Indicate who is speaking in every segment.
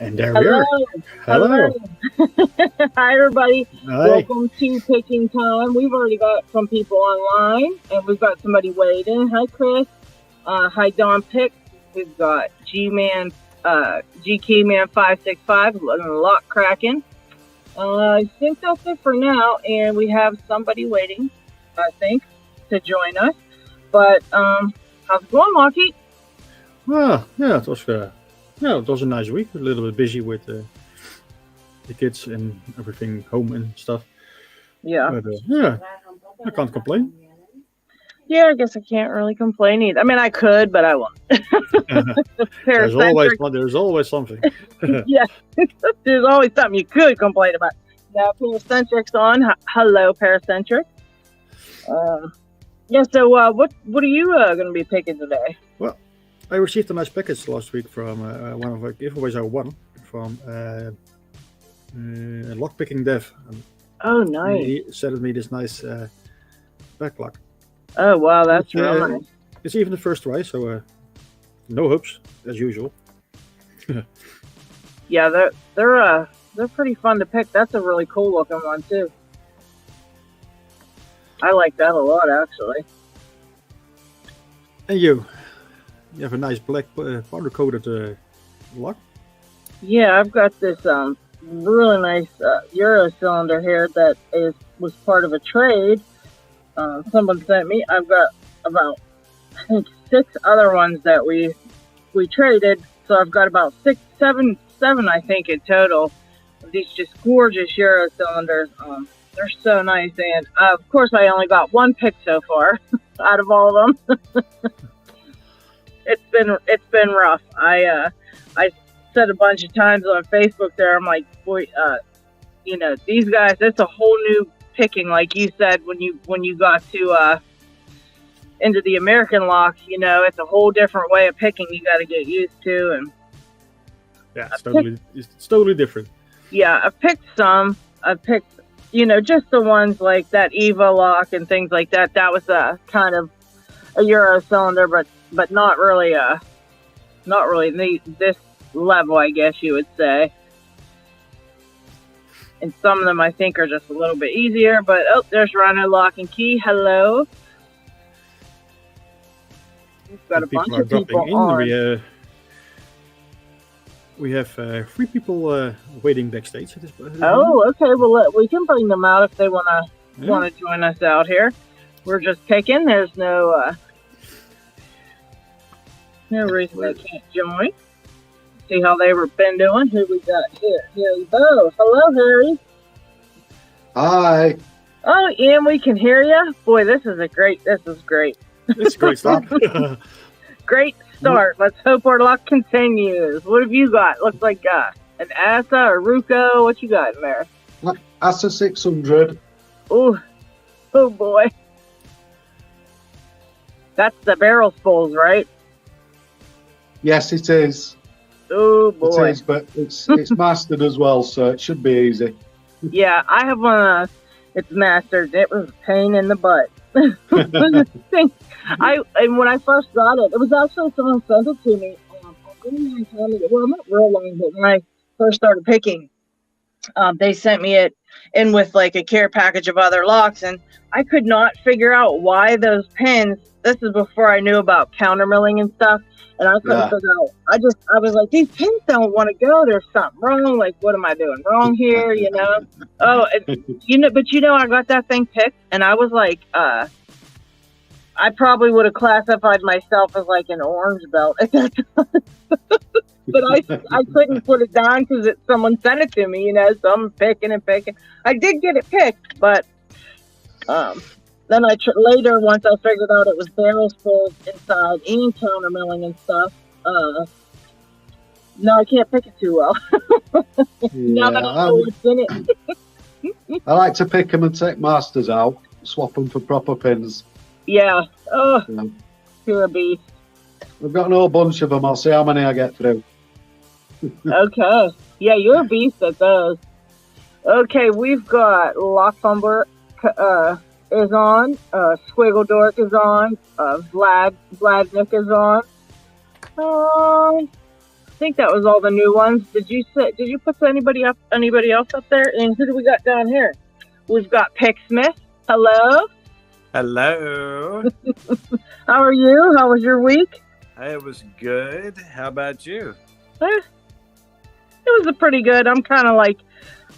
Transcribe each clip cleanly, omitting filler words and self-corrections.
Speaker 1: And there we
Speaker 2: Hello.
Speaker 1: are. Hello.
Speaker 2: Hi, everybody.
Speaker 1: Hi.
Speaker 2: Welcome to Picking Time. We've already got some people online, and we've got somebody waiting. Hi, Chris. Hi, Don Pick. We've got G-Man, GK-Man 565, Lock Cracking. I think that's it for now, and we have somebody waiting, I think, to join us. But how's it going, LockHeat?
Speaker 1: Well, yeah, it was a nice week. A little bit busy with the kids and everything, home and stuff.
Speaker 2: Yeah.
Speaker 1: But yeah, I can't complain.
Speaker 2: Yeah, I guess I can't really complain either. I mean, I could, but I won't.
Speaker 1: There's always something.
Speaker 2: Yeah, there's always something you could complain about. Now, Paracentric's on. Hello, Paracentric. Yeah, so what are you going to be picking today?
Speaker 1: Well, I received a nice package last week from one of our giveaways I won from Lockpicking Dev.
Speaker 2: Oh, nice.
Speaker 1: He sent me this nice backlock.
Speaker 2: Oh, wow, that's real nice.
Speaker 1: It's even the first try, so no hopes, as usual.
Speaker 2: Yeah, they're pretty fun to pick. That's a really cool looking one, too. I like that a lot, actually.
Speaker 1: And you have a nice black powder-coated lock?
Speaker 2: Yeah, I've got this really nice Euro cylinder here that was part of a trade. Someone sent me. I've got about, I think, 6 other ones that we traded. So I've got about seven, I think, in total. These just gorgeous Euro cylinders. They're so nice. And of course, I only got one pick so far out of all of them. It's been rough. I said a bunch of times on Facebook there. I'm like, boy, these guys. It's a whole new picking, like you said, when you got to into the American locks, it's a whole different way of picking you got to get used to. And
Speaker 1: yeah, it's totally different.
Speaker 2: Yeah, I've picked some. I've picked, just the ones like that Evo lock and things like that. That was a kind of a Euro cylinder, but not really this level, I guess you would say. And some of them, I think, are just a little bit easier. But, there's Rhino Lock and Key. Hello. We've got a bunch of people on.
Speaker 1: We have 3 people waiting backstage at this point.
Speaker 2: Oh, okay. Well, we can bring them out if they want to join us out here. We're just picking. There's no reason they can't join. See how they were been doing. Who we got here? Here we go. Hello, Harry.
Speaker 3: Hi.
Speaker 2: Oh, Ian, we can hear you. Boy, this is great.
Speaker 1: It's a great start.
Speaker 2: Great start. Let's hope our luck continues. What have you got? Looks like an Asa or Ruko. What you got in there?
Speaker 3: Asa 600.
Speaker 2: Oh boy. That's the barrel spools, right?
Speaker 3: Yes, it is.
Speaker 2: Oh boy.
Speaker 3: It is, but it's mastered as well, so it should be easy.
Speaker 2: Yeah, I have one. It's mastered. It was a pain in the butt. And when I first got it, it was actually someone sent it to me. Well, not real long, but when I first started picking, they sent me it in with like a care package of other locks, and I could not figure out why those pins. This is before I knew about countermilling and stuff, and I couldn't figure out. I was like, these pins don't want to go. There's something wrong. Like, what am I doing wrong here? Oh, I got that thing picked, and I was like, I probably would have classified myself as like an orange belt at that time. But I couldn't put it down because someone sent it to me, so I'm picking and picking. I did get it picked, but then later, once I figured out it was barrel spools inside and countermilling and stuff, no, I can't pick it too well. Now that I know what's in it.
Speaker 3: I like to pick them and take masters out, swap them for proper pins.
Speaker 2: Yeah. Oh, you're a beast.
Speaker 3: We've got an whole bunch of them. I'll see how many I get through.
Speaker 2: Okay. Yeah, you're a beast at those. Okay, we've got Lock Fumbler is on. Squiggle Dork is on. Vladnik is on. think that was all the new ones. Did you put anybody else up there? And who do we got down here? We've got Pick Smith. Hello.
Speaker 4: Hello.
Speaker 2: How are you? How was your week?
Speaker 4: It was good. How about you?
Speaker 2: It was pretty good. I'm kind of like,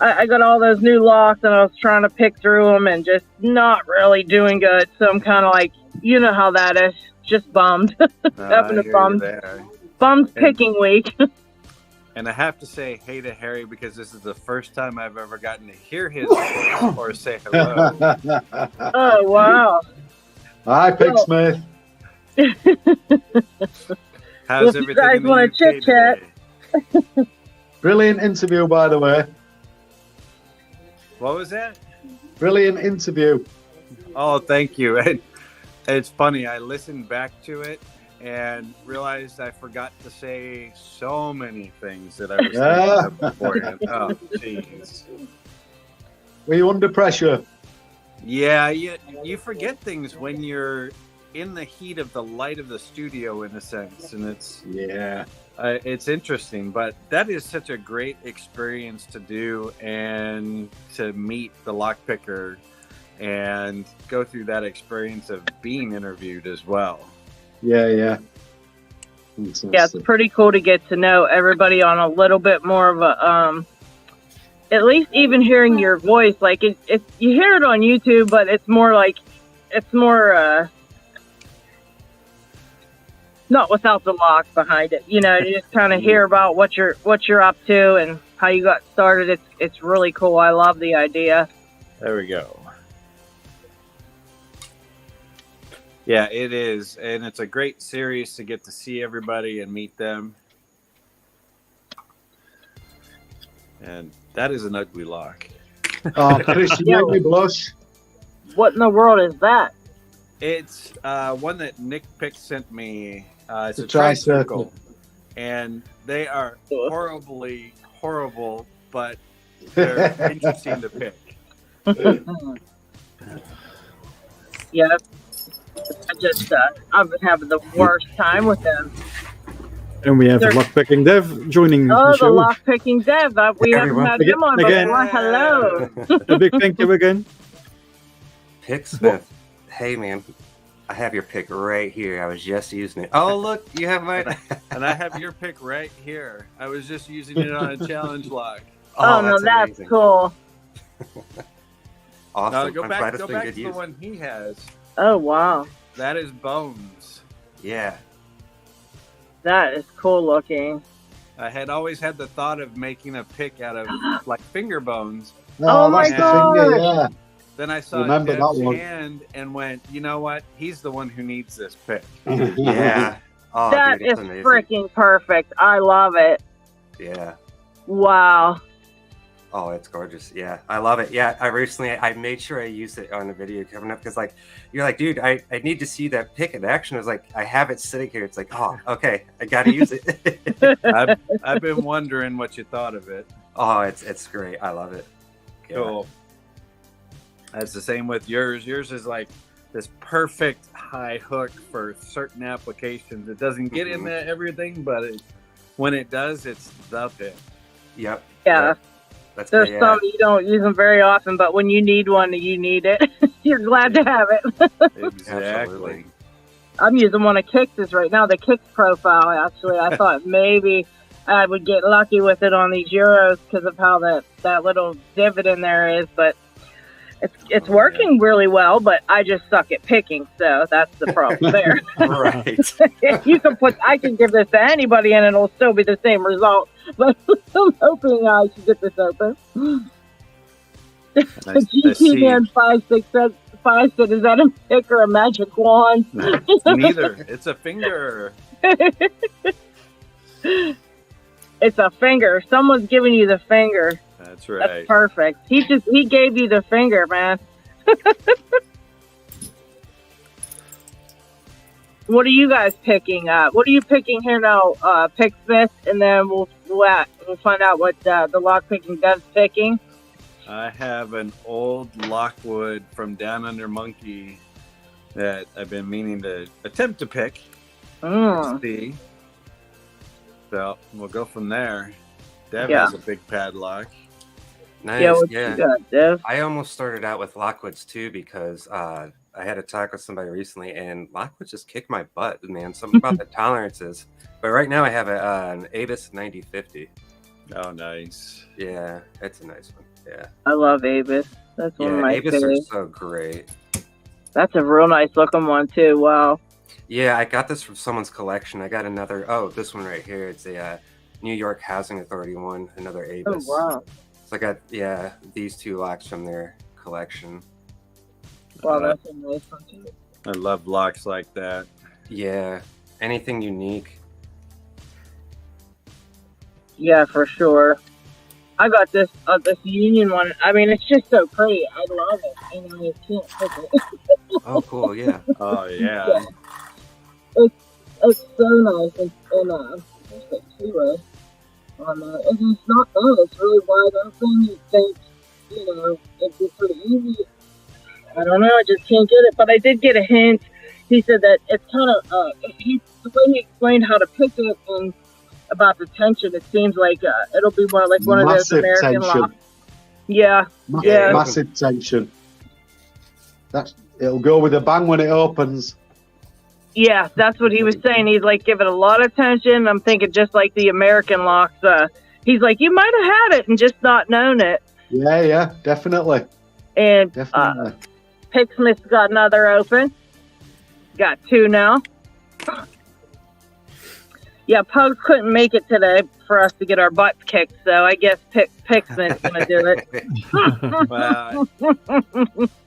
Speaker 2: I got all those new locks and I was trying to pick through them and just not really doing good. So I'm kind of like, you know how that is. Just bummed. Having a bummed picking week.
Speaker 4: And I have to say hey to Harry because this is the first time I've ever gotten to hear his voice or say hello.
Speaker 2: Oh, wow.
Speaker 3: Hi, Pick Smith.
Speaker 4: How's everything? You guys want to chit chat?
Speaker 3: Brilliant interview, by the way.
Speaker 4: What was that?
Speaker 3: Brilliant interview.
Speaker 4: Oh, thank you. And it's funny. I listened back to it and realized I forgot to say so many things that I was thinking of beforehand. Oh, jeez.
Speaker 3: Were you under pressure?
Speaker 4: Yeah, you forget things when you're in the heat of the light of the studio, in a sense, and it's interesting. But that is such a great experience to do, and to meet the lockpicker and go through that experience of being interviewed as well.
Speaker 3: Yeah.
Speaker 2: Yeah, it's pretty cool to get to know everybody on a little bit more of a, at least even hearing your voice. Like, you hear it on YouTube, but it's more not without the lock behind it. You know, you just kind of hear about what you're up to and how you got started. It's really cool. I love the idea.
Speaker 4: There we go. Yeah, it is. And it's a great series to get to see everybody and meet them. And that is an ugly lock.
Speaker 3: Oh, Chris, you make me blush.
Speaker 2: What in the world is that?
Speaker 4: It's one that Nick Pick sent me. It's a
Speaker 3: tricircle.
Speaker 4: And they are horrible, but they're interesting to pick.
Speaker 2: Yeah. I've been having the worst time with them.
Speaker 1: And we have Lockpicking Dev joining the show.
Speaker 2: The Lockpicking Dev. We haven't had him on before. Hello.
Speaker 1: A big thank you again.
Speaker 5: Pick Smith. Hey, man. I have your pick right here. I was just using it. Oh, look. You have mine.
Speaker 4: And I have your pick right here. I was just using it on a challenge lock.
Speaker 2: Oh, no, that's amazing. Cool.
Speaker 5: Awesome.
Speaker 4: Now, go back to the one he has.
Speaker 2: Oh, wow.
Speaker 4: That is Bones.
Speaker 5: Yeah.
Speaker 2: That is cool looking.
Speaker 4: I had always had the thought of making a pick out of like finger bones.
Speaker 2: Oh my god!
Speaker 3: Finger, yeah.
Speaker 4: Then I saw Dev's hand and went, you know what? He's the one who needs this pick.
Speaker 5: Yeah. Oh,
Speaker 2: that
Speaker 5: dude,
Speaker 2: is freaking perfect. I love it.
Speaker 5: Yeah.
Speaker 2: Wow.
Speaker 5: Oh, it's gorgeous. Yeah, I love it. Yeah, I made sure I used it on the video coming up because, like, you're like, dude, I need to see that pick in action. I was like, I have it sitting here. It's like, oh, okay, I got to use it.
Speaker 4: I've been wondering what you thought of it.
Speaker 5: Oh, it's great. I love it.
Speaker 4: Cool. Yeah. That's the same with yours. Yours is like this perfect high hook for certain applications. It doesn't get in there everything, but when it does, it's the pick.
Speaker 5: Yep.
Speaker 2: Yeah.
Speaker 5: Yep.
Speaker 2: There's some you don't use them very often, but when you need one, you need it. You're glad to have it.
Speaker 4: Exactly.
Speaker 2: I'm using one of Kix's right now, the Kix profile, actually. I thought maybe I would get lucky with it on these Euros because of how that little divot in there is, but it's working really well, but I just suck at picking, so that's the problem there.
Speaker 5: Right.
Speaker 2: I can give this to anybody and it'll still be the same result. But I'm hoping I should get this open. GT Man 5 said, is that a pick or a magic wand?
Speaker 4: It's neither. It's a finger.
Speaker 2: It's a finger. Someone's giving you the finger.
Speaker 4: That's right.
Speaker 2: That's perfect. He gave you the finger, man. What are you guys picking up? What are you picking here now? Pick Smith, and then we'll find out what the Lockpicking does picking.
Speaker 4: I have an old Lockwood from Down Under Monkey that I've been meaning to attempt to pick.
Speaker 2: Mm.
Speaker 4: See. So we'll go from there. Dev
Speaker 2: Yeah.
Speaker 4: has a big padlock.
Speaker 5: Nice.
Speaker 2: Yeah, what
Speaker 5: Yeah.
Speaker 2: you got, Dev?
Speaker 5: I almost started out with Lockwoods too because I had a talk with somebody recently, and Lockwoods just kicked my butt, man. Something about the tolerances. But right now I have an Avis 9050.
Speaker 4: Oh, nice.
Speaker 5: Yeah, it's a nice one. Yeah.
Speaker 2: I love Avis. That's one of
Speaker 5: Yeah,
Speaker 2: my
Speaker 5: Avis are
Speaker 2: favorites.
Speaker 5: so great.
Speaker 2: That's a real nice looking one too. Wow.
Speaker 5: Yeah, I got this from someone's collection. I got another. Oh, this one right here. It's a New York Housing Authority one. Another
Speaker 2: Oh
Speaker 5: Avis.
Speaker 2: wow.
Speaker 5: So I got these two locks from their collection.
Speaker 2: Wow, that's a nice one too.
Speaker 4: I love locks like that.
Speaker 5: Yeah, anything unique.
Speaker 2: Yeah, for sure. I got this Union one. I mean, it's just so pretty. I love it, and I can't pick it.
Speaker 5: Oh, cool. Yeah.
Speaker 4: Oh, yeah.
Speaker 2: Yeah. It's so nice. It's just a two-way on that. And it's not bad. It's really wide open. You think, it'd be pretty easy. I don't know. I just can't get it. But I did get a hint. He said that it's kind of, the way he explained how to pick it and about the tension, it seems like it'll be one of those
Speaker 3: Massive
Speaker 2: American
Speaker 3: tension.
Speaker 2: locks. Yeah. Yeah.
Speaker 3: Massive tension. It'll go with a bang when it opens.
Speaker 2: Yeah, that's what he was saying. He's like, give it a lot of tension. I'm thinking just like the American locks. He's like, you might have had it and just not known it.
Speaker 3: Yeah, definitely.
Speaker 2: And
Speaker 3: Definitely.
Speaker 2: Picksmith's got another open. Got two now. Yeah, Pugs couldn't make it today for us to get our butts kicked, so I guess Picksmith's going to do it.
Speaker 4: Well,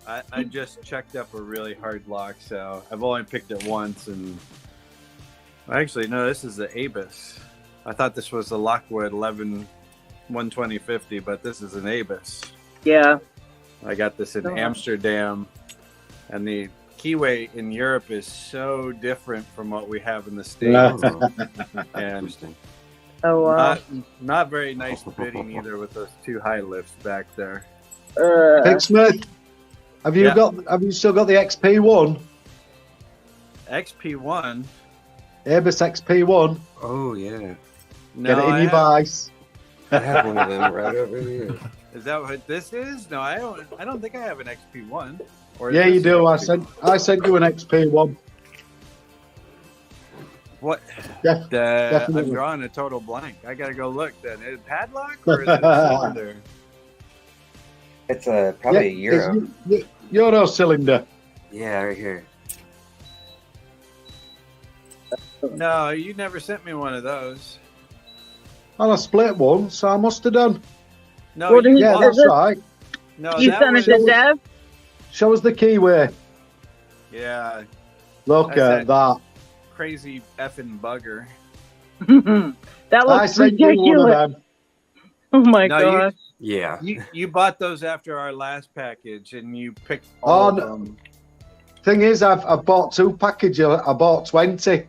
Speaker 4: I just checked up a really hard lock, so I've only picked it once. And actually, no, this is the Avis. I thought this was the Lockwood 12050, but this is an Avis.
Speaker 2: Yeah.
Speaker 4: I got this in Amsterdam, and the keyway in Europe is so different from what we have in the States. And
Speaker 2: Oh, wow.
Speaker 4: not very nice bidding either with those two high lifts back there.
Speaker 3: Picksmith, have you still got the XP1?
Speaker 4: XP1?
Speaker 3: Avis XP1?
Speaker 5: Oh, yeah.
Speaker 4: No,
Speaker 3: Get it in your vice.
Speaker 5: I have one of them right over here.
Speaker 4: Is that what this is? No, I don't think I have an XP1. Or
Speaker 3: Yeah, you do. I
Speaker 4: XP1?
Speaker 3: sent you an XP1.
Speaker 4: What?
Speaker 3: Definitely.
Speaker 4: I'm drawing a total blank. I gotta go look. Then is it padlock or is it a cylinder?
Speaker 5: It's probably a Euro.
Speaker 3: It's Euro cylinder.
Speaker 5: Yeah, right here.
Speaker 4: No, you never sent me one of those.
Speaker 3: And I split one, so I must have done.
Speaker 4: No,
Speaker 2: What did he-
Speaker 3: Yeah,
Speaker 2: is
Speaker 3: that's
Speaker 2: it-
Speaker 3: right.
Speaker 4: no,
Speaker 2: You
Speaker 4: that
Speaker 2: sent it
Speaker 4: was,
Speaker 2: to Dev?
Speaker 3: Show us the keyway.
Speaker 4: yeah,
Speaker 3: Look
Speaker 4: That's
Speaker 3: at that.
Speaker 4: crazy effing bugger.
Speaker 2: That
Speaker 3: I
Speaker 2: looks
Speaker 3: sent you one of
Speaker 2: ridiculous.
Speaker 3: them.
Speaker 2: Oh my
Speaker 4: No,
Speaker 2: gosh.
Speaker 5: Yeah.
Speaker 4: You bought those after our last package, and you picked all of
Speaker 3: no.
Speaker 4: them.
Speaker 3: Thing is, I've bought 2 packages. I bought 20.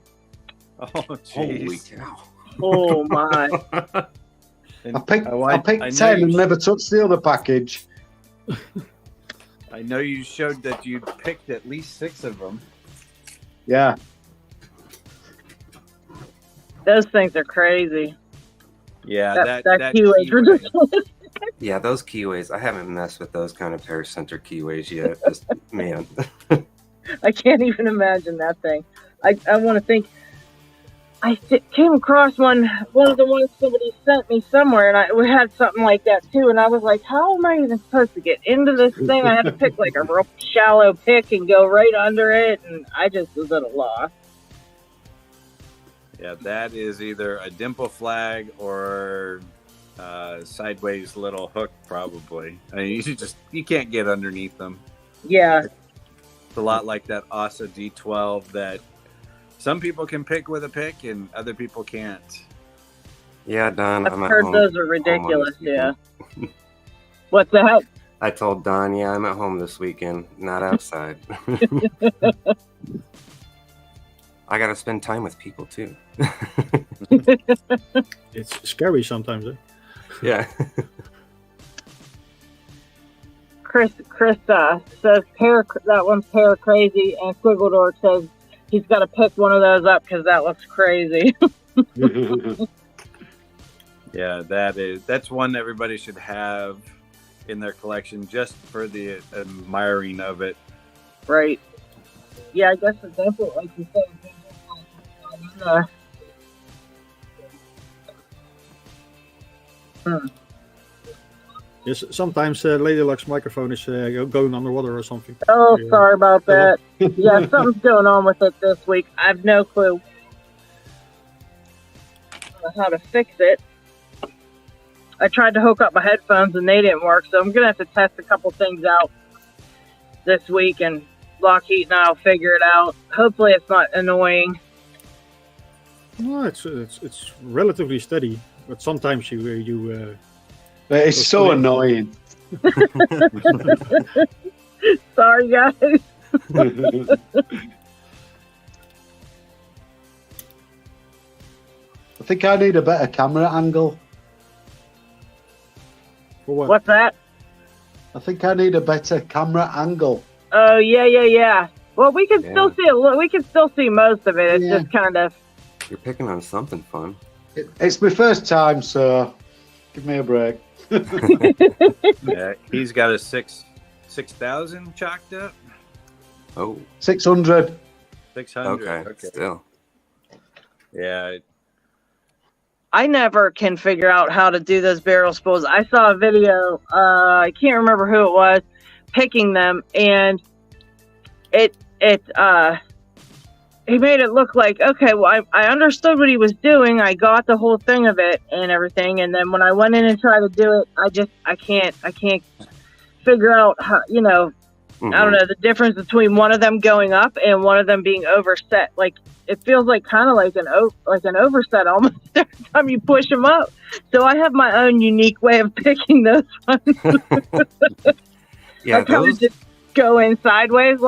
Speaker 4: Oh,
Speaker 5: Holy
Speaker 4: jeez.
Speaker 5: cow.
Speaker 2: Oh my.
Speaker 4: And
Speaker 3: I picked
Speaker 4: I
Speaker 3: 10
Speaker 4: know
Speaker 3: and never touched the other package.
Speaker 4: I know you showed that you picked at least 6 of them.
Speaker 3: Yeah.
Speaker 2: Those things are crazy.
Speaker 4: Yeah,
Speaker 2: That keyway's ridiculous.
Speaker 5: Yeah, those keyways. I haven't messed with those kind of pair center keyways yet. Just, man.
Speaker 2: I can't even imagine that thing. I want to think. I came across one of the ones somebody sent me somewhere, and we had something like that too. And I was like, how am I even supposed to get into this thing? I had to pick like a real shallow pick and go right under it, and I just was at a loss.
Speaker 4: Yeah, that is either a dimple flag or sideways little hook, probably. I mean, you can't get underneath them.
Speaker 2: Yeah.
Speaker 4: It's a lot like that ASA D12 that some people can pick with a pick and other people can't.
Speaker 5: Yeah, Don.
Speaker 2: I've
Speaker 5: I'm at
Speaker 2: heard
Speaker 5: home.
Speaker 2: those are ridiculous. Yeah. What's that?
Speaker 5: I told Don, yeah, I'm at home this weekend, not outside. I got to spend time with people too.
Speaker 1: It's scary sometimes, eh?
Speaker 5: Yeah.
Speaker 2: Chris says that one's pair crazy, and Squiggledork says he's got to pick one of those up because that looks crazy.
Speaker 4: Yeah, that's one everybody should have in their collection just for the admiring of it.
Speaker 2: Right. Yeah, I guess it's definitely like you said.
Speaker 1: Yes, sometimes LadyLocks microphone is going underwater or something.
Speaker 2: Oh, sorry about that. Yeah, something's going on with it this week. I have no clue how to fix it. I tried to hook up my headphones and they didn't work, so I'm gonna have to test a couple things out this week, and LockHeat and I'll figure it out. Hopefully, it's not annoying.
Speaker 1: No, it's relatively steady, but sometimes you
Speaker 3: It's so annoying.
Speaker 2: Sorry, guys.
Speaker 3: I think I need a better camera angle.
Speaker 1: For what?
Speaker 2: What's that?
Speaker 3: I think I need a better camera angle.
Speaker 2: Oh, yeah. Well, we can still see it. We can still see most of it. It's just kind of.
Speaker 5: You're picking on something fun.
Speaker 3: It's my first time, so give me a break.
Speaker 4: Yeah, he's got a 6,000 chalked up.
Speaker 5: Oh,
Speaker 3: 600.
Speaker 4: 600.
Speaker 5: okay. Still.
Speaker 4: Yeah.
Speaker 2: I never can figure out how to do those barrel spools. I saw a video, I can't remember who it was, picking them, and he made it look like, okay, well, I understood what he was doing. I got the whole thing of it and everything, and then when I went in and tried to do it, I can't figure out how, I don't know, the difference between one of them going up and one of them being overset. Like, it feels like kind of like an overset almost every time you push them up. So I have my own unique way of picking those ones.
Speaker 5: Yeah,
Speaker 2: I kind of just go in sideways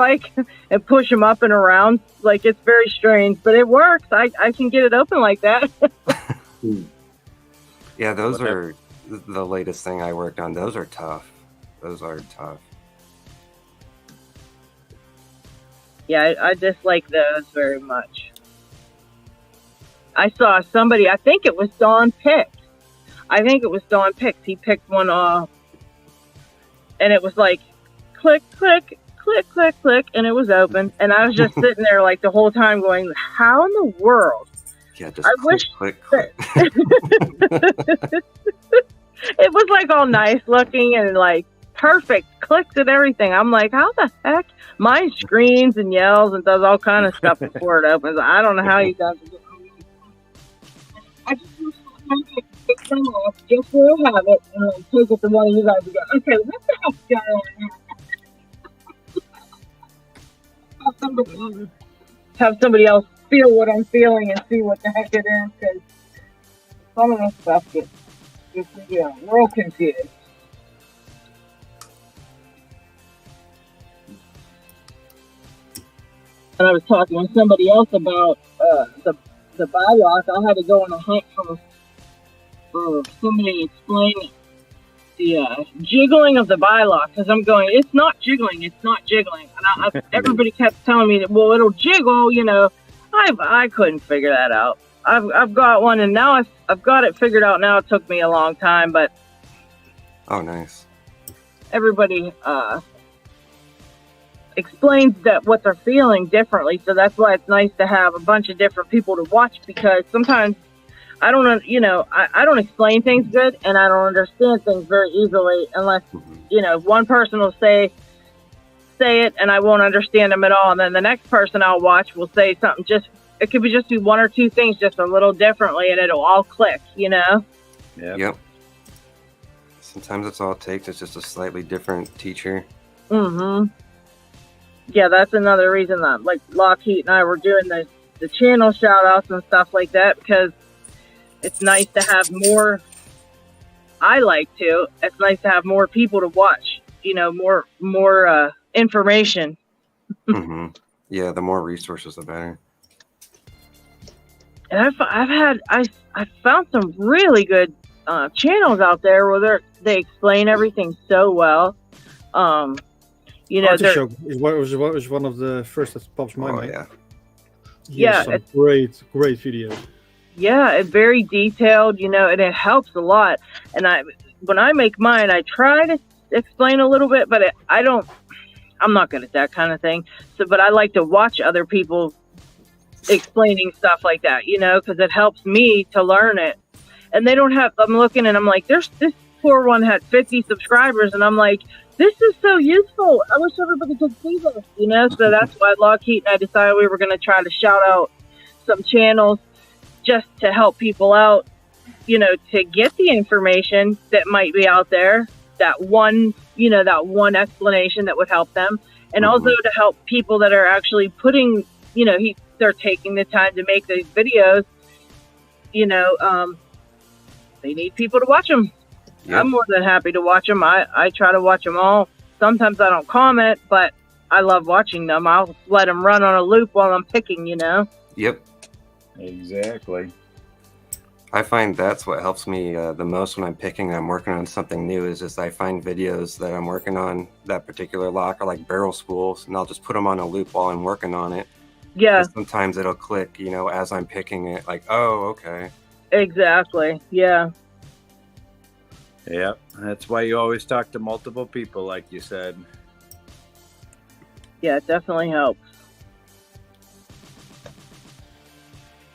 Speaker 2: and push them up and around. Like, it's very strange, but it works. I can get it open like that.
Speaker 5: Yeah, those are the latest thing I worked on. Those are tough.
Speaker 2: Yeah, I dislike those very much. I saw somebody, I think it was Don picked. He picked one off, and it was like, click, click, click, click, click, and it was open. And I was just sitting there like the whole time going, how in the world?
Speaker 5: Yeah, just click.
Speaker 2: It was like all nice looking and like perfect clicks and everything. I'm like, how the heck? Mine screams and yells and does all kind of stuff before it opens. I don't know how you guys are doing it. I just wish I could pick some off just where I have it and then take it to one of you guys and go, okay, what the heck's going on? Have somebody else feel what I'm feeling and see what the heck it is, because some of this stuff gets real confused. And I was talking with somebody else about the bylock. I had to go on a hunt for somebody to explain the jiggling of the bylock, because I'm going, it's not jiggling. And everybody kept telling me that, well, it'll jiggle, I couldn't figure that out. I've got one, and now I've got it figured out. Now it took me a long time, but
Speaker 5: oh, nice.
Speaker 2: Everybody explains that what they're feeling differently, so that's why it's nice to have a bunch of different people to watch, because sometimes I don't, I don't explain things good, and I don't understand things very easily unless, one person will say it and I won't understand them at all, and then the next person I'll watch will say something it could be just do one or two things just a little differently, and it'll all click,
Speaker 5: Yep. Sometimes that's all it takes. It's just a slightly different teacher.
Speaker 2: Yeah, that's another reason that, like, LockHeat and I were doing the channel shout-outs and stuff like that, because it's nice to have more. It's nice to have more people to watch, more information.
Speaker 5: Yeah, the more resources, the better.
Speaker 2: And I found some really good channels out there where they explain everything so well.
Speaker 1: Artichoke was one of the first that pops my mind.
Speaker 2: Yeah,
Speaker 1: some great videos.
Speaker 2: Yeah, it's very detailed, you know, and it helps a lot. And when I make mine, I try to explain a little bit, but I'm not good at that kind of thing. So, but I like to watch other people explaining stuff like that, you know, because it helps me to learn it. And they don't have, I'm looking and I'm like, this poor one had 50 subscribers. And I'm like, this is so useful. I wish everybody could see this, you know? So that's why LockHeat and I decided we were going to try to shout out some channels just to help people out, you know, to get the information that might be out there, that one explanation that would help them. And also to help people that are actually putting, you know, they're taking the time to make these videos, you know, they need people to watch them. Yep. I'm more than happy to watch them. I try to watch them all. Sometimes I don't comment, but I love watching them. I'll let them run on a loop while I'm picking, you know?
Speaker 5: Yep.
Speaker 4: Exactly.
Speaker 5: I find that's what helps me the most when I'm picking. I'm working on something new. Is just I find videos that I'm working on that particular lock are like barrel spools, and I'll just put them on a loop while I'm working on it.
Speaker 2: Yeah.
Speaker 5: And sometimes it'll click, you know, as I'm picking it. Like, oh, okay.
Speaker 2: Exactly. Yeah.
Speaker 4: Yep. That's why you always talk to multiple people, like you said.
Speaker 2: Yeah, it definitely helps.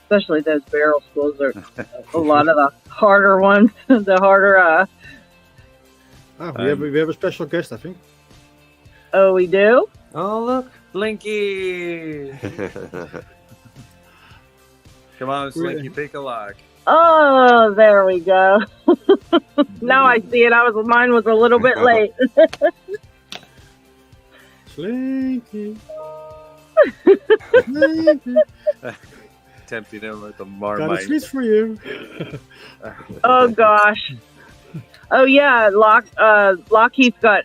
Speaker 2: Especially those barrel spools are a lot of the harder ones. The harder.
Speaker 1: We have a special guest, I think.
Speaker 2: Oh, we do?
Speaker 5: Oh, look.
Speaker 4: Slinky! Come on, Slinky, pick a lock.
Speaker 2: Oh, there we go. Now I see it. Mine was a little bit late.
Speaker 1: Slinky.
Speaker 4: Tempting him with a
Speaker 1: Got a
Speaker 4: Marmite.
Speaker 1: treat for you.
Speaker 2: Oh gosh. Oh yeah, LockHeat's got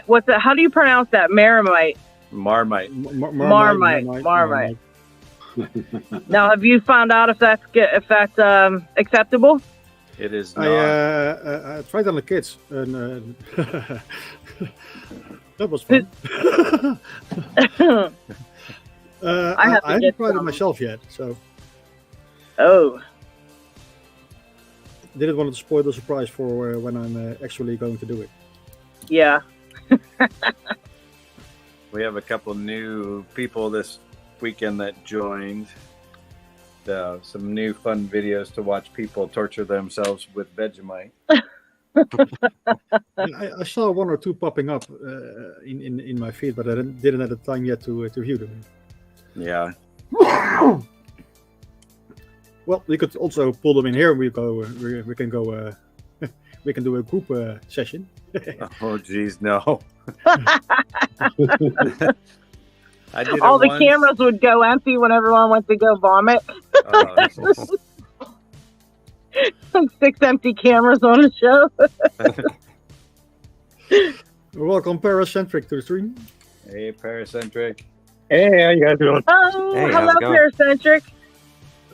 Speaker 2: what's that? How do you pronounce that? Marmite.
Speaker 4: Marmite.
Speaker 2: Marmite. Now, have you found out if that's acceptable?
Speaker 4: It is not.
Speaker 1: I tried on the kids, and that was fun. I haven't tried it myself yet, so.
Speaker 2: Oh.
Speaker 1: Didn't want to spoil the surprise for when I'm actually going to do it.
Speaker 2: Yeah.
Speaker 4: We have a couple new people this weekend that joined. Some new fun videos to watch people torture themselves with Vegemite.
Speaker 1: I saw one or two popping up in my feed, but I didn't have the time yet to view them.
Speaker 4: Yeah.
Speaker 1: Well, we could also pull them in here. We can go. We can do a group session.
Speaker 4: Oh, geez, no.
Speaker 2: All the cameras would go empty when everyone went to go vomit. Like 6 empty cameras on the show.
Speaker 1: Welcome, Paracentric, to the stream.
Speaker 4: Hey, Paracentric.
Speaker 6: Hey, how you guys doing?
Speaker 2: Oh,
Speaker 5: hey,
Speaker 2: hello, Paracentric.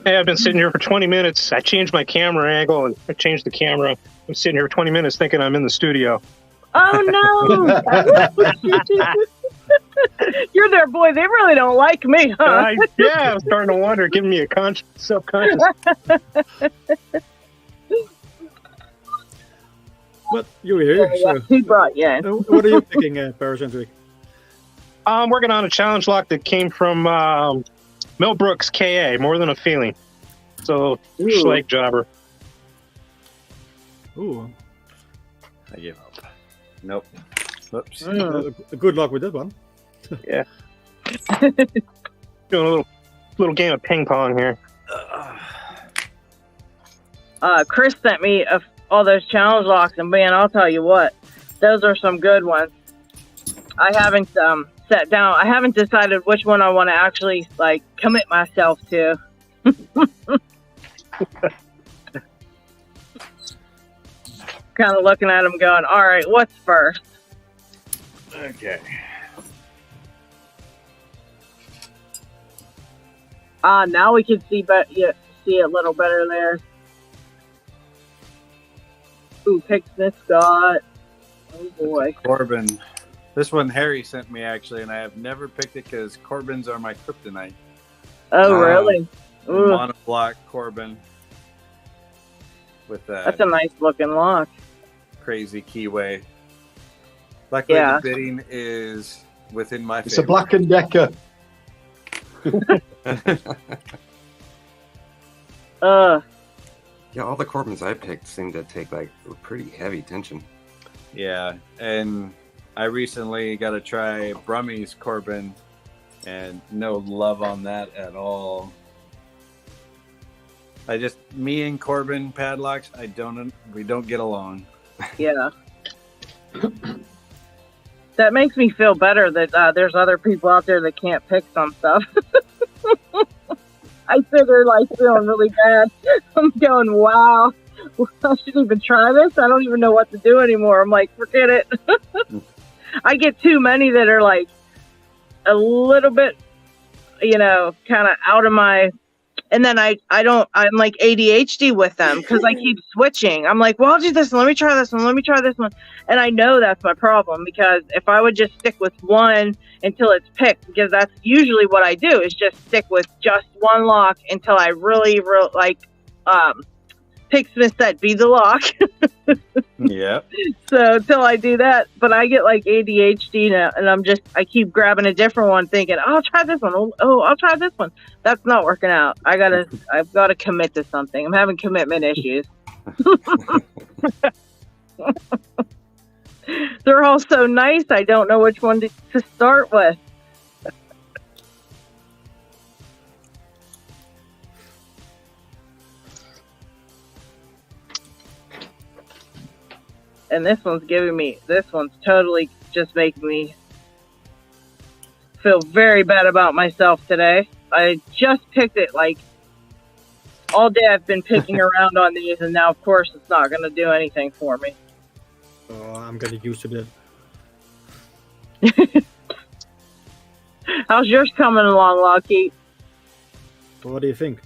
Speaker 6: Hey, I've been sitting here for 20 minutes. I changed my camera angle and I changed the camera. I'm sitting here for 20 minutes thinking I'm in the studio.
Speaker 2: Oh, no. You're their boy. They really don't like me, huh?
Speaker 6: Yeah, I'm starting to wonder, giving me a self-conscious.
Speaker 1: But you're here, so.
Speaker 2: Who brought you in?
Speaker 1: What are you picking, Paracentric?
Speaker 6: I'm working on a challenge lock that came from Mel Brooks, KA, More Than a Feeling. So, Schlag jobber.
Speaker 1: Ooh.
Speaker 4: I give up. Nope. Whoops.
Speaker 1: Good luck with that one.
Speaker 6: Yeah. Doing a little game of ping pong here.
Speaker 2: Chris sent me all those challenge locks, and man, I'll tell you what, those are some good ones. I haven't sat down. I haven't decided which one I want to actually commit myself to. Kind of looking at them, going, "All right, what's first?"
Speaker 4: Okay.
Speaker 2: Now we can see see it a little better there. Ooh, pick Smith Scott. Oh boy.
Speaker 4: Corbin. This one Harry sent me actually, and I have never picked it because Corbins are my kryptonite.
Speaker 2: Oh really?
Speaker 4: Monoblock Corbin. with that.
Speaker 2: That's a nice looking lock.
Speaker 4: Crazy keyway. Luckily,
Speaker 2: Yeah.
Speaker 4: the bidding is within my
Speaker 3: It's
Speaker 4: favor.
Speaker 3: a Black and Decker.
Speaker 5: Yeah, all the Corbins I picked seem to take like a pretty heavy tension.
Speaker 4: Yeah, and I recently got to try Brummy's Corbin, and no love on that at all. Me and Corbin padlocks, we don't get along.
Speaker 2: Yeah. That makes me feel better that there's other people out there that can't pick some stuff. I figure like feeling really bad. I'm going, wow, I shouldn't even try this. I don't even know what to do anymore. I'm like, forget it. I get too many that are like a little bit, kind of out of my, and then I'm like ADHD with them because I keep switching. I'm like, well, I'll do this one. Let me try this one. Let me try this one. And I know that's my problem because if I would just stick with one until it's picked, because that's usually what I do is just stick with just one lock until I really like, Pick Smith said, be the lock.
Speaker 4: Yep.
Speaker 2: So until I do that, but I get like ADHD now, and I keep grabbing a different one, thinking, oh, I'll try this one. Oh, I'll try this one. That's not working out. I've got to commit to something. I'm having commitment issues. They're all so nice. I don't know which one to start with. And this one's totally just making me feel very bad about myself today. I just picked it like all day. I've been picking around on these, and now, of course, it's not going to do anything for me.
Speaker 1: Oh, I'm getting used to that.
Speaker 2: How's yours coming along, LockHeat?
Speaker 1: What do you think?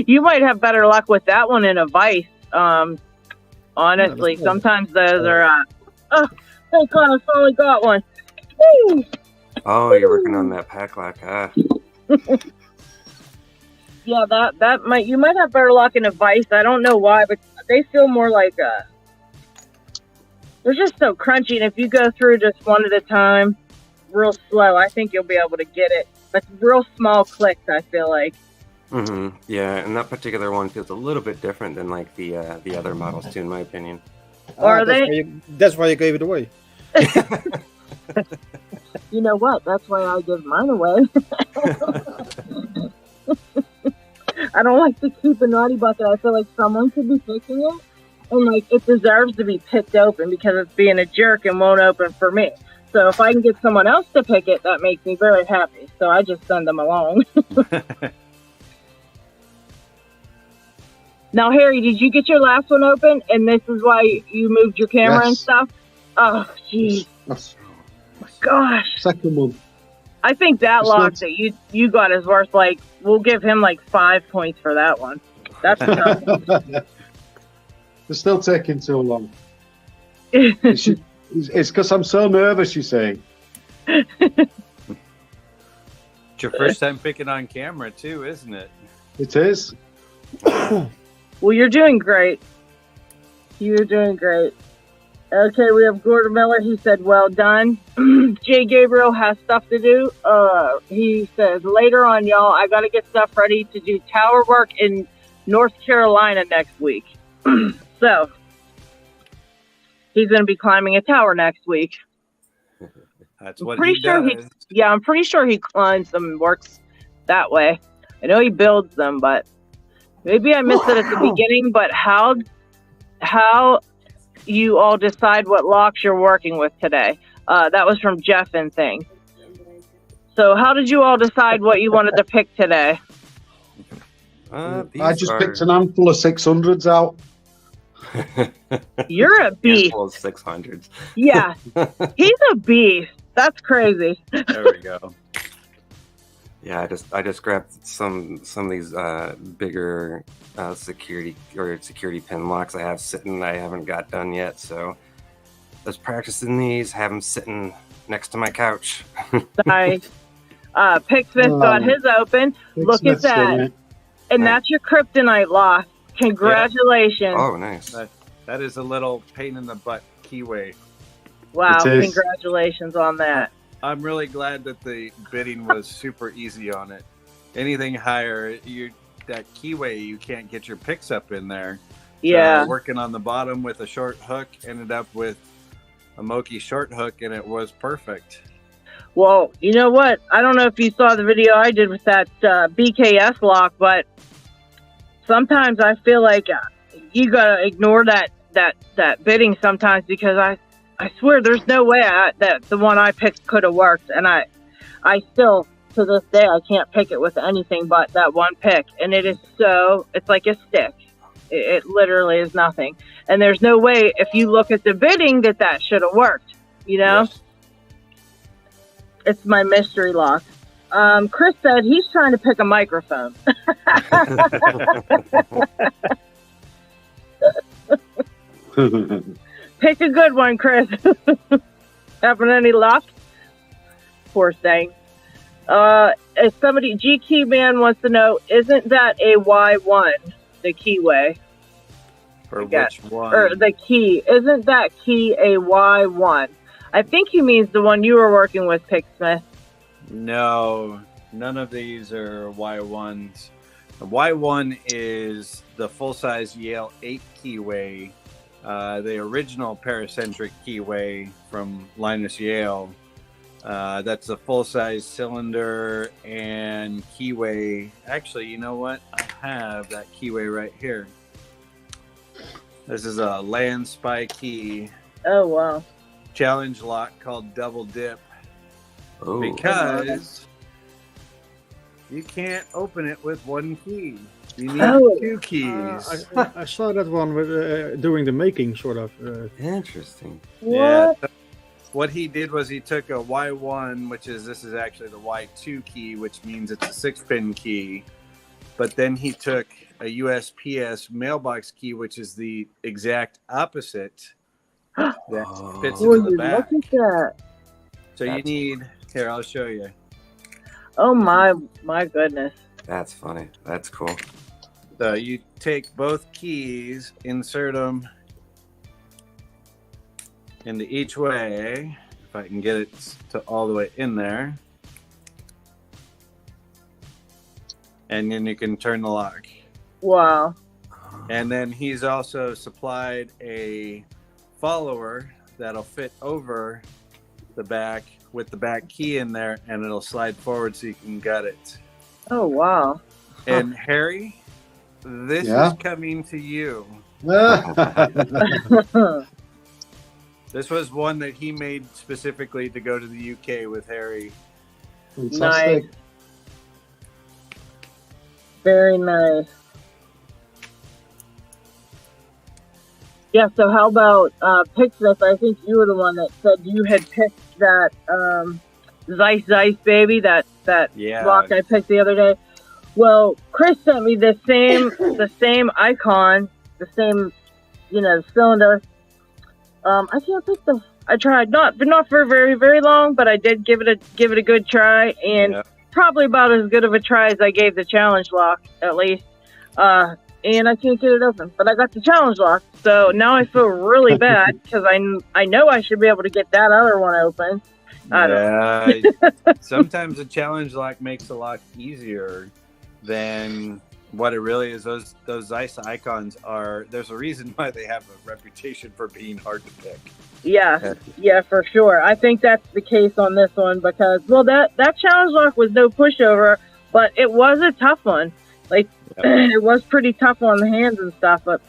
Speaker 2: You might have better luck with that one in a vice. Honestly, sometimes those are. Thank God I finally got one. Woo!
Speaker 5: Oh, you're working on that pack lock, huh?
Speaker 2: Yeah, you might have better luck in a vice. I don't know why, but they feel more like they're just so crunchy. And if you go through just one at a time, real slow, I think you'll be able to get it. But real small clicks, I feel like.
Speaker 5: Mm-hmm. Yeah, and that particular one feels a little bit different than like the other models too, in my opinion.
Speaker 2: Or
Speaker 1: that's why you gave it away.
Speaker 2: You know what? That's why I give mine away. I don't like to keep a naughty bucket. I feel like someone could be picking it, and like it deserves to be picked open because it's being a jerk and won't open for me. So if I can get someone else to pick it, that makes me very happy. So I just send them along. Now, Harry, did you get your last one open? And this is why you moved your camera and stuff? Oh, jeez. Gosh.
Speaker 3: Second one.
Speaker 2: I think that lock that you got is worth, like, we'll give him, like, 5 points for that one. That's tough.
Speaker 3: They're still taking too long. It's because I'm so nervous, you say.
Speaker 4: It's your first time picking on camera, too, isn't it?
Speaker 3: It is.
Speaker 2: Well, you're doing great. You're doing great. Okay, we have Gordon Miller. He said, well done. Jay Gabriel has stuff to do. He says, later on, y'all, I got to get stuff ready to do tower work in North Carolina next week. So, he's going to be climbing a tower next week.
Speaker 4: That's what he does.
Speaker 2: I'm pretty sure he climbs them and works that way. I know he builds them, but maybe I missed it at the beginning. But how you all decide what locks you're working with today? That was from Jeff and thing. So how did you all decide what you wanted to pick today?
Speaker 3: I just picked an handful of 600s out.
Speaker 2: You're a beast.
Speaker 5: Handful of 600s.
Speaker 2: Yeah, he's a beast. That's crazy.
Speaker 4: There we go.
Speaker 5: Yeah, I just grabbed some of these bigger security pin locks I have sitting. I haven't got done yet, so I was practicing these. Have them sitting next to my couch.
Speaker 2: Nice. Pick Smith got his open. Look at that. And
Speaker 5: Nice.
Speaker 2: that's your kryptonite lock. Congratulations.
Speaker 5: Oh, nice.
Speaker 4: That is a little pain in the butt keyway.
Speaker 2: Wow,
Speaker 3: It is.
Speaker 2: congratulations on that.
Speaker 4: I'm really glad that the bidding was super easy on it. Anything higher, that keyway, you can't get your picks up in there.
Speaker 2: Yeah.
Speaker 4: Working on the bottom with a short hook, ended up with a Moki short hook, and it was perfect.
Speaker 2: Well, you know what? I don't know if you saw the video I did with that BKS lock, but sometimes I feel like you gotta ignore that bidding sometimes, because I swear there's no way that the one I picked could have worked, and I still to this day I can't pick it with anything but that one pick, and it's like a stick. It literally is nothing, and there's no way if you look at the bidding that should have worked. You know,
Speaker 4: Yes.
Speaker 2: It's my mystery lock. Chris said he's trying to pick a microphone. Pick a good one, Chris. Having any luck? Poor thing. If somebody, GQ Man wants to know, isn't that a Y1, the keyway?
Speaker 4: For
Speaker 2: Yeah.
Speaker 4: which one?
Speaker 2: Or the key. Isn't that key a Y1? I think he means the one you were working with, Picksmith.
Speaker 4: No, none of these are Y1s. The Y1 is the full-size Yale 8 keyway, the original paracentric keyway from Linus Yale. That's a full-size cylinder and keyway. Actually, you know what? I have that keyway right here. This is a Land Spy key
Speaker 2: Oh, wow.
Speaker 4: challenge lock called Double Dip,
Speaker 5: Oh,
Speaker 4: because you can't open it with one key. You need
Speaker 2: Oh.
Speaker 4: two keys.
Speaker 1: I saw that one with during the making, sort of.
Speaker 5: interesting.
Speaker 4: Yeah.
Speaker 2: What?
Speaker 4: What he did was he took a Y1, this is actually the Y2 key, which means it's a 6-pin key. But then he took a USPS mailbox key, which is the exact opposite that fits
Speaker 2: Will
Speaker 4: into the
Speaker 2: you
Speaker 4: back.
Speaker 2: look at that?
Speaker 4: So you need, here, I'll show you.
Speaker 2: Oh, my goodness.
Speaker 5: That's funny. That's cool.
Speaker 4: So you take both keys, insert them into each way. If I can get it to all the way in there. And then you can turn the lock.
Speaker 2: Wow.
Speaker 4: And then he's also supplied a follower that'll fit over the back with the back key in there, and it'll slide forward so you can gut it.
Speaker 2: Oh, wow.
Speaker 4: And Harry, this
Speaker 3: Yeah?
Speaker 4: is coming to you.
Speaker 2: Oh,
Speaker 4: This was one that he made specifically to go to the UK with Harry.
Speaker 3: Fantastic.
Speaker 2: Very nice. Yeah, so how about Picksmith? I think you were the one that said you had picked that Zeiss baby, that
Speaker 4: Yeah.
Speaker 2: lock I picked the other day. Well, Chris sent me the same icon, the same, cylinder. I can't pick the. I tried not for very, very long, but I did give it a good try, and
Speaker 4: Yeah.
Speaker 2: probably about as good of a try as I gave the challenge lock, at least. And I can't get it open, but I got the challenge lock, so now I feel really bad because I know I should be able to get that other one open. I don't
Speaker 4: Yeah. Sometimes a challenge lock makes a lot easier than what it really is. Those Zeiss icons are. There's a reason why they have a reputation for being hard to pick.
Speaker 2: Yeah, for sure. I think that's the case on this one because, well, that challenge lock was no pushover, but it was a tough one. Like, it was pretty tough on the hands and stuff, but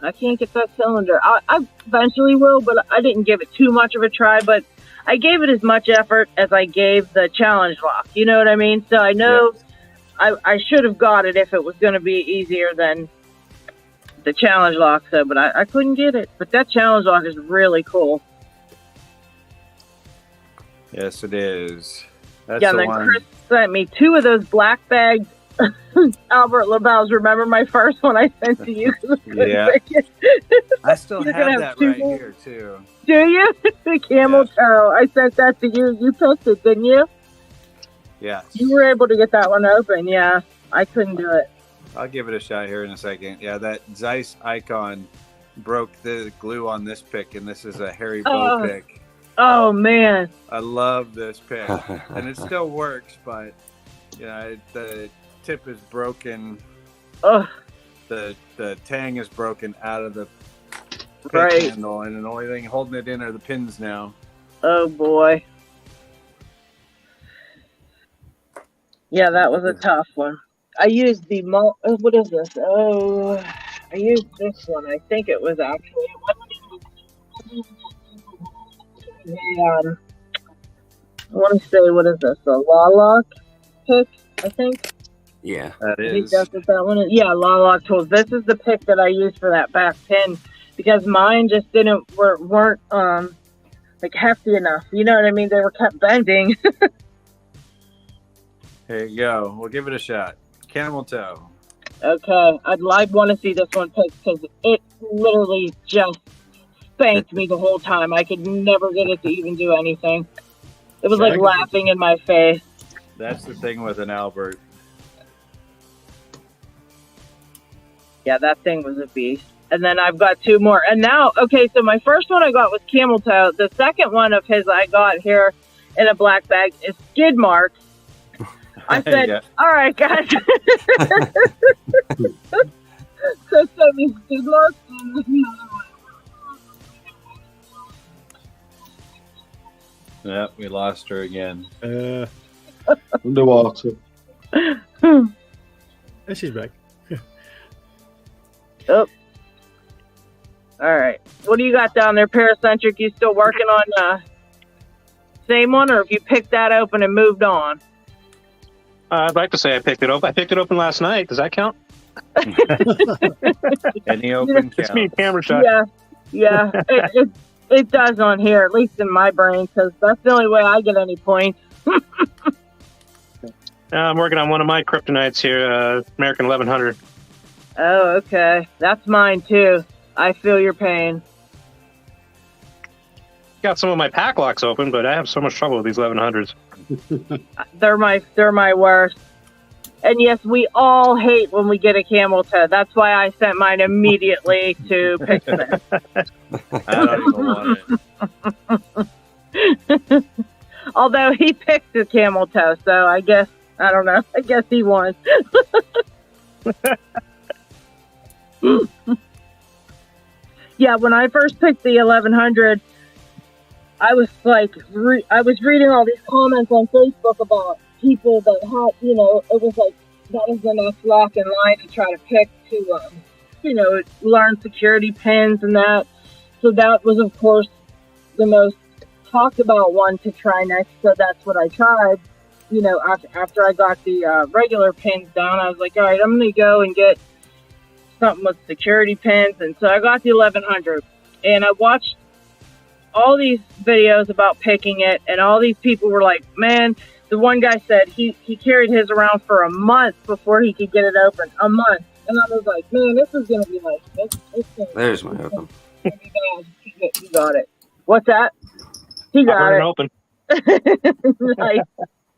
Speaker 2: I can't get that cylinder. I eventually will, but I didn't give it too much of a try, but I gave it as much effort as I gave the challenge lock. You know what I mean? So I know I should have got it if it was going to be easier than the challenge lock, so, but I couldn't get it. But that challenge lock is really cool.
Speaker 4: Yes, it is. That's
Speaker 2: Yeah, and
Speaker 4: the
Speaker 2: then
Speaker 4: one.
Speaker 2: Chris sent me 2 of those black bags. Albert LaBelle's. Remember my first one I sent to you?
Speaker 4: Yeah. I still
Speaker 2: You're
Speaker 4: have
Speaker 2: gonna
Speaker 4: that
Speaker 2: have two
Speaker 4: right
Speaker 2: more?
Speaker 4: here too.
Speaker 2: Do you? The camel
Speaker 4: Yes.
Speaker 2: toe. I sent that to you. You picked it, didn't you?
Speaker 4: Yes.
Speaker 2: You were able to get that one open. Yeah, I couldn't do it.
Speaker 4: I'll give it a shot here in a second. Yeah, that Zeiss icon broke the glue on this pick, and this is a hairy bow pick.
Speaker 2: Oh man,
Speaker 4: I love this pick, and it still works, but the tip is broken.
Speaker 2: Oh,
Speaker 4: the tang is broken out of the pick handle, and the only thing holding it in are the pins now.
Speaker 2: Oh boy. Yeah, that was a tough one. I used the what is this? Oh, I used this one. I think it was actually I want to say, what is this? The LadyLocks pick, I think.
Speaker 5: Yeah,
Speaker 4: that is.
Speaker 2: I think that's what that one is. Yeah, LadyLocks tools. This is the pick that I used for that back pin because mine just weren't like hefty enough. You know what I mean? They were kept bending.
Speaker 4: Here you go. We'll give it a shot. Camel toe.
Speaker 2: Okay, I'd want to see this one picked because it literally just spanked me the whole time. I could never get it to even do anything. It was like laughing in my face.
Speaker 4: That's the thing with an Albert.
Speaker 2: Yeah, that thing was a beast. And then I've got two more. And now, okay, so my first one I got was camel toe. The second one of his I got here in a black bag is skid marks. I said, all right, guys. So send me skid marks.
Speaker 4: Yep, we lost her again.
Speaker 3: Underwater.
Speaker 1: And she's back.
Speaker 2: Oh. All right. What do you got down there, Paracentric? You still working on same one, or have you picked that open and moved on?
Speaker 6: I'd like to say I picked it open. I picked it open last night. Does that count?
Speaker 4: Any open
Speaker 6: It's me, camera shot.
Speaker 2: Yeah. It does on here, at least in my brain, because that's the only way I get any points.
Speaker 6: I'm working on one of my kryptonites here, American 1100.
Speaker 2: Oh, okay. That's mine too. I feel your pain.
Speaker 6: Got some of my pack locks open, but I have so much trouble with these 1100s.
Speaker 2: They're my worst. And yes, we all hate when we get a camel toe. That's why I sent mine immediately to Pixman.
Speaker 4: I don't even want it.
Speaker 2: Although he picked the camel toe, so I guess, I don't know. I guess he won. Yeah, when I first picked the 1100, I was like, I was reading all these comments on Facebook about people that had, it was like, that was the next lock in line to try to pick to, learn security pins and that. So that was, of course, the most talked about one to try next. So that's what I tried. After I got the regular pins down, I was like, all right, I'm going to go and get something with security pins. And so I got the 1100, and I watched all these videos about picking it, and all these people were like, man, the one guy said he carried his around for a month before he could get it open. A month. And I was like, man, this is going to be like,
Speaker 5: there's my open.
Speaker 2: He got it. What's that? He got it.
Speaker 6: Open.
Speaker 2: Nice.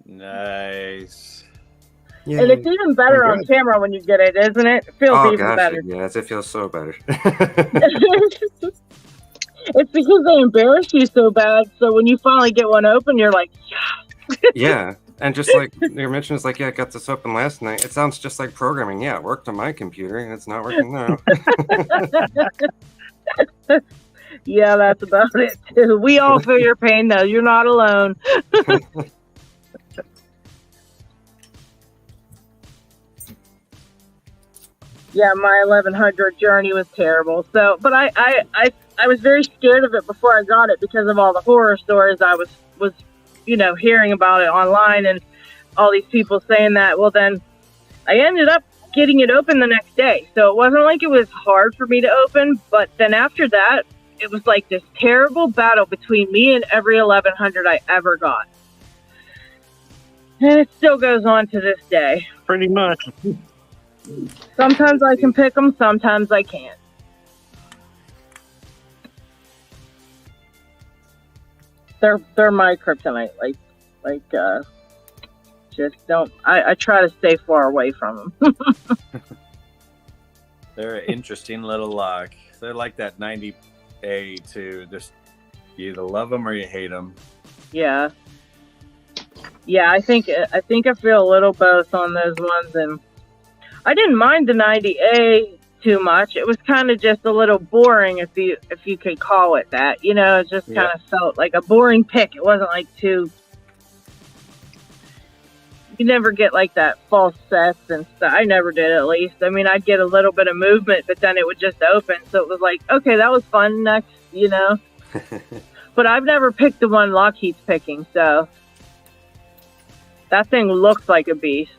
Speaker 4: Nice.
Speaker 5: Yeah.
Speaker 2: And it's even better on camera when you get it, isn't it? It feels even better.
Speaker 5: Yes, it feels so better.
Speaker 2: It's because they embarrass you so bad, so when you finally get one open, you're like, yeah.
Speaker 5: Yeah, and just like your mention is like, yeah, I got this open last night. It sounds just like programming. Yeah, it worked on my computer, and it's not working now.
Speaker 2: Yeah, that's about it, too. We all feel your pain, though. You're not alone. Yeah, my 1100 journey was terrible. So, but I was very scared of it before I got it because of all the horror stories I was hearing about it online and all these people saying that. Well, then I ended up getting it open the next day. So it wasn't like it was hard for me to open, but then after that, it was like this terrible battle between me and every 1100 I ever got. And it still goes on to this day.
Speaker 6: Pretty much.
Speaker 2: Sometimes I can pick them, sometimes I can't. They're my kryptonite. Just don't. I try to stay far away from them.
Speaker 4: They're an interesting little lock. They're like that 90A too. Just you either love them or you hate them.
Speaker 2: Yeah. Yeah, I think I feel a little both on those ones, and I didn't mind the 90A too much. It was kind of just a little boring, if you could call it that. You know, it just kind of felt like a boring pick. It wasn't like too. You never get like that false sets and stuff. I never did, at least. I mean, I'd get a little bit of movement, but then it would just open. So it was like, okay, that was fun. Next, you know. But I've never picked the one LockHeat's picking, so that thing looks like a beast.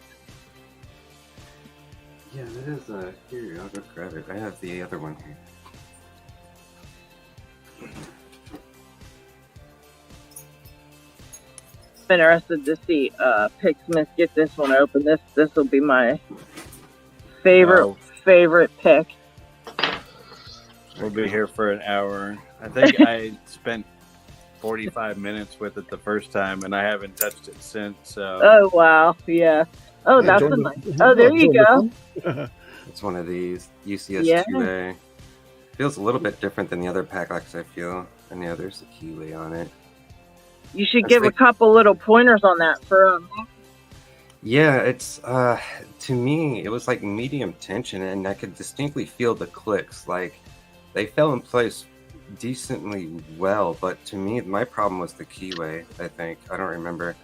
Speaker 5: Yeah, that is here, I'll go grab it. I have the other one here.
Speaker 2: Interested to see Picksmith get this one open. This will be my favorite pick.
Speaker 4: We'll be here for an hour. I think I spent 45 minutes with it the first time, and I haven't touched it since. So.
Speaker 2: Oh wow, yeah. Oh, that's a nice. Oh, there you go.
Speaker 5: It's one of these UCS 2A. Feels a little bit different than the other pack locks, I feel. And yeah, there's the keyway on it.
Speaker 2: You should give a couple little pointers on that for
Speaker 5: Yeah, it's to me it was like medium tension, and I could distinctly feel the clicks. Like they fell in place decently well, but to me my problem was the keyway. I think I don't remember.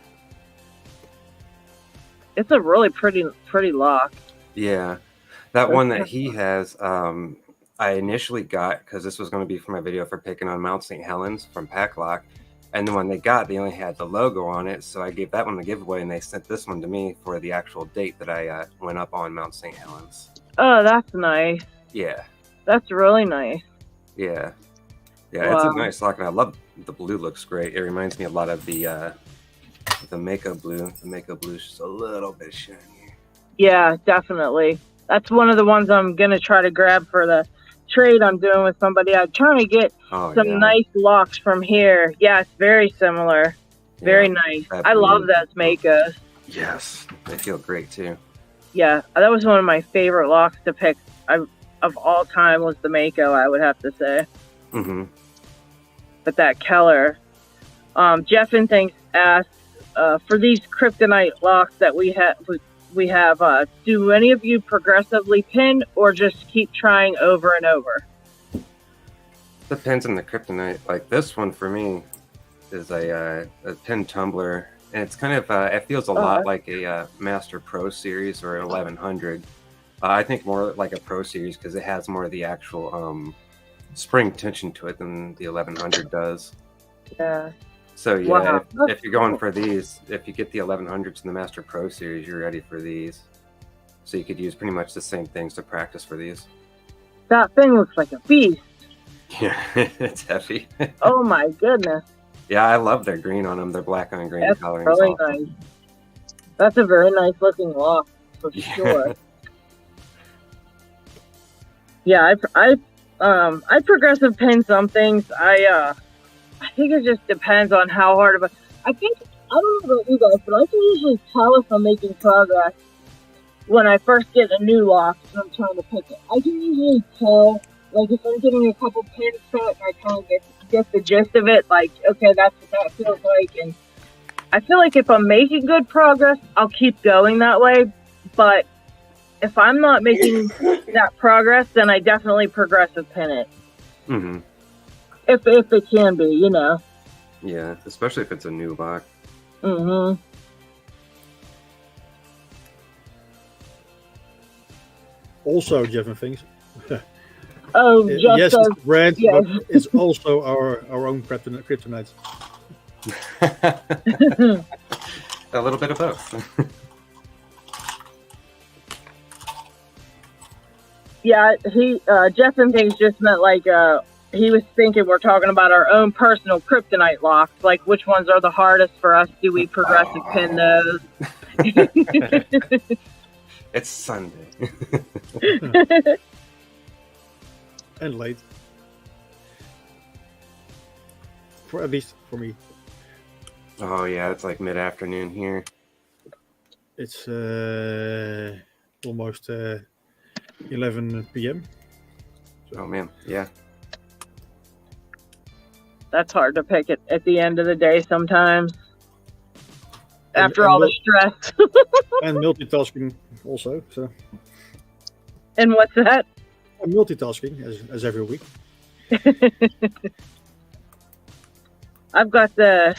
Speaker 2: It's a really pretty lock.
Speaker 5: Yeah, that one that he has, I initially got because this was going to be for my video for picking on Mount St. Helens from Packlock, and the one they got, they only had the logo on it, so I gave that one the giveaway, and they sent this one to me for the actual date that I went up on Mount St. Helens.
Speaker 2: Oh, that's nice.
Speaker 5: Yeah,
Speaker 2: that's really nice.
Speaker 5: Yeah, It's a nice lock, and I love the blue. Looks great. It reminds me a lot of the Mako blue. The Mako blue is just a little bit shinier. Yeah,
Speaker 2: definitely. That's one of the ones I'm gonna try to grab for the trade I'm doing with somebody. I'm trying to get some nice locks from here. Yeah, it's very similar. Very nice. I love those Makos.
Speaker 5: Yes, they feel great too.
Speaker 2: Yeah, that was one of my favorite locks to pick of all time was the Mako, I would have to say.
Speaker 5: Mm-hmm.
Speaker 2: But that Keller. Jeff and Thanks asked, for these kryptonite locks that we have, do any of you progressively pin or just keep trying over and over?
Speaker 5: Depends on the kryptonite. Like this one for me is a pin tumbler, and it's kind of it feels a lot like a Master Pro Series or 1100. I think more like a Pro Series because it has more of the actual spring tension to it than the 1100 does.
Speaker 2: Yeah.
Speaker 5: So yeah, if you're going for these, if you get the 1100s in the Master Pro Series, you're ready for these. So you could use pretty much the same things to practice for these.
Speaker 2: That thing looks like a beast.
Speaker 5: Yeah, it's heavy.
Speaker 2: Oh my goodness.
Speaker 5: Yeah, I love their green on them. Their black on green coloring.
Speaker 2: That's really nice. That's a very nice looking lock for sure. Yeah, I progressive pin some things. I think it just depends on how hard of a. I don't know about you guys, but I can usually tell if I'm making progress when I first get a new lock and I'm trying to pick it. I can usually tell, like if I'm getting a couple pins set and I kind of get the gist of it, like okay, that's what that feels like, and I feel like if I'm making good progress, I'll keep going that way. But if I'm not making that progress, then I definitely progressive pin it.
Speaker 5: Mm-hmm.
Speaker 2: If it can be, you know.
Speaker 5: Yeah, especially if it's a new lock.
Speaker 2: Mm-hmm.
Speaker 1: Also, Jeff and Things.
Speaker 2: Oh, Jeff
Speaker 1: yes,
Speaker 2: says,
Speaker 1: it's brand, but it's also our own kryptonite.
Speaker 5: A little bit of both.
Speaker 2: Yeah, Jeff and Things just meant like he was thinking we're talking about our own personal kryptonite locks, like which ones are the hardest for us? Do we progressive pin those?
Speaker 5: It's Sunday.
Speaker 1: And late. At least for me.
Speaker 5: Oh yeah, it's like mid-afternoon here.
Speaker 1: It's almost 11 p.m.
Speaker 5: Oh man, yeah.
Speaker 2: That's hard to pick it at the end of the day sometimes. After
Speaker 1: And
Speaker 2: all the stress.
Speaker 1: and multitasking also. So
Speaker 2: And what's that?
Speaker 1: and multitasking as every week.
Speaker 2: I've got this.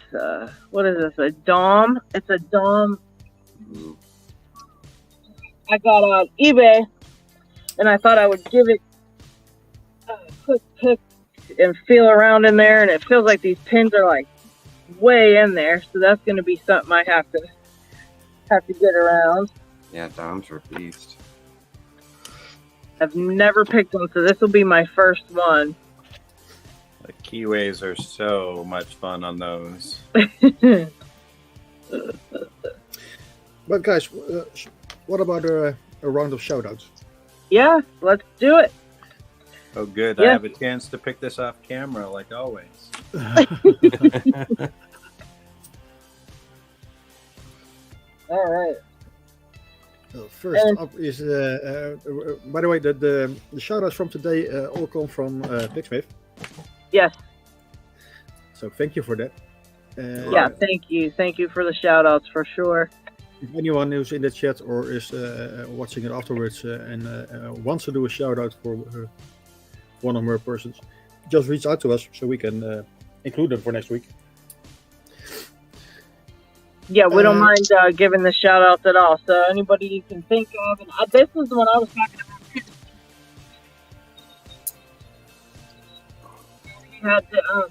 Speaker 2: What is this? A Dom. It's a Dom. I got on eBay, and I thought I would give it a quick pick and feel around in there, and it feels like these pins are like way in there. So that's going to be something I have to get around.
Speaker 5: Yeah, Doms are a beast.
Speaker 2: I've never picked one, so this will be my first one.
Speaker 4: The keyways are so much fun on those.
Speaker 1: But guys, what about a round of shoutouts?
Speaker 2: Yeah, let's do it.
Speaker 4: Oh, good.
Speaker 2: Yeah.
Speaker 4: I have a chance to pick this off camera, like always.
Speaker 2: All right.
Speaker 1: First up is, by the way, the shoutouts from today all come from Picksmith.
Speaker 2: Yes.
Speaker 1: So thank you for that.
Speaker 2: Yeah, thank you. Thank you for the shout outs for sure.
Speaker 1: If anyone who's in the chat or is watching it afterwards and wants to do a shout out for one or more persons, just reach out to us so we can include them for next week.
Speaker 2: Yeah, we don't mind giving the shout outs at all. So anybody you can think of, and this is the one I was talking about. You had to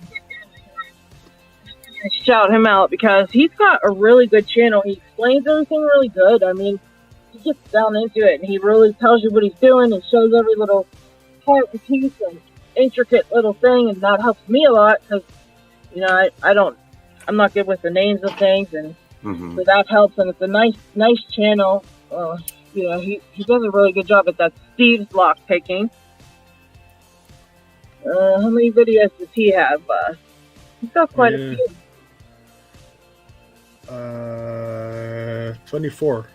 Speaker 2: shout him out because he's got a really good channel. He explains everything really good. I mean, he gets down into it and he really tells you what he's doing and shows every little part and piece and intricate little thing, and that helps me a lot because, you know, I'm not good with the names of things, and so that helps. And it's a nice channel. You know, he does a really good job at that. Steve's Lockpicking. How many videos does he have? He's got quite a few.
Speaker 1: 24.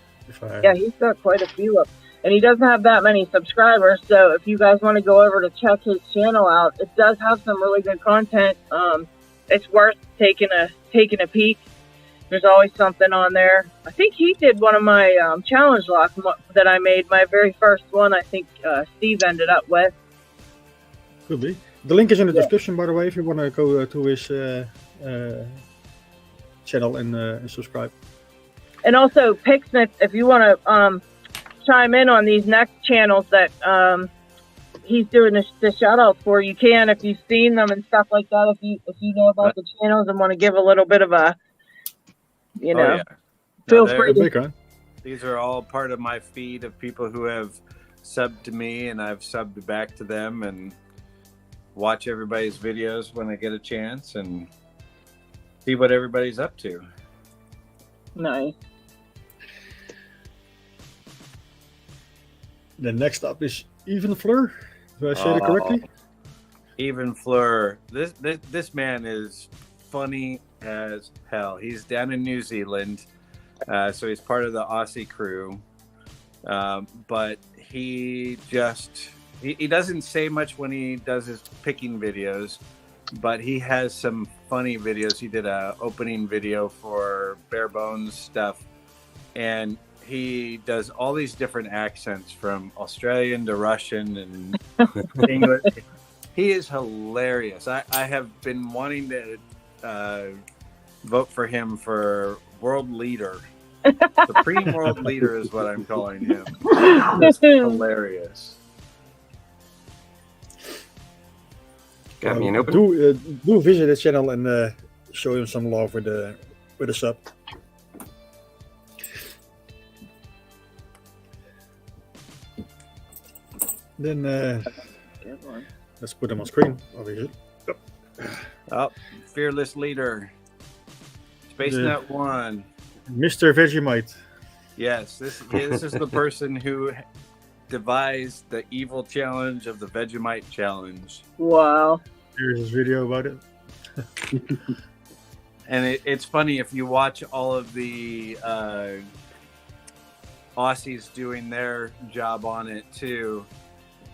Speaker 2: Yeah, he's got quite a few up. And he doesn't have that many subscribers, so if you guys want to go over to check his channel out, it does have some really good content. It's worth taking a peek. There's always something on there. I think he did one of my challenge locks that I made, my very first one. I think Steve ended up with.
Speaker 1: Could be. The link is in the description, by the way, if you want to go to his channel and subscribe.
Speaker 2: And also, Picksmith, if you want to chime in on these next channels that he's doing the shout outs for, you can if you've seen them and stuff like that. If you know about the channels and want to give a little bit of a, feel free to.
Speaker 4: These are all part of my feed of people who have subbed to me, and I've subbed back to them, and watch everybody's videos when I get a chance and see what everybody's up to.
Speaker 2: Nice.
Speaker 1: The next up is Even Fleur. Do I say that correctly?
Speaker 4: Even Fleur. This man is funny as hell. He's down in New Zealand, so he's part of the Aussie crew. But he doesn't say much when he does his picking videos, but he has some funny videos. He did a opening video for Bare Bones stuff, and he does all these different accents from Australian to Russian and English. He is hilarious. I have been wanting to vote for him for world leader. Supreme world leader is what I'm calling him. It's hilarious.
Speaker 5: Got me an open.
Speaker 1: Do visit his channel and show him some love with a sub. Then let's put him on screen. Obviously.
Speaker 4: Oh, fearless leader. SpaceNet 1.
Speaker 1: Mr. Vegemite.
Speaker 4: Yes, this is the person who devised the evil challenge of the Vegemite challenge.
Speaker 2: Wow.
Speaker 1: Here's his video about it.
Speaker 4: And it's funny if you watch all of the Aussies doing their job on it too.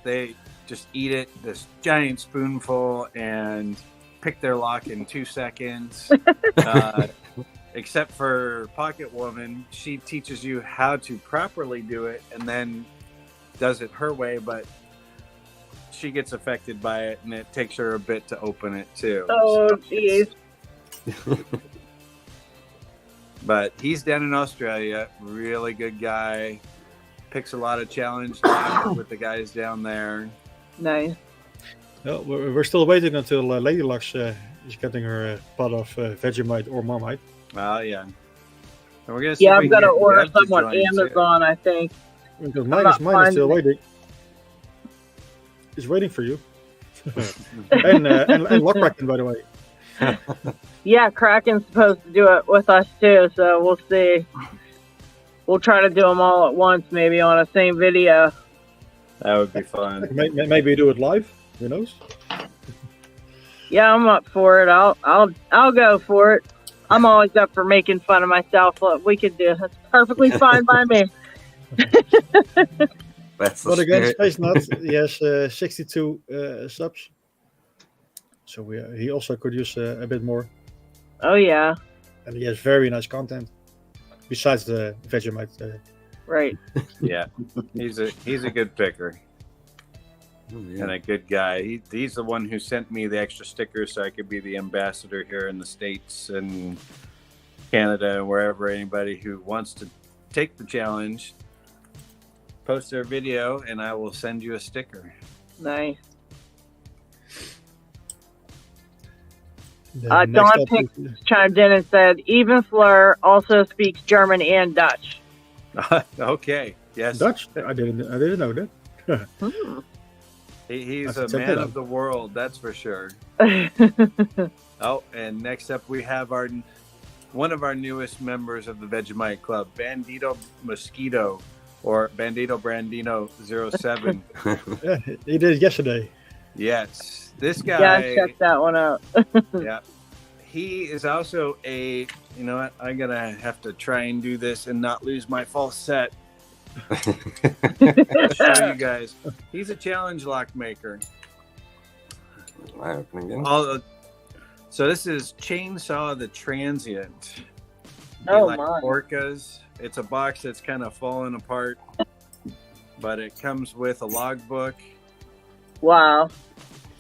Speaker 4: They just eat it, this giant spoonful, and pick their lock in 2 seconds. Except for Pocket Woman, she teaches you how to properly do it and then does it her way, but she gets affected by it, and it takes her a bit to open it too.
Speaker 2: Oh, jeez.
Speaker 4: But he's down in Australia, really good guy. Picks a lot of challenge locks with the guys down there.
Speaker 2: Nice.
Speaker 1: No, we're still waiting until LadyLocks is getting her pot of Vegemite or Marmite.
Speaker 4: Yeah. And we're gonna see
Speaker 2: Yeah,
Speaker 4: if
Speaker 2: I'm
Speaker 4: we can
Speaker 2: gonna
Speaker 4: get
Speaker 2: order
Speaker 4: Deb to
Speaker 2: some on
Speaker 4: join, too.
Speaker 2: Amazon, I think.
Speaker 1: Because
Speaker 2: not
Speaker 1: mine is still
Speaker 2: finding
Speaker 1: waiting. It's waiting for you. and Lockpicking, by the way.
Speaker 2: Yeah, Kraken's supposed to do it with us too, so we'll see. We'll try to do them all at once, maybe on a same video.
Speaker 4: That would be fun.
Speaker 1: Maybe do it live. Who knows?
Speaker 2: Yeah, I'm up for it. I'll go for it. I'm always up for making fun of myself. Look, we could do it. That's perfectly fine by me.
Speaker 5: That's the
Speaker 1: But again,
Speaker 5: spirit.
Speaker 1: Space Nut, he has 62 subs. So he also could use a bit more.
Speaker 2: Oh yeah,
Speaker 1: And he has very nice content. Besides the Vegemite.
Speaker 2: right.
Speaker 4: Yeah, he's a good picker
Speaker 5: Oh, yeah.
Speaker 4: and a good guy. He's the one who sent me the extra stickers so I could be the ambassador here in the States and Canada and wherever. Anybody who wants to take the challenge, post their video, and I will send you a sticker.
Speaker 2: Nice.
Speaker 1: Next
Speaker 2: Don
Speaker 1: up
Speaker 2: Pick
Speaker 1: is-
Speaker 2: chimed in and said, even Fleur also speaks German and Dutch.
Speaker 4: Okay. Yes.
Speaker 1: Dutch? I didn't know that.
Speaker 2: Hmm.
Speaker 4: He's
Speaker 1: I
Speaker 4: a
Speaker 1: have to check
Speaker 4: man
Speaker 1: that
Speaker 4: of
Speaker 1: out.
Speaker 4: the world, that's for sure. Oh, and next up we have one of our newest members of the Vegemite Club, Bandito Mosquito, or Bandito Brandino 07.
Speaker 1: Yeah, he did it yesterday.
Speaker 4: Yes, this
Speaker 2: Yeah,
Speaker 4: guy.
Speaker 2: check that one out.
Speaker 4: Yeah, he is also a. You know what? I'm gonna have to try and do this and not lose my false set. I'll show you guys. He's a challenge lock maker.
Speaker 5: Am I opening it?
Speaker 4: So this is Chainsaw the Transient.
Speaker 2: Oh,
Speaker 4: Like
Speaker 2: my.
Speaker 4: orcas. It's a box that's kind of falling apart, but it comes with a logbook,
Speaker 2: Wow.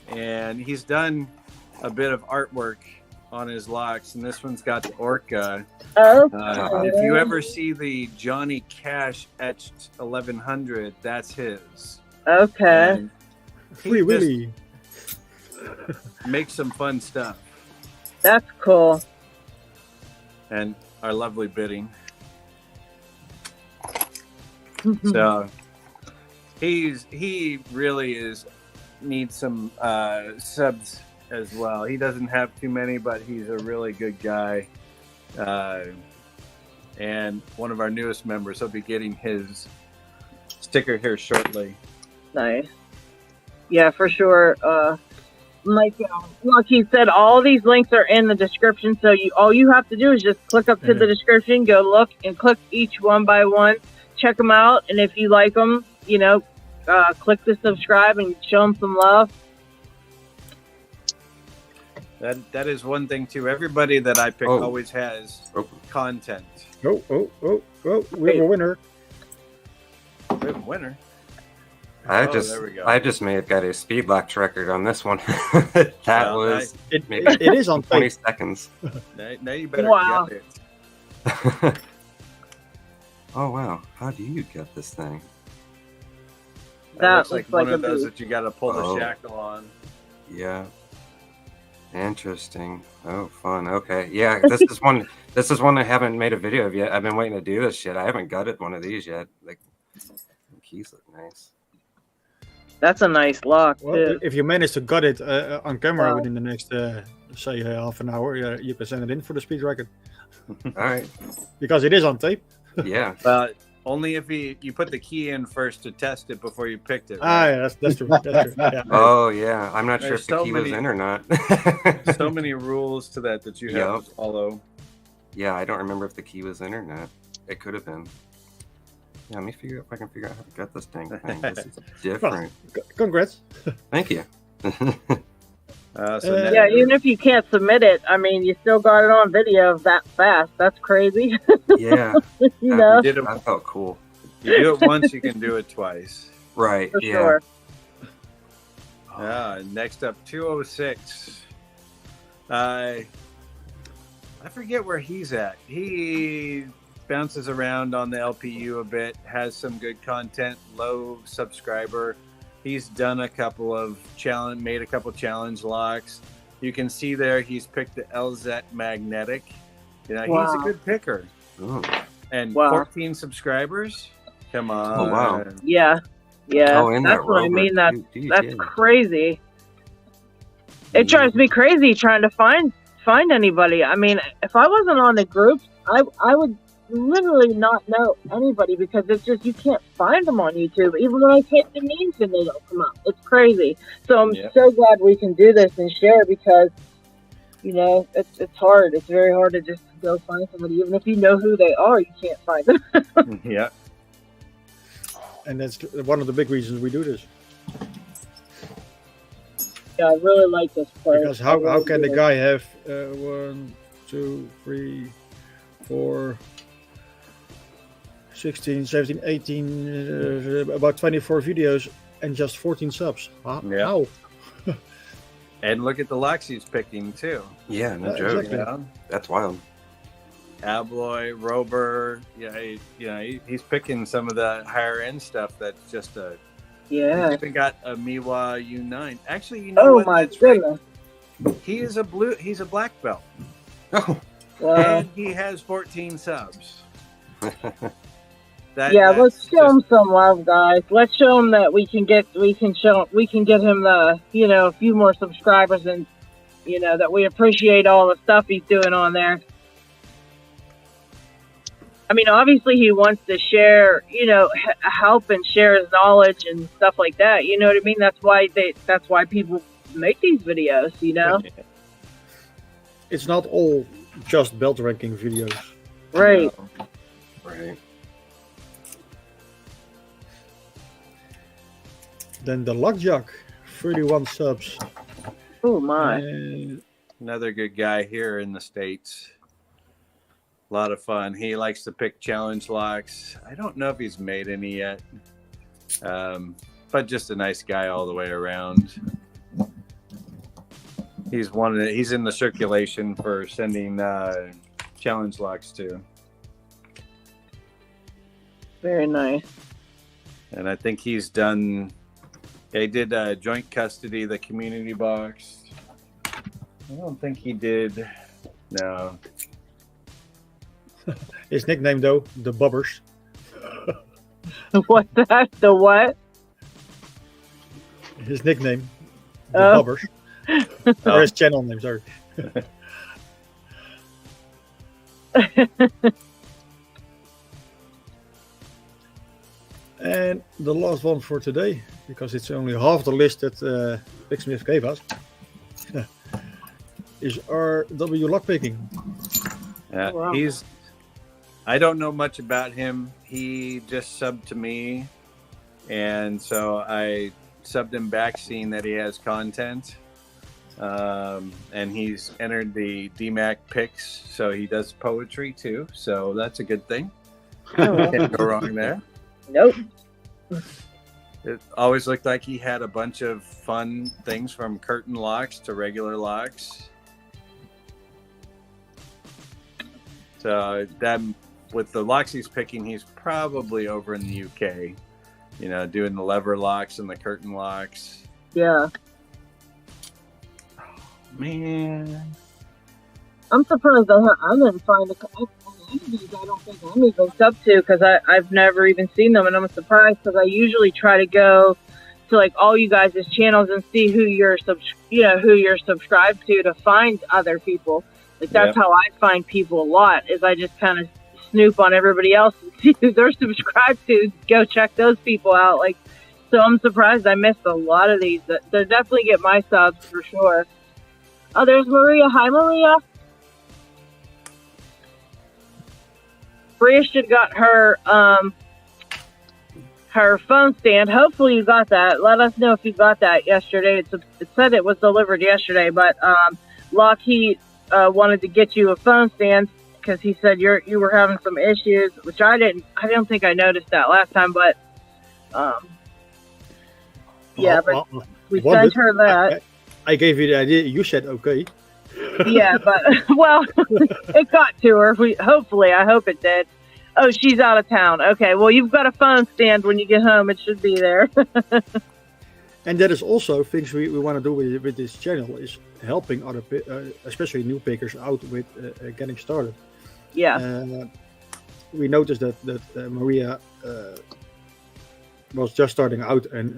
Speaker 4: and he's done a bit of artwork on his locks, and this one's got the orca.
Speaker 2: Okay.
Speaker 4: If you ever see the Johnny Cash etched 1100, that's his.
Speaker 2: Okay.
Speaker 4: And
Speaker 1: Free
Speaker 4: he
Speaker 1: Willy.
Speaker 4: just makes some fun stuff,
Speaker 2: That's cool.
Speaker 4: and our lovely bidding. So he really needs some subs as well. He doesn't have too many, but he's a really good guy, and one of our newest members. He'll be getting his sticker here shortly.
Speaker 2: Nice. Yeah, for sure. Like he said, all these links are in the description, so all you have to do is just click up to the description, go look, and click each one by one. Check them out, and if you like them, click the subscribe and show them some love.
Speaker 4: That is one thing too. Everybody that I pick
Speaker 5: Oh.
Speaker 4: always has content.
Speaker 1: Oh, we have a winner.
Speaker 4: We have a winner.
Speaker 5: I
Speaker 4: There we go.
Speaker 5: just may have got a speed lock record on this one. That
Speaker 4: Well,
Speaker 5: was
Speaker 1: It
Speaker 5: maybe
Speaker 1: is on
Speaker 5: 20
Speaker 1: tape.
Speaker 5: seconds.
Speaker 4: Now you better
Speaker 2: Wow.
Speaker 4: get it.
Speaker 5: Oh wow! How do you get this thing?
Speaker 4: That looks like
Speaker 2: looks
Speaker 4: one
Speaker 2: like
Speaker 4: of
Speaker 2: a
Speaker 4: those
Speaker 2: beast.
Speaker 4: that you got to pull the
Speaker 5: Oh.
Speaker 4: shackle on.
Speaker 5: Yeah. Interesting. Oh, fun. Okay. Yeah, this is one. This is one I haven't made a video of yet. I've been waiting to do this shit. I haven't gutted one of these yet. Like, the keys look nice.
Speaker 2: That's a nice lock,
Speaker 1: Well,
Speaker 2: too.
Speaker 1: if you manage to gut it on camera
Speaker 2: Wow.
Speaker 1: within the next, say, half an hour, you can send it in for the speed record.
Speaker 5: All right.
Speaker 1: Because it is on tape.
Speaker 5: Yeah.
Speaker 4: Only if you put the key in first to test it before you picked it.
Speaker 1: Ah,
Speaker 4: right?
Speaker 1: yeah, that's true. That's true. Yeah.
Speaker 5: Oh yeah. I'm not sure
Speaker 4: There's
Speaker 5: if the
Speaker 4: so
Speaker 5: key was
Speaker 4: many-
Speaker 5: in or not.
Speaker 4: So many rules to that you have
Speaker 5: Yup.
Speaker 4: to follow.
Speaker 5: Yeah, I don't remember if the key was in or not. It could have been. Yeah, let me figure out if I can figure out how to get this dang thing. This is different.
Speaker 1: Congrats.
Speaker 5: Thank you.
Speaker 2: Yeah, even if you can't submit it, I mean, you still got it on video that fast. That's crazy.
Speaker 5: Yeah.
Speaker 2: You know?
Speaker 5: That felt cool.
Speaker 4: You do it once, you can do it twice.
Speaker 5: Right.
Speaker 2: For
Speaker 5: Yeah.
Speaker 2: sure.
Speaker 4: Next up, 206. I forget where he's at. He bounces around on the LPU a bit, has some good content, low subscriber. He's done a couple of made a couple challenge locks. You can see there he's picked the LZ Magnetic. You know, he's a good picker.
Speaker 5: Ooh.
Speaker 4: And 14 subscribers? Come on.
Speaker 5: Oh, wow.
Speaker 2: Yeah. Yeah.
Speaker 5: Oh, and
Speaker 2: that's
Speaker 5: that
Speaker 2: what I
Speaker 5: rover.
Speaker 2: mean. That's
Speaker 5: Yeah.
Speaker 2: crazy. It drives me crazy trying to find anybody. I mean, if I wasn't on the groups, I would literally not know anybody because it's just you can't find them on YouTube. Even when I type the names and they don't come up. It's crazy. So I'm so glad we can do this and share because you know it's hard. It's very hard to just go find somebody. Even if you know who they are, you can't find them.
Speaker 4: Yeah.
Speaker 1: And that's one of the big reasons we do this.
Speaker 2: Yeah, I really like this part.
Speaker 1: Because how can the guy have 1, 2, 3, 4, 16, 17, 18, about 24 videos and just 14 subs?
Speaker 4: Yeah.
Speaker 1: How?
Speaker 4: And look at the locks he's picking too.
Speaker 5: Yeah, no joke.
Speaker 1: Exactly.
Speaker 4: Yeah.
Speaker 5: That's wild.
Speaker 4: Abloy, Rober, he's picking some of the higher end stuff that's just a.
Speaker 2: Yeah.
Speaker 4: He's even got a Miwa U9. Actually, you know
Speaker 2: Oh
Speaker 4: what?
Speaker 2: my
Speaker 4: That's
Speaker 2: goodness.
Speaker 4: right. He's a black belt.
Speaker 5: Oh.
Speaker 4: And he has 14 subs.
Speaker 2: Let's show him some love, guys. Let's show him that we can get him the a few more subscribers and that we appreciate all the stuff he's doing on there. I mean, obviously he wants to share, help and share his knowledge and stuff like that. You know what I mean? That's why people make these videos,
Speaker 1: It's not all just belt ranking videos.
Speaker 2: Right.
Speaker 5: No. Right.
Speaker 1: Then the Lockjack, 31 subs.
Speaker 2: Oh my.
Speaker 4: Another good guy here in the States. A lot of fun. He likes to pick challenge locks. I don't know if he's made any yet, but just a nice guy all the way around. He's in the circulation for sending challenge locks too.
Speaker 2: Very nice.
Speaker 4: And I think he's done. He did joint custody, the community box. I don't think he did. No.
Speaker 1: His nickname though, the Bubbers.
Speaker 2: What's that? The what?
Speaker 1: His nickname, the
Speaker 2: Oh.
Speaker 1: Bubbers. Or his channel name, sorry. And the last one for today, because it's only half the list that Big Smith gave us, is our W Lockpicking.
Speaker 2: Wow.
Speaker 4: I don't know much about him. He just subbed to me, and so I subbed him back, seeing that he has content. And he's entered the DMAC picks, so he does poetry too. So that's a good thing. Can't go wrong there.
Speaker 2: Nope.
Speaker 4: It always looked like he had a bunch of fun things, from curtain locks to regular locks. So that, with the locks he's picking, he's probably over in the UK, doing the lever locks and the curtain locks.
Speaker 2: Yeah.
Speaker 4: Man,
Speaker 2: I'm surprised I didn't find a couple of these. I don't think I'm even subbed to because I've never even seen them, and I'm surprised because I usually try to go to like all you guys' channels and see who you're subscribed to find other people. Like that's how I find people a lot. Is I just kind of snoop on everybody else and see who they're subscribed to. Go check those people out. Like, so I'm surprised I missed a lot of these. They'll definitely get my subs for sure. Oh, there's Maria. Hi, Maria. Maria should got her her phone stand. Hopefully you got that. Let us know if you got that yesterday. It said it was delivered yesterday, but LockHeat wanted to get you a phone stand because he said you were having some issues, which I don't think I noticed that last time, but but we sent her that.
Speaker 1: I gave you the idea. You said okay.
Speaker 2: Yeah, but well, it got to her. I hope it did. Oh, she's out of town. Okay, well, you've got a phone stand when you get home. It should be there.
Speaker 1: And that is also things we want to do with this channel, is helping other, especially new pickers, out with getting started.
Speaker 2: Yeah.
Speaker 1: We noticed that Maria was just starting out, and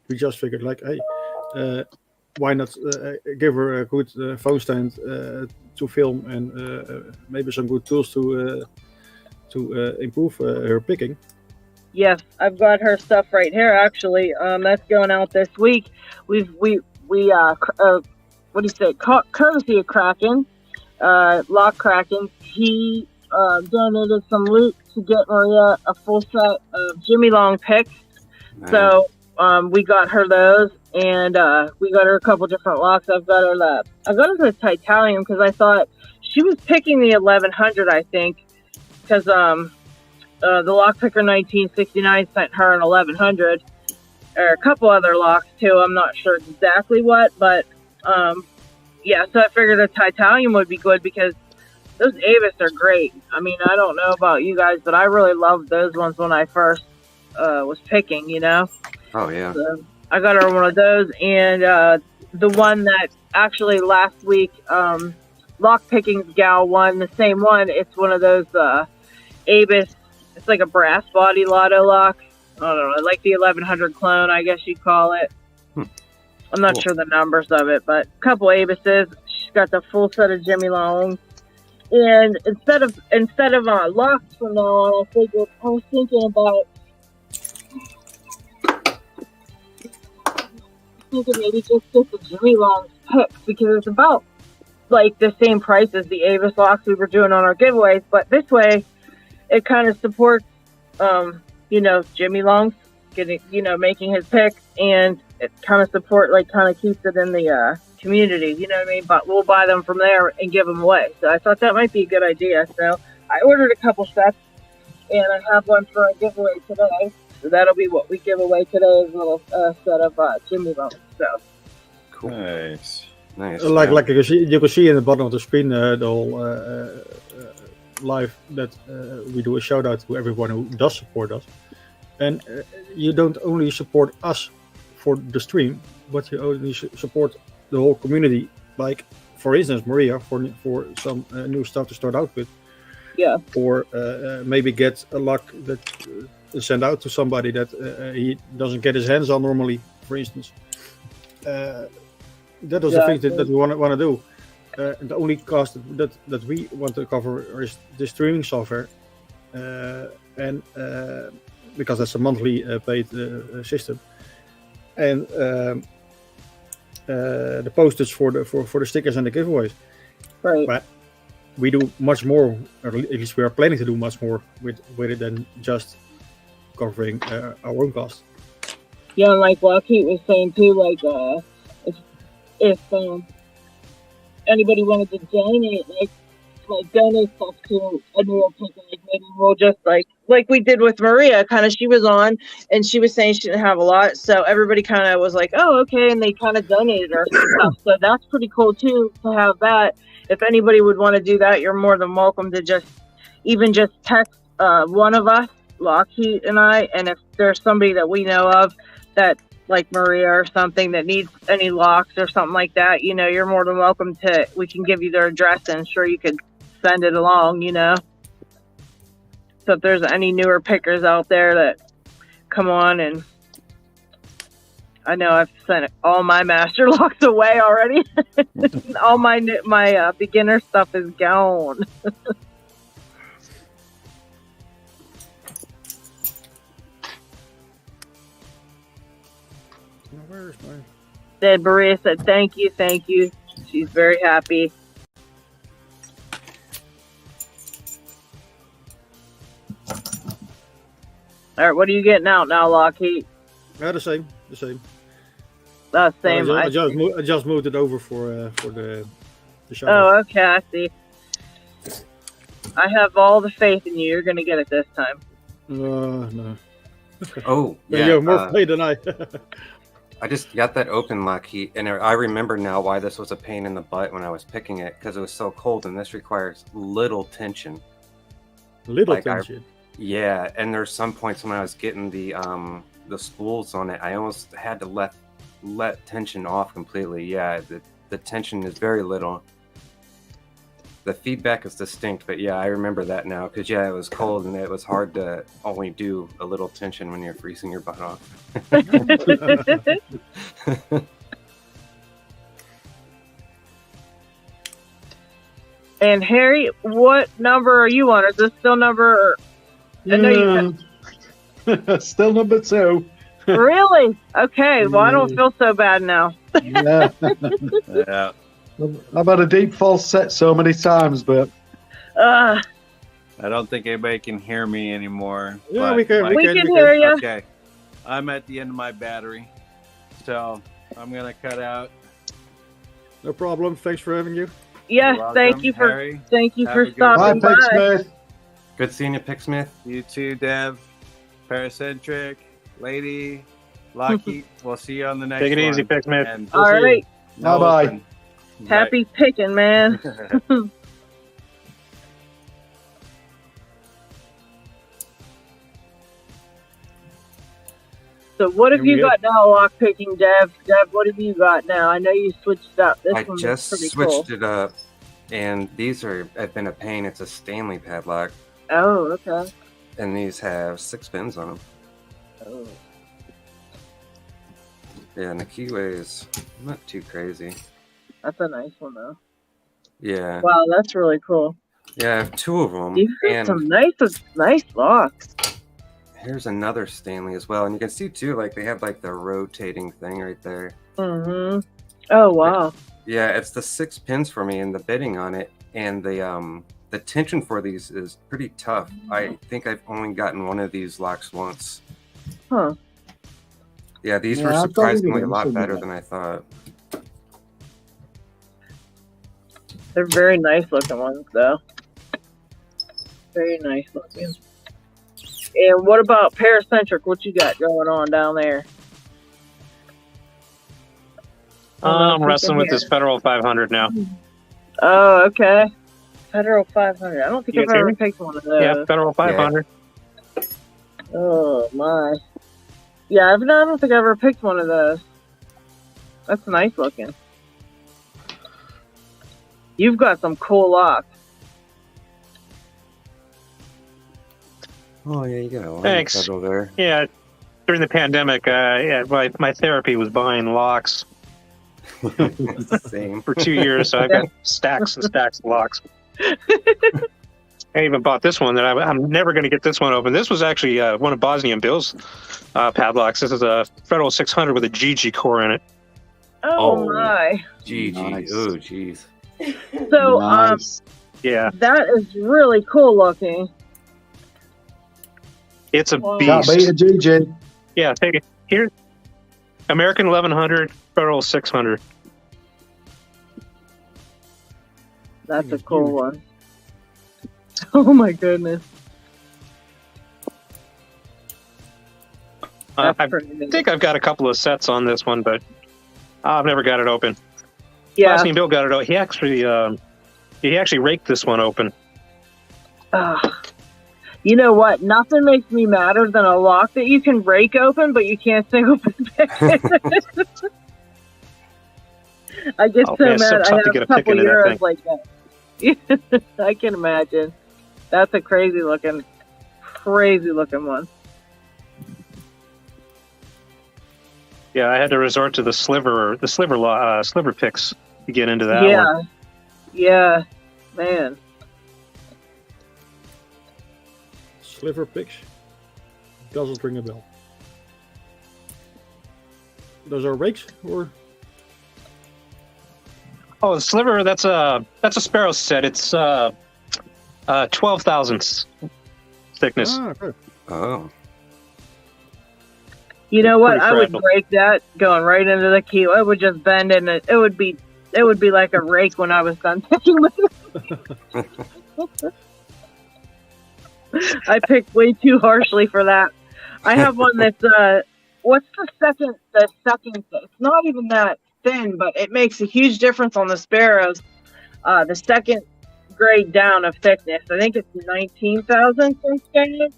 Speaker 1: we just figured, like, hey, why not give her a good phone stand to film, and maybe some good tools to improve her picking.
Speaker 2: Yes, I've got her stuff right here. Actually, that's going out this week. We what do you say? Courtesy of Kraken, Lock Kraken. He donated some loot to get Maria a full set of Jimmy Long picks. Nice. So we got her those, and we got her a couple different locks. I got her the titanium because I thought she was picking the 1100. I think. Because the Lockpicker 1969 sent her an 1100, or a couple other locks too. I'm not sure exactly what, but yeah. So I figured a titanium would be good because those Avis are great. I mean, I don't know about you guys, but I really loved those ones when I first was picking. You know.
Speaker 5: Oh yeah.
Speaker 2: So I got her one of those, and the one that actually last week Lockpicking's gal won the same one. It's one of those Avis. It's like a brass body lotto lock. I don't know, like the 1100 clone, I guess you'd call it. I'm not sure the numbers of it, but a couple Avises. She's got the full set of Jimmy Longs, and instead of locks from now on, I was thinking about maybe just get the Jimmy Longs picks because it's about like the same price as the Avis locks we were doing on our giveaways, but this way it kind of supports Jimmy Long's getting making his picks, and it kind of keeps it in the community, you know what I mean? But we'll buy them from there and give them away. So I thought that might be a good idea. So I ordered a couple sets, and I have one for a giveaway today. So that'll be what we give away today, is a little set of Jimmy Longs. So
Speaker 5: cool. Nice.
Speaker 1: Like you can see in the bottom of the screen, the whole live that we do a shout out to everyone who does support us, and you don't only support us for the stream, but you only support the whole community. Like, for instance, Maria for some new stuff to start out with, or maybe get a lock that send out to somebody that he doesn't get his hands on normally, for instance. That is the thing that we want to do. The only cost that we want to cover is the streaming software, and because that's a monthly paid system, and the postage for the stickers and the giveaways.
Speaker 2: Right.
Speaker 1: But we do much more, or at least we are planning to do much more with it than just covering our own costs.
Speaker 2: Yeah, like LockHeat was saying too, like if anybody wanted to donate, donate stuff to a new picker, like maybe we'll just like we did with Maria, kind of, she was on and she was saying she didn't have a lot, so everybody kind of was like, oh, okay, and they kind of donated her stuff. So that's pretty cool too, to have that. If anybody would want to do that, you're more than welcome to just text one of us, LockHeat and I, and if there's somebody that we know of that, like Maria or something, that needs any locks or something like that, you're more than welcome to, we can give you their address and sure you could send it along, So if there's any newer pickers out there that come on, and I know I've sent all my master locks away already. All my beginner stuff is gone.
Speaker 1: Where's mine?
Speaker 2: Then Maria said, thank you. She's very happy. All right, what are you getting out now, LockHeat?
Speaker 1: Yeah, the same.
Speaker 2: Same.
Speaker 1: I just moved it over for the show.
Speaker 2: Oh, okay, I see. I have all the faith in you. You're gonna get it this time.
Speaker 1: No.
Speaker 5: Oh,
Speaker 1: You
Speaker 5: yeah.
Speaker 1: have more faith than I.
Speaker 5: I just got that open LockHeat, and I remember now why this was a pain in the butt when I was picking it, because it was so cold, and this requires little tension.
Speaker 1: Little tension.
Speaker 5: Yeah, and there's some points when I was getting the spools on it, I almost had to let tension off completely. Yeah, the tension is very little. The feedback is distinct, but yeah, I remember that now, because yeah, it was cold and it was hard to only do a little tension when you're freezing your butt off.
Speaker 2: And Harry, what number are you on? Is this still number? I know
Speaker 3: Still number 2.
Speaker 2: Really? Okay. Well, I don't feel so bad now.
Speaker 3: Yeah.
Speaker 4: Yeah.
Speaker 3: I've had a deep false set so many times, but
Speaker 4: I don't think anybody can hear me anymore.
Speaker 1: Yeah,
Speaker 4: but
Speaker 1: we can.
Speaker 2: we can hear you.
Speaker 4: Okay. I'm at the end of my battery, so I'm gonna cut out.
Speaker 1: No problem. Thanks for having you.
Speaker 2: Yes,
Speaker 4: You're
Speaker 2: thank
Speaker 4: welcome,
Speaker 2: you for
Speaker 4: Harry.
Speaker 2: thank you
Speaker 4: Have
Speaker 2: for
Speaker 4: a good
Speaker 2: stopping
Speaker 3: bye,
Speaker 2: by.
Speaker 3: Picksmith.
Speaker 5: Good seeing you, Picksmith.
Speaker 4: You too, Dev. Paracentric, Lady, LockHeat. We'll see you on the next one.
Speaker 6: Take it easy, Picksmith.
Speaker 4: And
Speaker 2: All right.
Speaker 4: no
Speaker 3: Bye-bye.
Speaker 4: open.
Speaker 2: Happy picking, man. So what have you got now, lockpicking, Dev? Dev, what have you got now? I know you switched up. This
Speaker 5: I
Speaker 2: one
Speaker 5: just
Speaker 2: pretty
Speaker 5: switched
Speaker 2: cool.
Speaker 5: it up, and these have been a pain. It's a Stanley padlock,
Speaker 2: Oh, okay.
Speaker 5: and these have 6 pins on them.
Speaker 2: Oh.
Speaker 5: Yeah, and the keyway is not too crazy.
Speaker 2: That's a nice one, though.
Speaker 5: Yeah.
Speaker 2: Wow, that's really cool.
Speaker 5: Yeah, I have 2 of them.
Speaker 2: You've got
Speaker 5: And
Speaker 2: some nice locks.
Speaker 5: here's another Stanley as well. And you can see, too, like, they have, like, the rotating thing right there.
Speaker 2: Mm-hmm. Oh, wow.
Speaker 5: Yeah, it's the 6 pins for me and the bidding on it. And the tension for these is pretty tough. I think I've only gotten one of these locks once.
Speaker 2: Huh.
Speaker 5: Yeah, these
Speaker 3: Yeah,
Speaker 5: were
Speaker 3: I've got
Speaker 5: surprisingly a
Speaker 3: them.
Speaker 5: lot better than I thought.
Speaker 2: They're very nice looking ones, though. Very nice looking. And what about Paracentric? What you got going on down there?
Speaker 6: I'm wrestling with this Federal 500 now.
Speaker 2: Oh, okay. Federal 500. I don't think
Speaker 6: You
Speaker 2: I've
Speaker 6: guys hear
Speaker 2: ever
Speaker 6: me?
Speaker 2: picked one of those.
Speaker 6: Yeah, Federal 500.
Speaker 2: Oh, my. Yeah, I don't think I ever picked one of those. That's nice looking. You've got some cool locks.
Speaker 5: Oh, yeah, you got a lot
Speaker 6: Thanks.
Speaker 5: of Federal there.
Speaker 6: Yeah, during the pandemic, my therapy was buying locks
Speaker 5: Same.
Speaker 6: for 2 years, so I've got stacks and stacks of locks. I even bought this one that I'm never going to get this one open. This was actually one of Bosnian Bill's padlocks. This is a Federal 600 with a GG core in it.
Speaker 2: Oh, my.
Speaker 5: GG.
Speaker 3: Nice.
Speaker 5: Oh, jeez.
Speaker 2: So,
Speaker 3: Nice.
Speaker 6: Yeah,
Speaker 2: that is really cool looking.
Speaker 6: it's a
Speaker 2: Wow.
Speaker 3: Can't
Speaker 6: beast.
Speaker 3: beat a GG.
Speaker 6: Yeah, take it. Here, American 1100, Federal 600.
Speaker 2: That's a cool one. Oh my goodness. That's
Speaker 6: I
Speaker 2: pretty neat.
Speaker 6: think I've got a couple of sets on this one, but I've never got it open.
Speaker 2: Yeah.
Speaker 6: Bosnian Bill got it open. He actually raked this one open.
Speaker 2: You know what? Nothing makes me madder than a lock that you can break open, but you can't stay open. I get
Speaker 6: Oh,
Speaker 2: so
Speaker 6: man, it's so
Speaker 2: mad.
Speaker 6: tough
Speaker 2: I
Speaker 6: to
Speaker 2: have
Speaker 6: get
Speaker 2: a
Speaker 6: a pick
Speaker 2: couple
Speaker 6: into that
Speaker 2: euros
Speaker 6: thing.
Speaker 2: like that. I can imagine. That's a crazy looking one.
Speaker 6: Yeah, I had to resort to the sliver picks to get into that
Speaker 2: Yeah.
Speaker 6: one.
Speaker 2: Yeah. Man.
Speaker 1: Sliver picks. Doesn't ring a bell. Those are rakes, or
Speaker 6: Oh, the sliver, that's a Sparrow set. It's 12 thousandths thickness.
Speaker 1: okay.
Speaker 5: Oh.
Speaker 2: You know what?
Speaker 6: Pretty
Speaker 2: I would
Speaker 6: fragile.
Speaker 2: break that going right into the keel. It would just bend, and it would be like a rake when I was done picking with it. I picked way too harshly for that. I have one that's what's the second? It's not even that thin, but it makes a huge difference on the sparrows. The second grade down of thickness. I think it's 19,000 scales.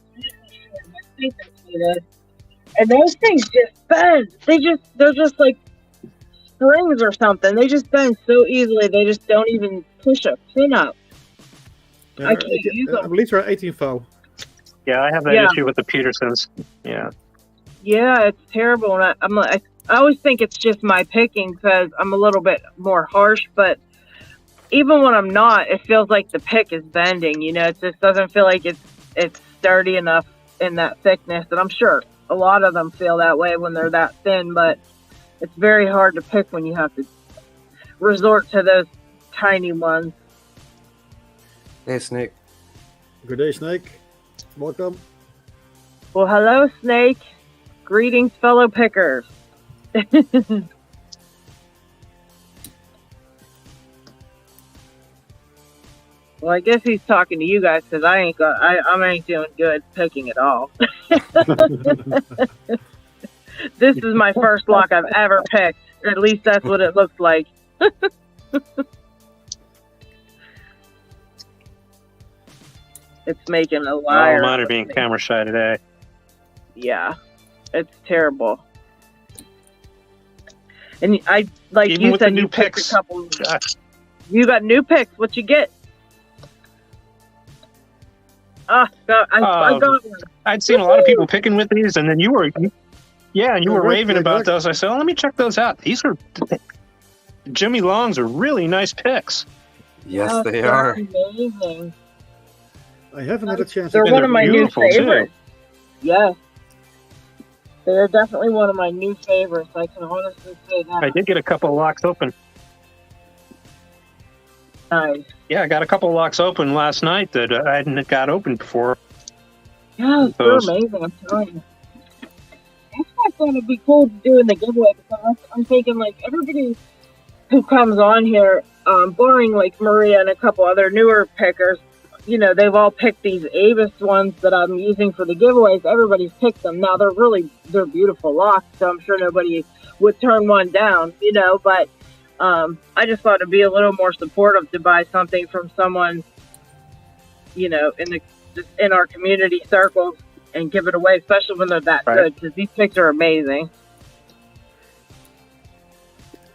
Speaker 2: And those things just bend. They're just like springs or something. They just bend so easily. They just don't even push a pin up. I can't use them.
Speaker 1: I believe they're 18 foul.
Speaker 6: Yeah, I have that issue with the Petersons. Yeah.
Speaker 2: Yeah, it's terrible. And I always think it's just my picking because I'm a little bit more harsh, but even when I'm not, it feels like the pick is bending. You know, it just doesn't feel like it's sturdy enough in that thickness. And I'm sure a lot of them feel that way when they're that thin, but it's very hard to pick when you have to resort to those tiny ones.
Speaker 5: Hey, Snake.
Speaker 1: Good day, Snake. Welcome.
Speaker 2: Well, hello, Snake. Greetings, fellow pickers. Well, I guess he's talking to you guys because I ain't doing good picking at all. This is my first lock I've ever picked. Or at least that's what it looks like. It's making a liar.
Speaker 6: All mine are being camera shy today.
Speaker 2: Yeah, it's terrible. And I like
Speaker 6: Even
Speaker 2: you
Speaker 6: with the
Speaker 2: said,
Speaker 6: new
Speaker 2: you picked
Speaker 6: picks.
Speaker 2: a couple.
Speaker 6: Gosh.
Speaker 2: You got new picks. What you get? I got one.
Speaker 6: I'd seen a lot of people picking with these, and then you were
Speaker 1: Right,
Speaker 6: raving about
Speaker 1: exactly.
Speaker 6: those. I said, "Oh, let me check those out. These are Jimmy Long's are really nice picks."
Speaker 5: Yes,
Speaker 2: Oh,
Speaker 5: they
Speaker 2: they're
Speaker 5: are.
Speaker 2: Amazing.
Speaker 1: I haven't had a chance.
Speaker 2: They're
Speaker 6: And
Speaker 2: one
Speaker 6: they're
Speaker 2: of my new
Speaker 6: beautiful, too.
Speaker 2: favorites. Yes. They're definitely one of my new favorites. I can honestly say that.
Speaker 6: I did get a couple of locks open.
Speaker 2: Nice.
Speaker 6: Yeah, I got a couple of locks open last night that I hadn't got open before.
Speaker 2: Yeah, they're
Speaker 6: Those-
Speaker 2: amazing. I'm telling you. That's why I thought it'd be cool doing the giveaway because I'm thinking like everybody who comes on here, barring like Maria and a couple other newer pickers, you know, they've all picked these Avis ones that I'm using for the giveaways. Everybody's picked them. Now they're beautiful locks, so I'm sure nobody would turn one down, you know, but I just thought it'd be a little more supportive to buy something from someone, you know, in our community circles and give it away, especially when they're that
Speaker 6: Right.
Speaker 2: good, because these picks are amazing.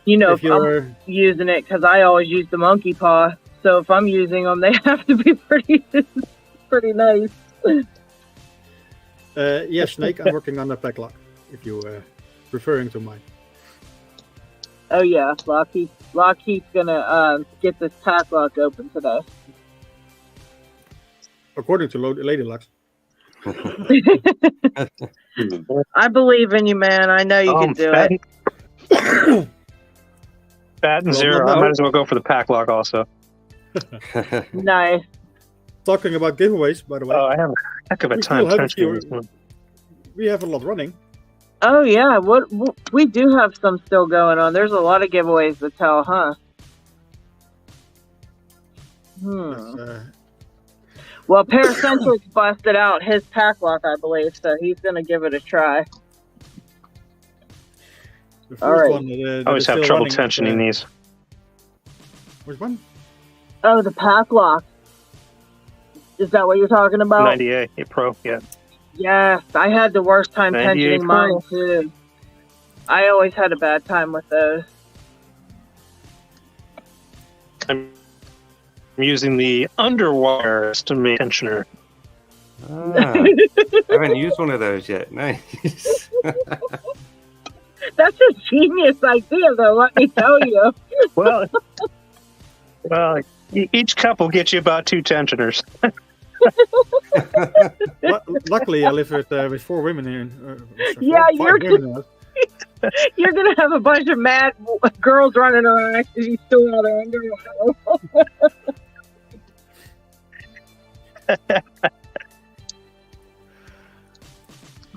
Speaker 2: You know,
Speaker 1: If
Speaker 2: if I'm
Speaker 1: you're
Speaker 2: using it, because I always use the monkey paw, so if I'm using them, they have to be pretty nice.
Speaker 1: yes, Snake, I'm working on the pack lock. If you referring to mine.
Speaker 2: Oh yeah, Lockheat's gonna get this pack lock open today.
Speaker 1: According to LadyLocks.
Speaker 2: I believe in you, man. I know you can do it.
Speaker 6: Fat and
Speaker 1: Well,
Speaker 6: Zero.
Speaker 1: not
Speaker 6: I
Speaker 1: now.
Speaker 6: might as well go for the pack lock also.
Speaker 2: Nice.
Speaker 1: Talking about giveaways, by the way.
Speaker 6: Oh, I have a heck of a
Speaker 1: We
Speaker 6: time
Speaker 1: still have a
Speaker 6: punching
Speaker 1: few-
Speaker 6: this one.
Speaker 1: We have a lot running.
Speaker 2: Oh yeah, what we do have some still going on. There's a lot of giveaways to tell, huh?
Speaker 1: That's,
Speaker 2: Well, Paracentric's busted out his pack lock, I believe, so he's gonna give it a try.
Speaker 1: the first
Speaker 2: All right.
Speaker 1: one.
Speaker 6: I always have trouble tensioning these.
Speaker 1: Which one?
Speaker 2: Oh, the pack lock. Is that what you're talking about?
Speaker 6: 98 Pro, yeah.
Speaker 2: Yes, I had the worst time
Speaker 6: 98
Speaker 2: tensioning mine
Speaker 6: Pro.
Speaker 2: too. I always had a bad time with those.
Speaker 6: I'm using the underwire estimate tensioner.
Speaker 5: Ah, I haven't used one of those yet. Nice.
Speaker 2: That's a genius idea, though. Let me tell you.
Speaker 6: Well, each cup will get you about 2 tensioners.
Speaker 1: Luckily, I live with 4 women here.
Speaker 2: Yeah,
Speaker 1: five
Speaker 2: you're
Speaker 1: women now.
Speaker 2: You're gonna have a bunch of mad girls running around because you still out there underwear.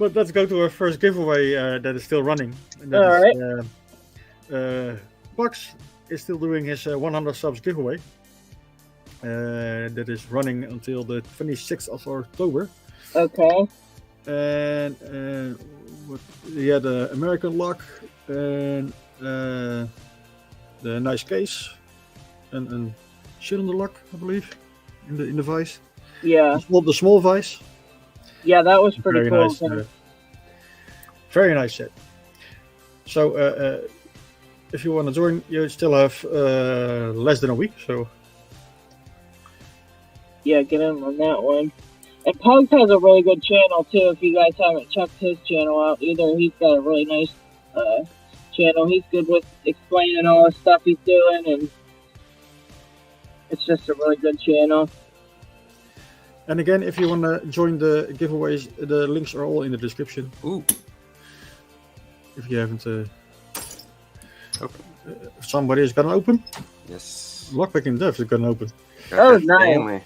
Speaker 1: But let's go to our first giveaway that is still running. And
Speaker 2: All right.
Speaker 1: Box is still doing his 100 subs giveaway. That is running until the 26th of October.
Speaker 2: Okay.
Speaker 1: And he had the American lock and the nice case and cylinder lock, I believe, in the vise.
Speaker 2: Yeah.
Speaker 1: The small vise.
Speaker 2: Yeah, that was pretty
Speaker 1: Very
Speaker 2: cool.
Speaker 1: nice. Very nice set. So if you want to join, you still have less than a week. So
Speaker 2: yeah, get in on that one. And Pugs has a really good channel too. If you guys haven't checked his channel out either, he's got a really nice channel. He's good with explaining all the stuff he's doing, and it's just a really good channel.
Speaker 1: And again, if you want to join the giveaways, the links are all in the description.
Speaker 5: Ooh.
Speaker 1: If you haven't, somebody is gonna open.
Speaker 5: Yes.
Speaker 1: Lockpicking Dev is gonna open.
Speaker 2: Oh,
Speaker 5: Got that
Speaker 2: nice.
Speaker 5: family.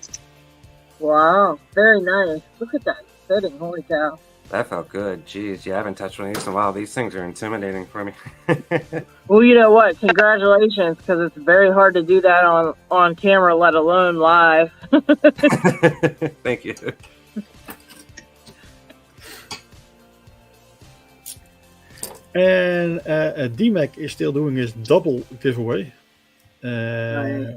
Speaker 2: Wow, very nice. Look at that setting. Holy cow.
Speaker 5: That felt good. Jeez, yeah, I haven't touched one of these in a while. These things are intimidating for me.
Speaker 2: Well, you know what? Congratulations, because it's very hard to do that on camera, let alone live.
Speaker 5: Thank you.
Speaker 1: And DMAC is still doing his double giveaway.
Speaker 2: Nice.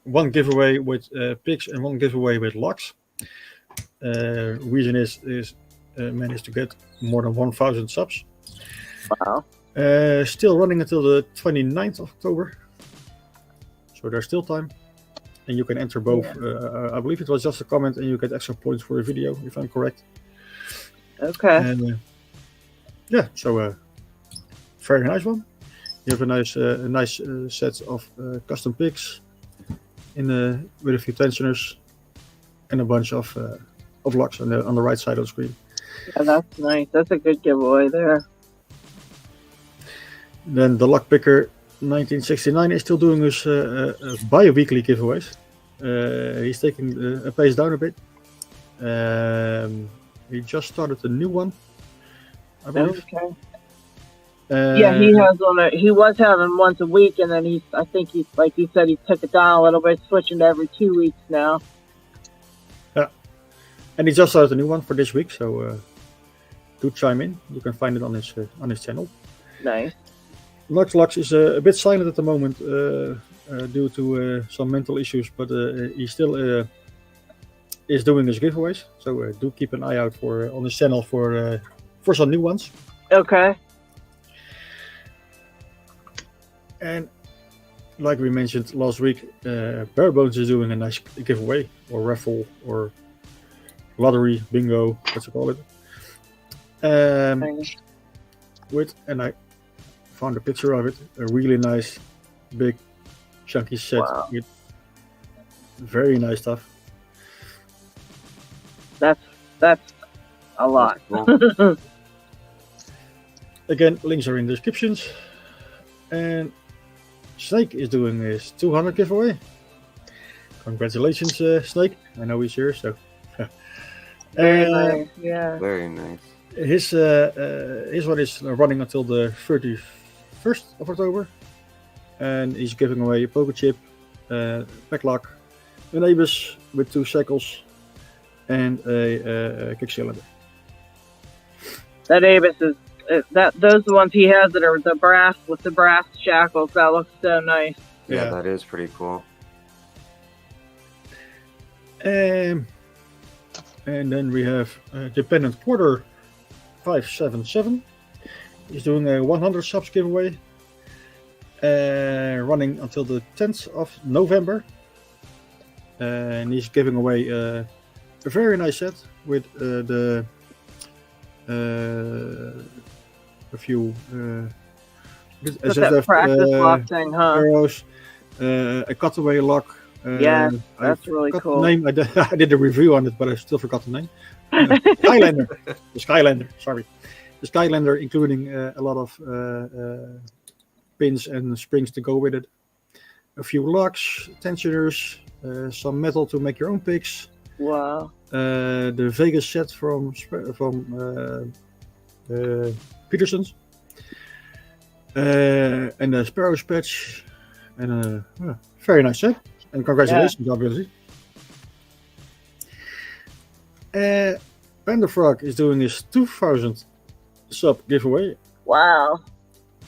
Speaker 1: One giveaway with pigs and one giveaway with locks. Reason is managed to get more than 1,000 subs.
Speaker 2: Wow.
Speaker 1: Still running until the 29th of October. So there's still time. And you can enter both. I believe it was just a comment and you get extra points for a video, if I'm correct.
Speaker 2: Okay.
Speaker 1: And so very nice one. You have a nice set of custom pigs with a few tensioners and a bunch of locks on the right side of the screen.
Speaker 2: Yeah, that's nice. That's a good giveaway there.
Speaker 1: Then the Lockpicker 1969 is still doing his bi-weekly giveaways. He's taking a pace down a bit. He just started a new one, I believe.
Speaker 2: Okay. Yeah, he has one. He was having once a week, and then I think he, like you said, he took it down a little bit, switching to every 2 weeks now.
Speaker 1: Yeah, and he just started a new one for this week, so do chime in. You can find it on his channel.
Speaker 2: Nice.
Speaker 1: LadyLocks is a bit silent at the moment due to some mental issues, but he still is doing his giveaways. So do keep an eye out on his channel for some new ones.
Speaker 2: Okay.
Speaker 1: And like we mentioned last week, Barebones is doing a nice giveaway or raffle or lottery, bingo, what you call it.
Speaker 2: Nice.
Speaker 1: And I found a picture of it, a really nice, big, chunky set with very nice stuff.
Speaker 2: That's a lot.
Speaker 5: Cool.
Speaker 1: Again, links are in the descriptions. And Snake is doing his 200 giveaway. Congratulations, Snake. I know he's here, so.
Speaker 2: Very nice. Yeah.
Speaker 5: Very nice.
Speaker 1: His one is running until the 31st of October. And he's giving away a poker chip, pack lock, an Abus with 2 shackles, and a kick cylinder.
Speaker 2: That Abus is those the ones he has that are the brass with the brass shackles. That looks so nice.
Speaker 5: Yeah, that is pretty cool.
Speaker 1: And then we have Dependent Porter 577. He's doing a 100 subs giveaway, running until the 10th of November. And he's giving away a very nice set with a few
Speaker 2: that practice lock thing, huh?
Speaker 1: arrows, a cutaway lock.
Speaker 2: Yeah, that's really cool.
Speaker 1: The name. I did a review on it, but I still forgot the name. Skylander. The Skylander. Sorry, the Skylander, including a lot of pins and springs to go with it. A few locks, tensioners, some metal to make your own picks.
Speaker 2: Wow.
Speaker 1: The Vegas set from Petersons. And a Sparrow's patch. And very nice set. And congratulations, obviously. Panda Frog is doing his 2000 sub giveaway.
Speaker 2: Wow.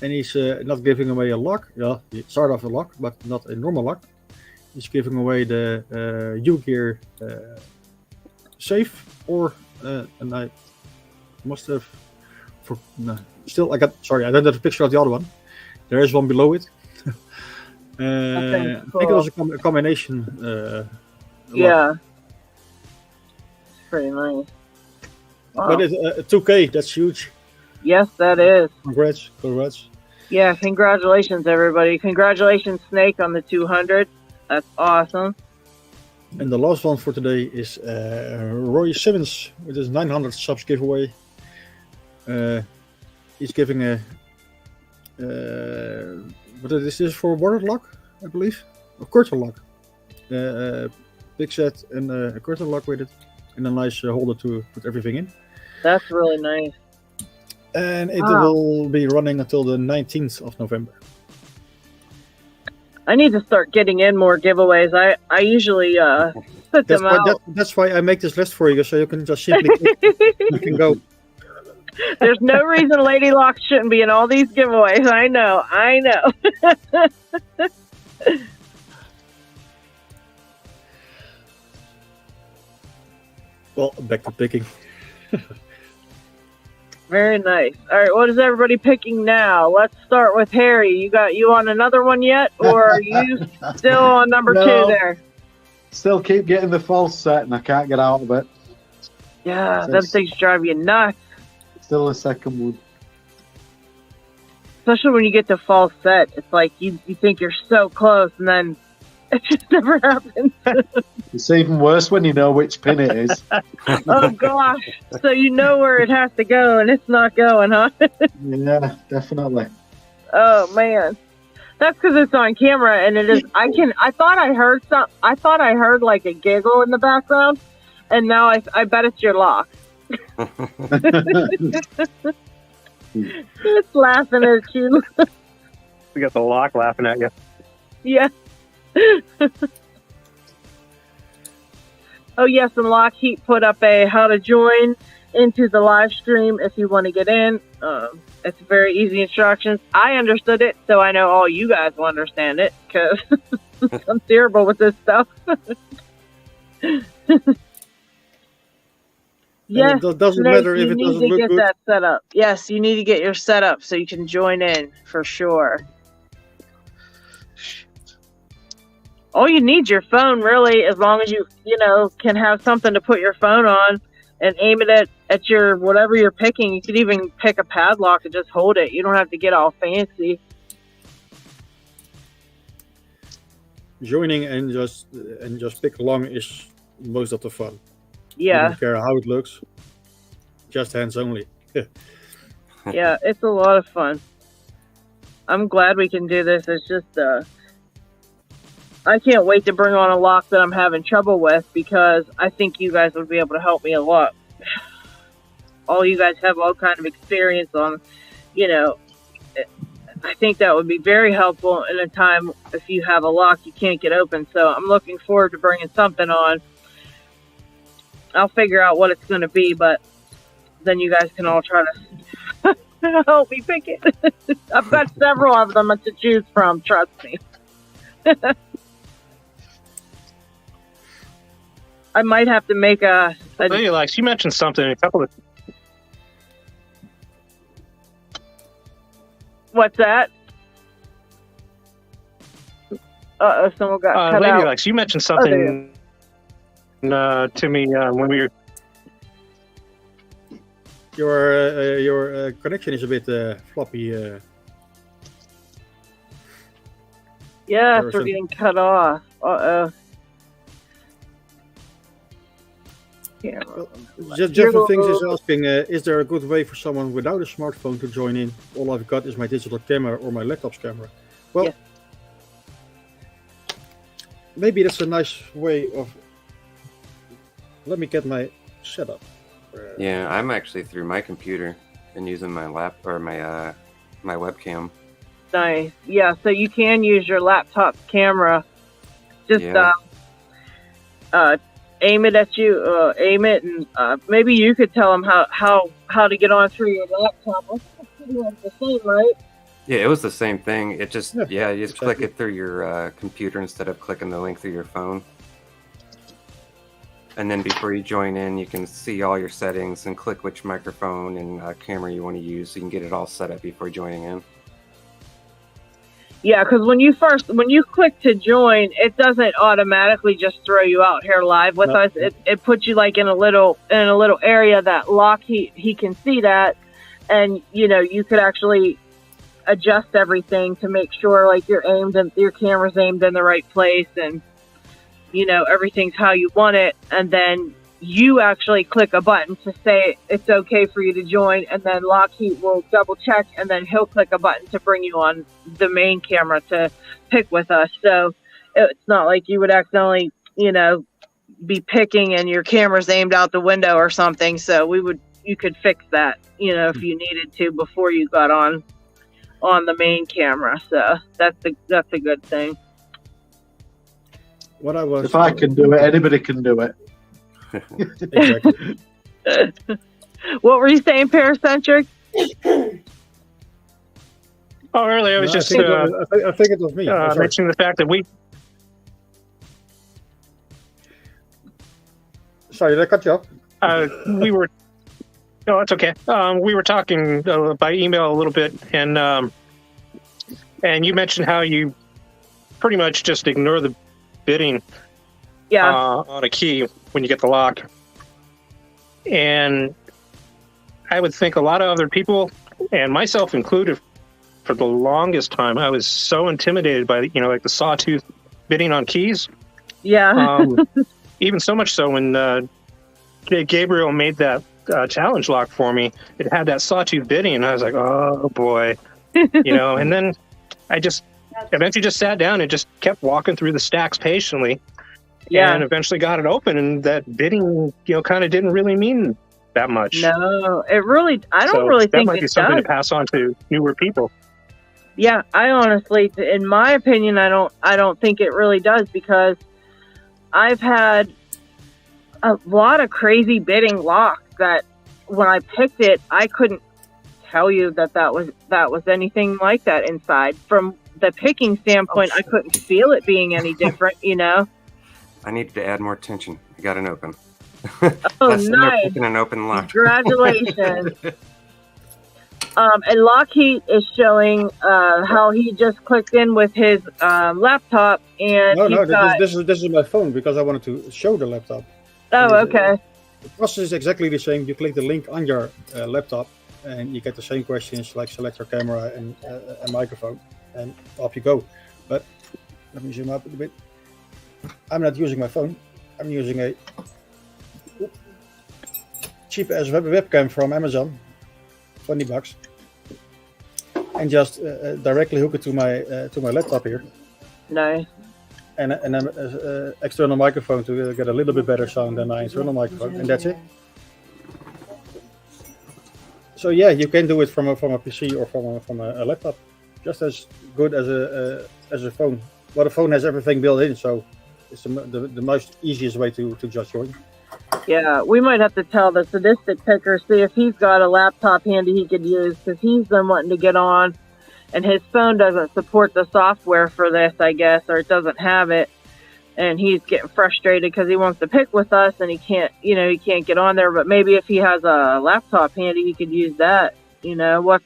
Speaker 1: And he's not giving away a lock. Yeah, he started off a lock, but not a normal lock. He's giving away the U-Gear safe, and I must have. Still, I don't have a picture of the other one. There is one below it.
Speaker 2: Cool.
Speaker 1: I think it was a combination.
Speaker 2: Yeah.
Speaker 1: Lock.
Speaker 2: It's pretty nice. Wow.
Speaker 1: But it's 2K, that's huge.
Speaker 2: Yes, that is.
Speaker 1: Congrats.
Speaker 2: Yeah, congratulations, everybody. Congratulations, Snake, on the 200. That's awesome.
Speaker 1: And the last one for today is Roy Simmons with his 900 subs giveaway. He's giving a what is this for? Water lock, I believe, a curtain lock. Big set and a curtain lock with it, and a nice holder to put everything in.
Speaker 2: That's really nice.
Speaker 1: And it will be running until the 19th of November.
Speaker 2: I need to start getting in more giveaways. I usually put them out.
Speaker 1: That's why I make this list for you, so you can just simply click, you can go.
Speaker 2: There's no reason Lady Locks shouldn't be in all these giveaways. I know.
Speaker 1: Well, back to picking.
Speaker 2: Very nice. All right, what is everybody picking now? Let's start with Harry. You on another one yet, or are you still on number 2 there?
Speaker 3: Still keep getting the false set, and I can't get out of it.
Speaker 2: Yeah, them things drive you nuts.
Speaker 3: Still the second one.
Speaker 2: Especially when you get to false set, it's like you think you're so close, and then it just never happens.
Speaker 3: It's even worse when you know which pin it is.
Speaker 2: Oh gosh! So you know where it has to go, and it's not going, huh?
Speaker 3: Yeah, definitely.
Speaker 2: Oh man, that's because it's on camera, and it is. I thought I heard like a giggle in the background, and now I bet it's your lock. It's laughing at you.
Speaker 6: We got the lock laughing at you.
Speaker 2: Yeah. Oh yes, and LockHeat put up a how to join into the live stream if you want to get in. It's very easy instructions. I understood it, so I know all you guys will understand it because I'm terrible with this stuff. Yes,
Speaker 1: it doesn't matter if it doesn't look good.
Speaker 2: That set up. Yes, you need to get your setup so you can join in for sure. All you need your phone, really, as long as you can have something to put your phone on and aim it at your whatever you're picking. You could even pick a padlock and just hold it. You don't have to get all fancy.
Speaker 1: Joining and just pick along is most of the fun.
Speaker 2: Yeah.
Speaker 1: You don't care how it looks. Just hands only.
Speaker 2: Yeah, it's a lot of fun. I'm glad we can do this. It's just I can't wait to bring on a lock that I'm having trouble with because I think you guys would be able to help me a lot. All you guys have all kind of experience on, I think that would be very helpful in a time if you have a lock you can't get open. So I'm looking forward to bringing something on. I'll figure out what it's going to be, but then you guys can all try to help me pick it. I've got several of them to choose from, trust me. I might have to make a
Speaker 6: LadyLocks, you mentioned something a couple of.
Speaker 2: What's that? Someone got cut out.
Speaker 6: LadyLocks, you mentioned something to me when we were.
Speaker 1: Your connection is a bit floppy.
Speaker 2: Yes, we're getting cut off.
Speaker 1: Well, Jeff Things is asking, is there a good way for someone without a smartphone to join in? All I've got is my digital camera or my laptop's camera. Well,
Speaker 2: yes.
Speaker 1: Maybe that's a nice way of... Let me get my setup.
Speaker 5: Yeah, I'm actually through my computer. and using my my webcam.
Speaker 2: Nice. Yeah, so you can use your laptop camera. Just aim it at you, and maybe you could tell them how to get on through your laptop. I think it's pretty much the same, right?
Speaker 5: Yeah, it was the same thing. It just you just
Speaker 1: exactly.
Speaker 5: click it through your computer instead of clicking the link through your phone. And then before you join in, you can see all your settings and click which microphone and camera you want to use, so you can get it all set up before joining in.
Speaker 2: Yeah, because when you click to join, it doesn't automatically just throw you out here live with us. It puts you like in a little area that LockHeat he can see that, and you could actually adjust everything to make sure like your camera's aimed in the right place, and everything's how you want it, and then you actually click a button to say it's okay for you to join, and then LockHeat will double check, and then he'll click a button to bring you on the main camera to pick with us. So it's not like you would accidentally, be picking and your camera's aimed out the window or something. So you could fix that, if you needed to before you got on the main camera. So that's a good thing.
Speaker 3: If I can do it, anybody can do it.
Speaker 1: Exactly.
Speaker 2: What were you saying, Paracentric?
Speaker 6: Oh, earlier I was
Speaker 1: I think it was me.
Speaker 6: mentioning the fact that
Speaker 1: Sorry, did I cut you off?
Speaker 6: we were. No, it's okay. We were talking by email a little bit, and you mentioned how you pretty much just ignore the bidding on a key when you get the lock. And I would think a lot of other people, and myself included, for the longest time, I was so intimidated by like the sawtooth bidding on keys.
Speaker 2: Yeah.
Speaker 6: Even so much so when Gabriel made that challenge lock for me, it had that sawtooth bidding, and I was like, oh boy, and then I just eventually just sat down and just kept walking through the stacks patiently. Yeah. And eventually got it open, and that bidding, kind of didn't really mean that much.
Speaker 2: No, I don't really think
Speaker 6: that might be something to pass on to newer people.
Speaker 2: Yeah, I honestly, in my opinion, I don't think it really does, because I've had a lot of crazy bidding locks that when I picked it, I couldn't tell you that was anything like that inside. From the picking standpoint, I couldn't feel it being any different,
Speaker 5: I needed to add more tension. I got an open.
Speaker 2: Oh, nice.
Speaker 5: Picking an open lock.
Speaker 2: Congratulations. And LockHeat is showing how he just clicked in with his laptop, and
Speaker 1: this is my phone, because I wanted to show the laptop.
Speaker 2: Oh, okay.
Speaker 1: The process is exactly the same. You click the link on your laptop, and you get the same questions like select your camera and a microphone, and off you go. But let me zoom up a bit. I'm not using my phone. I'm using a cheap ass webcam from Amazon, $20, and just directly hook it to my laptop here.
Speaker 2: Nice.
Speaker 1: And an external microphone to get a little bit better sound than my internal microphone, and that's it. So yeah, you can do it from a PC or from a laptop, just as good as a phone. Well, the phone has everything built in, so it's the most easiest way to just join.
Speaker 2: Yeah, we might have to tell the sadistic picker, see if he's got a laptop handy he could use, because he's been wanting to get on, and his phone doesn't support the software for this, I guess, or it doesn't have it, and he's getting frustrated because he wants to pick with us, and he can't get on there. But maybe if he has a laptop handy, he could use that. We'll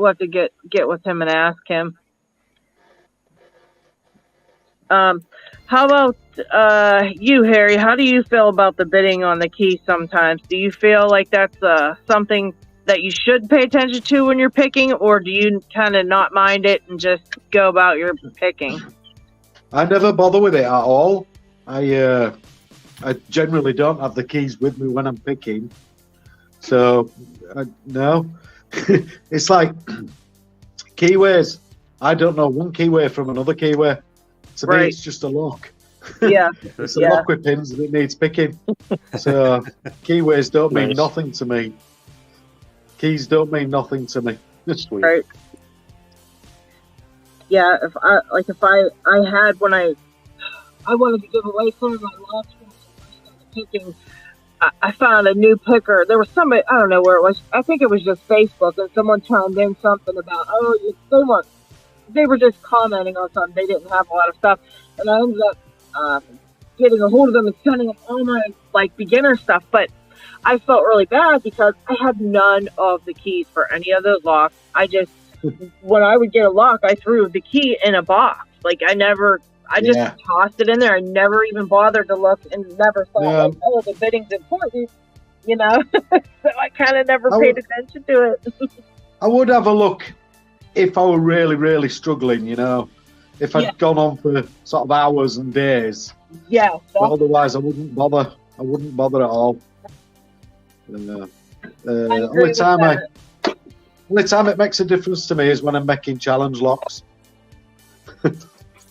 Speaker 2: have to get with him and ask him. How about you, Harry? How do you feel about the bidding on the key sometimes? Do you feel like that's something that you should pay attention to when you're picking, or do you kind of not mind it and just go about your picking?
Speaker 3: I never bother with it at all. I generally don't have the keys with me when I'm picking. So, no. It's like keyways. I don't know one keyway from another keyway. To me, it's just a lock.
Speaker 2: Yeah.
Speaker 3: It's a lock with pins that needs picking. So keyways don't mean nothing to me. Keys don't mean nothing to me. It's weird.
Speaker 2: Right. Yeah, if I had when I wanted to give away some of my locks when I started picking. I found a new picker. There was somebody, I don't know where it was. I think it was just Facebook, and someone chimed in something about, they were just commenting on something. They didn't have a lot of stuff, and I ended up getting a hold of them and sending them all my beginner stuff. But I felt really bad because I had none of the keys for any of those locks. When I would get a lock, I threw the key in a box. I just tossed it in there. I never even bothered to look and never thought, the bidding's important, so I kind of never paid attention to it.
Speaker 3: I would have a look if I were really, really struggling, if I'd gone on for sort of hours and days.
Speaker 2: Yeah.
Speaker 3: But otherwise, I wouldn't bother. I wouldn't bother at all. Only time it makes a difference to me is when I'm making challenge locks.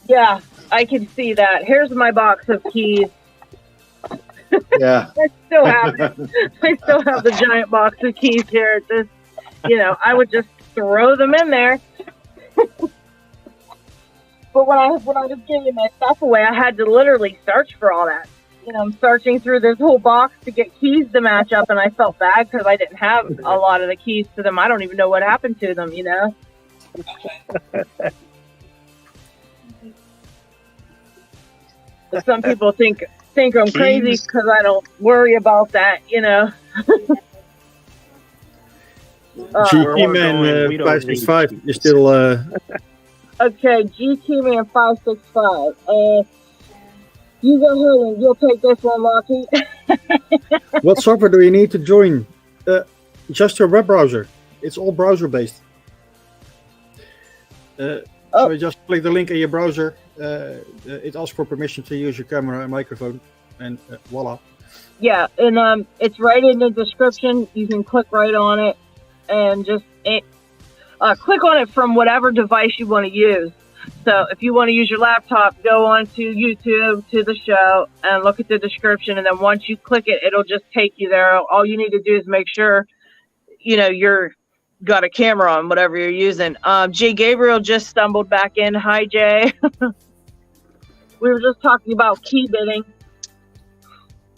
Speaker 2: Yeah, I can see that. Here's my box of keys.
Speaker 3: Yeah.
Speaker 2: I still have the giant box of keys here. I would just throw them in there. But when I was giving my stuff away, I had to literally search for all that. I'm searching through this whole box to get keys to match up, and I felt bad because I didn't have a lot of the keys to them. I don't even know what happened to them, But some people think I'm crazy because I don't worry about that,
Speaker 1: GT Man 565 is still.
Speaker 2: Okay, GT Man 565. You go ahead and you'll take this one, Lockheat.
Speaker 1: What software do you need to join? Just your web browser. It's all browser based. So you just click the link in your browser. It asks for permission to use your camera and microphone, and voila. Yeah,
Speaker 2: and it's right in the description. You can click right on it, and just click on it from whatever device you want to use. So if you want to use your laptop, go on to YouTube to the show and look at the description. And then once you click it, it'll just take you there. All you need to do is make sure, you're got a camera on whatever you're using. Jay Gabriel just stumbled back in. Hi, Jay. We were just talking about key bidding.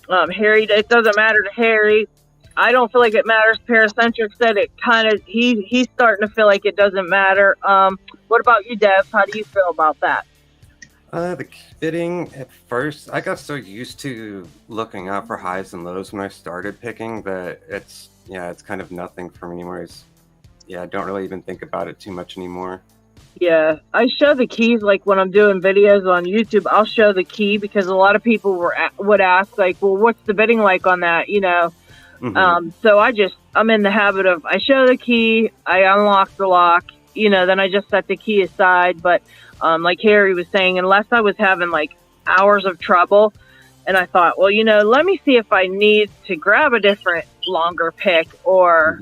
Speaker 2: Harry, it doesn't matter to Harry. I don't feel like it matters. Paracentric said it he's starting to feel like it doesn't matter. What about you, Dev? How do you feel about that?
Speaker 5: The bidding at first, I got so used to looking out for highs and lows when I started picking that it's kind of nothing for me anymore. I don't really even think about it too much anymore.
Speaker 2: Yeah, I show the keys when I'm doing videos on YouTube. I'll show the key because a lot of people would ask well, what's the bidding like on that?
Speaker 5: Mm-hmm.
Speaker 2: So I'm in the habit of I show the key, I unlock the lock, then I just set the key aside. But like Harry was saying, unless I was having hours of trouble, and I thought, well, let me see if I need to grab a different longer pick, or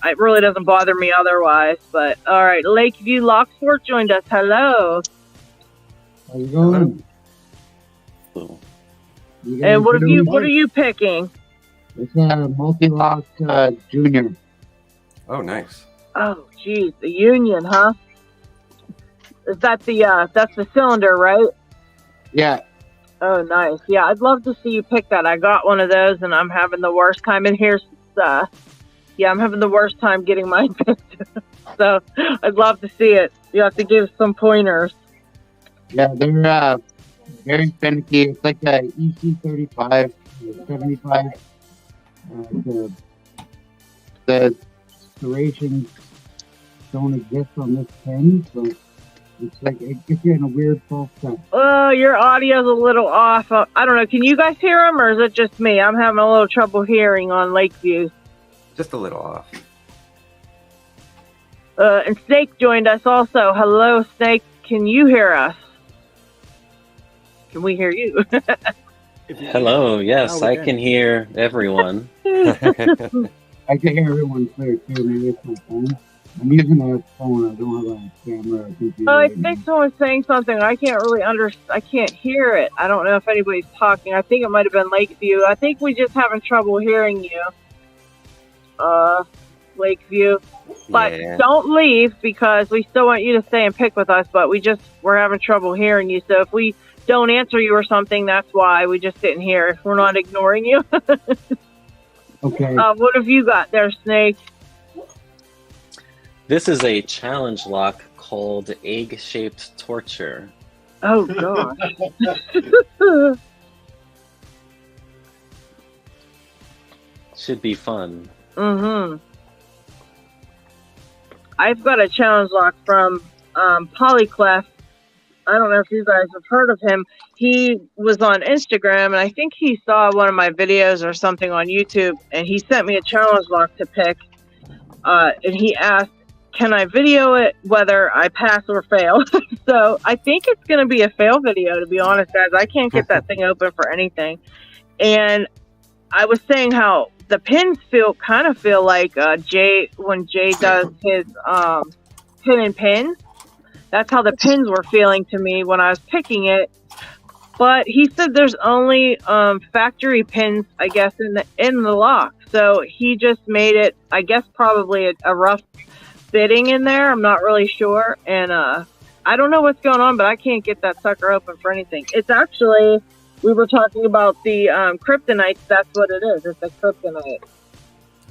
Speaker 2: it really doesn't bother me otherwise. But all right, Lakeview Locksport joined us. Hello.
Speaker 7: How you going?
Speaker 2: And what are you picking?
Speaker 7: It's a multi-lock junior.
Speaker 5: Oh, nice.
Speaker 2: Oh, geez, the Union, huh? Is that that's the cylinder, right?
Speaker 7: Yeah.
Speaker 2: Oh, nice. Yeah, I'd love to see you pick that. I got one of those, and I'm having the worst time in here. I'm having the worst time getting mine picked. So I'd love to see it. You have to give some pointers.
Speaker 7: Yeah, they're very finicky. It's like a EC35, 75. The serrations don't exist on this pen, so it's it gets you in a weird false sense.
Speaker 2: Oh, your audio's a little off. I don't know. Can you guys hear them, or is it just me? I'm having a little trouble hearing on Lakeview.
Speaker 5: Just a little off.
Speaker 2: And Snake joined us also. Hello, Snake. Can you hear us? Can we hear you?
Speaker 8: Hello. Yes, I can hear everyone.
Speaker 7: I can hear everyone clear too. Maybe it's my phone. I'm using a phone. I don't have a camera.
Speaker 2: I think someone's saying something. I can't really I can't hear it. I don't know if anybody's talking. I think it might have been Lakeview. I think we're just having trouble hearing you. Lakeview. But
Speaker 5: Yeah.
Speaker 2: don't leave, because we still want you to stay and pick with us, but we're having trouble hearing you. So if we don't answer you or something, that's why. We just didn't hear. We're not ignoring you.
Speaker 7: Okay.
Speaker 2: What have you got there, Snake?
Speaker 8: This is a challenge lock called Egg-Shaped Torture.
Speaker 2: Oh, gosh.
Speaker 8: Should be fun.
Speaker 2: Mm-hmm. I've got a challenge lock from Polyclef. I don't know if you guys have heard of him. He was on Instagram, and I think he saw one of my videos or something on YouTube, and he sent me a challenge lock to pick. And he asked, can I video it whether I pass or fail? So I think it's going to be a fail video, to be honest, guys. I can't get that thing open for anything. And I was saying how the pins kind of feel like Jay, when Jay does his pin and pins. That's how the pins were feeling to me when I was picking it. But he said there's only factory pins, I guess, in the lock. So he just made it, I guess, probably a rough fitting in there. I'm not really sure. And I don't know what's going on, but I can't get that sucker open for anything. It's actually, we were talking about the kryptonites. That's what it is. It's a kryptonite.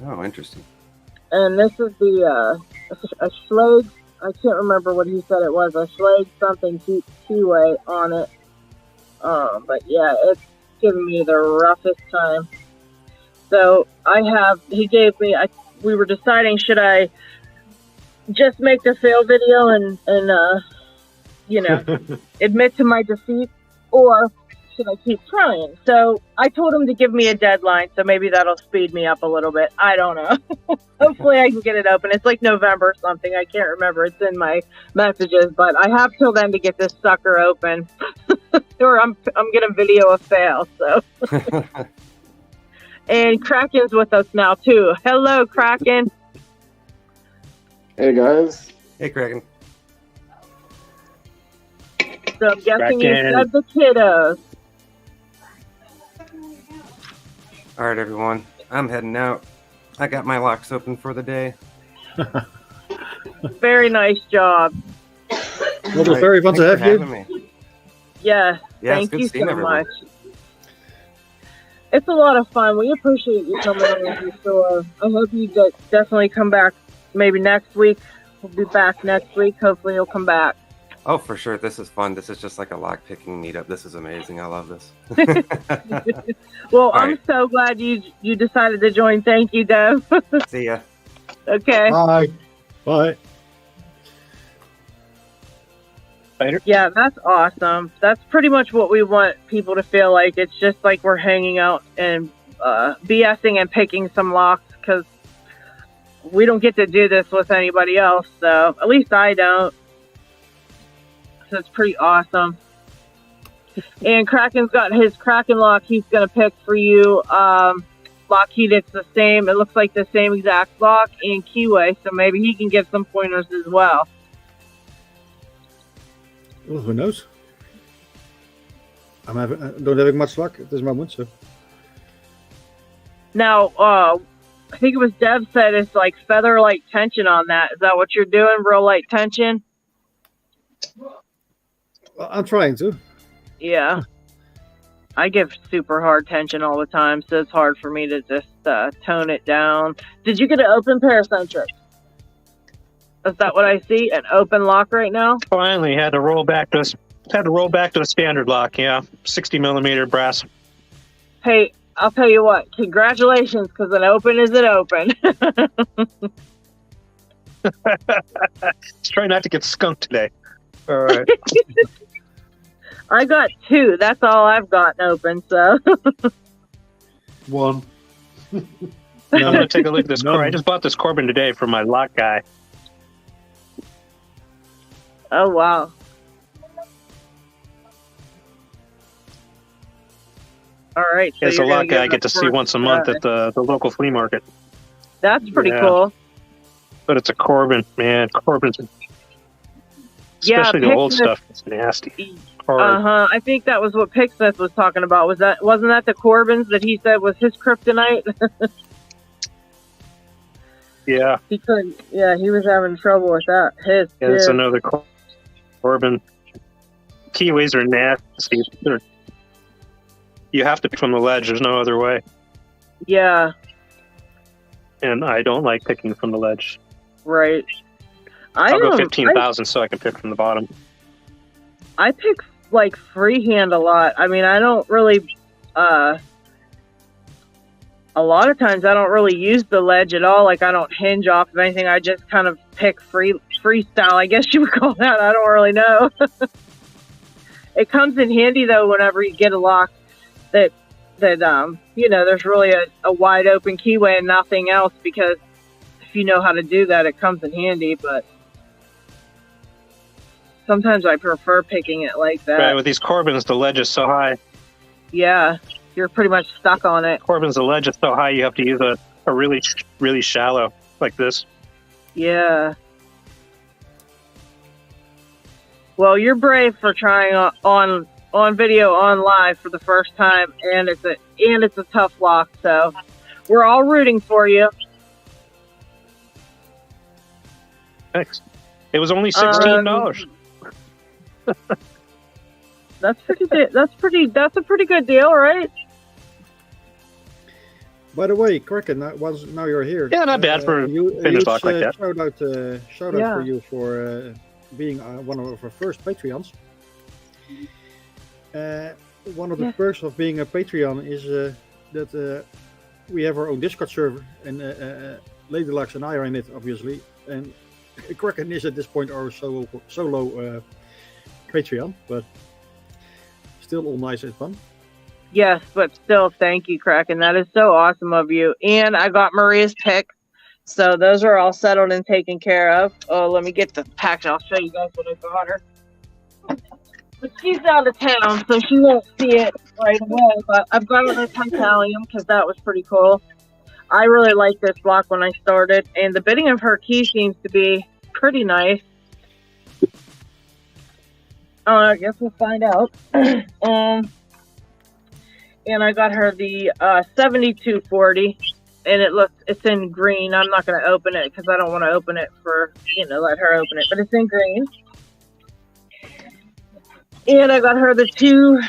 Speaker 5: Oh, interesting.
Speaker 2: And this is a Schlag. I can't remember what he said it was. A Schlag something Keyway on it. But yeah, it's giving me the roughest time. So he gave me, we were deciding, should I just make the fail video and admit to my defeat, or should I keep trying? So I told him to give me a deadline, so maybe that'll speed me up a little bit. I don't know. Hopefully I can get it open. It's like November or something. I can't remember. It's in my messages, but I have till then to get this sucker open. Or I'm gonna video a fail. So. And Kraken's with us now too. Hello, Kraken.
Speaker 9: Hey guys.
Speaker 5: Hey, Kraken.
Speaker 2: So I'm guessing you
Speaker 6: Kraken.
Speaker 2: said the kiddos.
Speaker 5: All right, everyone. I'm heading out. I got my locks open for the day.
Speaker 2: Very nice job.
Speaker 1: Well, it was very fun to
Speaker 5: Thanks
Speaker 1: have
Speaker 5: for
Speaker 1: you.
Speaker 5: having me.
Speaker 2: Yeah,
Speaker 5: Yeah,
Speaker 2: thank
Speaker 5: it's good
Speaker 2: you
Speaker 5: seeing
Speaker 2: so
Speaker 5: everyone.
Speaker 2: much. It's a lot of fun. We appreciate you coming on the store. I hope you definitely come back maybe next week. We'll be back next week. Hopefully you'll come back.
Speaker 5: Oh, for sure. This is fun. This is just like a lockpicking meetup. This is amazing. I love this.
Speaker 2: Well,
Speaker 5: All
Speaker 2: I'm
Speaker 5: right.
Speaker 2: so glad you decided to join. Thank you, Dev.
Speaker 5: See ya.
Speaker 2: Okay.
Speaker 3: Bye.
Speaker 1: Bye.
Speaker 6: Later.
Speaker 2: Yeah, that's awesome. That's pretty much what we want people to feel like. It's just like we're hanging out and BSing and picking some locks, because we don't get to do this with anybody else. So at least I don't. So it's pretty awesome. And Kraken's got his Kraken lock he's going to pick for you. LockHeat, it's the same. It looks like the same exact lock and keyway, so maybe he can give some pointers as well.
Speaker 1: Well, who knows? I don't have much luck at this moment, so.
Speaker 2: Now, I think it was Deb said it's like feather light tension on that. Is that what you're doing? Real light tension?
Speaker 1: Well, I'm trying to.
Speaker 2: Yeah. I give super hard tension all the time, so it's hard for me to just tone it down. Did you get an open paracentric? Is that what I see? An open lock right now?
Speaker 6: Finally, had to roll back to a standard lock. Yeah, 60 millimeter brass.
Speaker 2: Hey, I'll tell you what. Congratulations, because an open is an open.
Speaker 6: Let's try not to get skunked today. All right.
Speaker 2: I got 2. That's all I've gotten open, so.
Speaker 3: One.
Speaker 6: I'm gonna take a look at this. I just bought this Corbin today for my lock guy.
Speaker 2: Oh, wow. All right. So
Speaker 6: It's a
Speaker 2: you're gonna
Speaker 6: lock guy I
Speaker 2: give
Speaker 6: get to
Speaker 2: us
Speaker 6: see once a month at the local flea market.
Speaker 2: That's pretty
Speaker 6: Yeah.
Speaker 2: cool.
Speaker 6: But it's a Corbin, man. Corbin's,
Speaker 2: Yeah,
Speaker 6: especially the old
Speaker 2: Picksmith-
Speaker 6: stuff. It's nasty. Hard.
Speaker 2: Uh-huh. I think that was what Picksmith was talking about. Wasn't that the Corbins that he said was his kryptonite?
Speaker 6: Yeah.
Speaker 2: He couldn't. Yeah, he was having trouble with that.
Speaker 6: Yeah, that's another Corbin. Keyways are nasty. You have to pick from the ledge. There's no other way.
Speaker 2: Yeah.
Speaker 6: And I don't like picking from the ledge.
Speaker 2: Right.
Speaker 6: I'll go 15,000 so I can pick from the bottom.
Speaker 2: I pick like freehand a lot. I mean, I don't really. A lot of times I don't really use the ledge at all. Like I don't hinge off of anything. I just kind of pick freestyle. I guess you would call that. I don't really know. It comes in handy though whenever you get a lock that there's really a wide open keyway and nothing else, because if you know how to do that, it comes in handy. But sometimes I prefer picking it like that.
Speaker 6: Right, with these Corbins, the ledge is so high.
Speaker 2: Yeah, you're pretty much stuck on it.
Speaker 6: Corbin's, the ledge is so high, you have to use a really, really shallow, like this.
Speaker 2: Yeah. Well, you're brave for trying on video, on live for the first time, and it's a tough lock. So we're all rooting for you.
Speaker 6: Thanks. It was only $16.
Speaker 2: That's a pretty good deal, right?
Speaker 1: By the way, Kraken, now you're here.
Speaker 6: Yeah, not bad for finish lock like that.
Speaker 1: Shout out for you for being one of our first Patreons. One of the perks of being a Patreon is that we have our own Discord server, and Lady Locks and I are in it, obviously. And Kraken is at this point our solo Patreon, but still all nice and fun.
Speaker 2: Yes, but still, thank you, Kraken. That is so awesome of you. And I got Maria's pick, so those are all settled and taken care of. Oh, let me get the package. I'll show you guys what I got her. But she's out of town, so she won't see it right away. But I've got her the titanium because that was pretty cool. I really liked this block when I started, and the bidding of her key seems to be pretty nice. I guess we'll find out. And I got her the 7240, and it's in green. I'm not going to open it because I don't want to open it for, let her open it, but it's in green. And I got her the two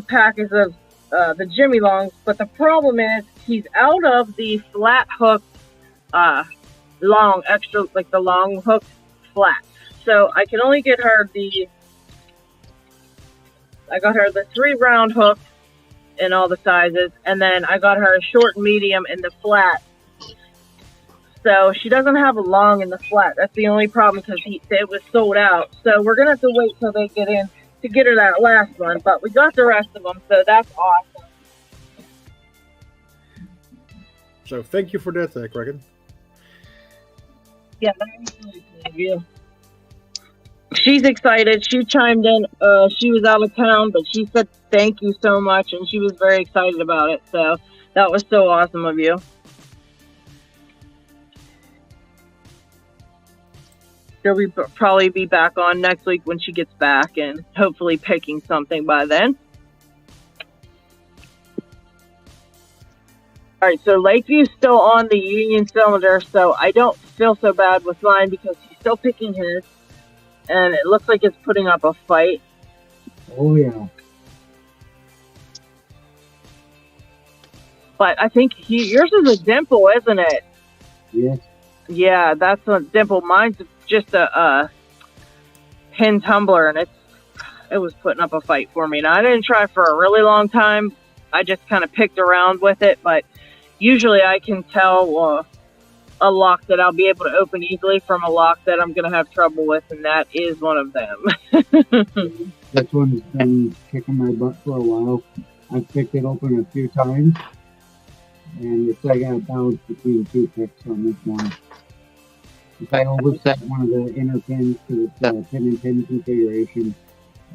Speaker 2: packets of the Jimmy Longs, but the problem is he's out of the flat hook long, extra, like the long hook flat. So I can only get her I got her the 3 round hooks in all the sizes, and then I got her a short and medium in the flat. So she doesn't have a long in the flat. That's the only problem because it was sold out. So we're going to have to wait till they get in to get her that last one. But we got the rest of them, so that's awesome.
Speaker 1: So thank you for that, Kraken.
Speaker 2: Yeah, that was really cool of you. She's excited. She chimed in. She was out of town, but she said thank you so much, and she was very excited about it. So that was so awesome of you. She'll probably be back on next week when she gets back, and hopefully picking something by then. All right, so Lakeview's still on the Union cylinder, so I don't feel so bad with mine because he's still picking his. And it looks like it's putting up a fight.
Speaker 7: Oh, yeah.
Speaker 2: But I think yours is a dimple, isn't it?
Speaker 7: Yes.
Speaker 2: Yeah, that's a dimple. Mine's just a pin tumbler, and it was putting up a fight for me. Now, I didn't try for a really long time. I just kind of picked around with it, but usually I can tell a lock that I'll be able to open easily from a lock that I'm going to have trouble with, and that is one of them.
Speaker 7: This one's been kicking my butt for a while. I've picked it open a few times, and it's like I got a balance between 2 picks on this one. If I overset one of the inner pins to the pin and pin configuration,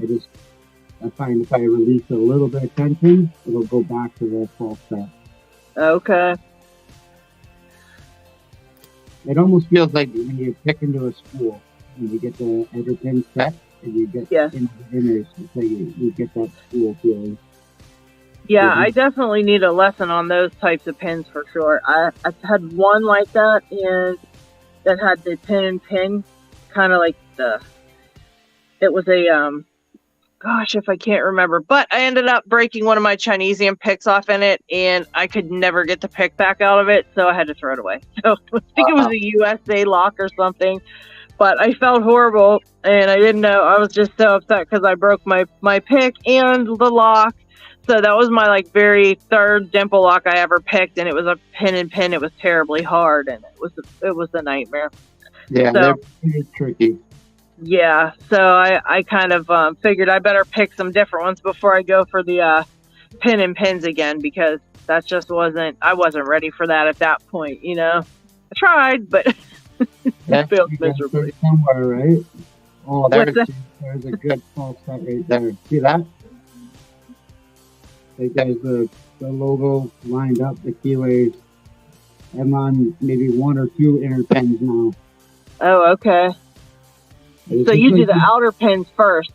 Speaker 7: I find if I release a little bit of tension, it'll go back to the false set.
Speaker 2: Okay.
Speaker 7: It almost feels like when you pick into a spool, when you get the edger pin set, and you get into the inners, it's like you get that spool feeling.
Speaker 2: Yeah, I definitely need a lesson on those types of pins for sure. I've had one like that, and that had the pin and pin, kind of like it was a, gosh, if I can't remember, but I ended up breaking one of my Chinesian picks off in it, and I could never get the pick back out of it, so I had to throw it away. So I think it was a USA lock or something, but I felt horrible, and I didn't know. I was just so upset because I broke my pick and the lock. So that was my like very third dimple lock I ever picked, and it was a pin and pin. It was terribly hard, and it was a nightmare.
Speaker 7: Yeah,
Speaker 2: So,
Speaker 7: they're pretty tricky.
Speaker 2: yeah, so I kind of figured I better pick some different ones before I go for the pin and pins again, because that just I wasn't ready for that at that point, you know. I tried, but it failed miserably.
Speaker 7: Somewhere, right? Oh,
Speaker 2: What's
Speaker 7: there's a good false set right there. See that? It has the logo lined up, the keyways. I'm on maybe one or two inner pins now.
Speaker 2: Oh, okay. So you do the outer pins first.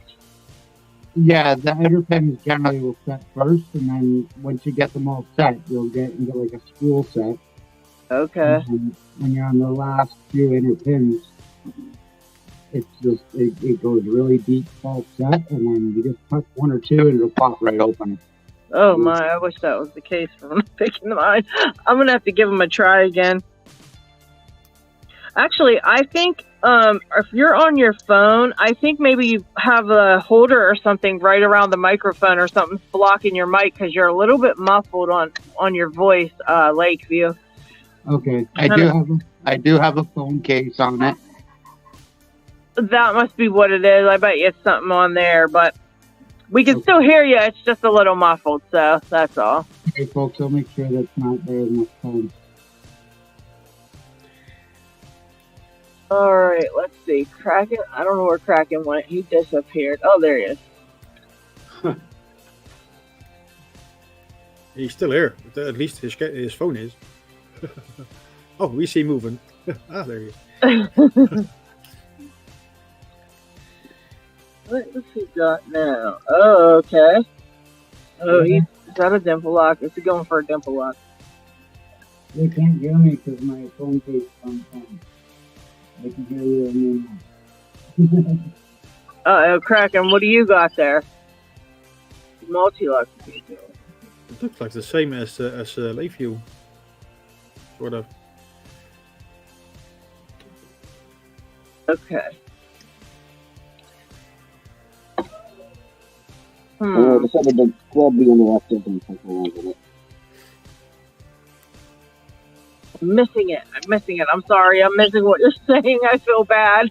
Speaker 7: Yeah, the outer pins generally will set first, and then once you get them all set, you'll get into like a spool set.
Speaker 2: Okay.
Speaker 7: And when you're on the last few inner pins, it's just it goes really deep false set, and then you just put one or two, and it'll pop right open.
Speaker 2: Oh my, I wish that was the case for when I'm picking mine. I'm going to have to give them a try again. Actually, I think if you're on your phone, I think maybe you have a holder or something right around the microphone or something blocking your mic, because you're a little bit muffled on your voice, Lakeview.
Speaker 7: Okay, I do have a phone case on it.
Speaker 2: That must be what it is. I bet you it's something on there, but we can still hear you. It's just a little muffled, so that's all.
Speaker 7: Okay, folks, I'll make sure that's not there in the phone.
Speaker 2: All right, let's see. Kraken. I don't know where Kraken went. He disappeared. Oh, there he is.
Speaker 1: He's still here. At least his phone is. Oh, we see him moving. Ah, there he is.
Speaker 2: What does he got now? Oh, okay. Oh, is that a dimple lock? Is he going for a dimple lock?
Speaker 7: They can't hear me because my phone case is on phone. I can hear you and then.
Speaker 2: Oh, Kraken, what do you got there? Multi-lock.
Speaker 1: It looks like the same as Lakeview. Sort of.
Speaker 2: Okay.
Speaker 9: I decided to club be on the left open something like that.
Speaker 2: I'm missing it. I'm sorry. I'm missing what you're saying. I feel bad.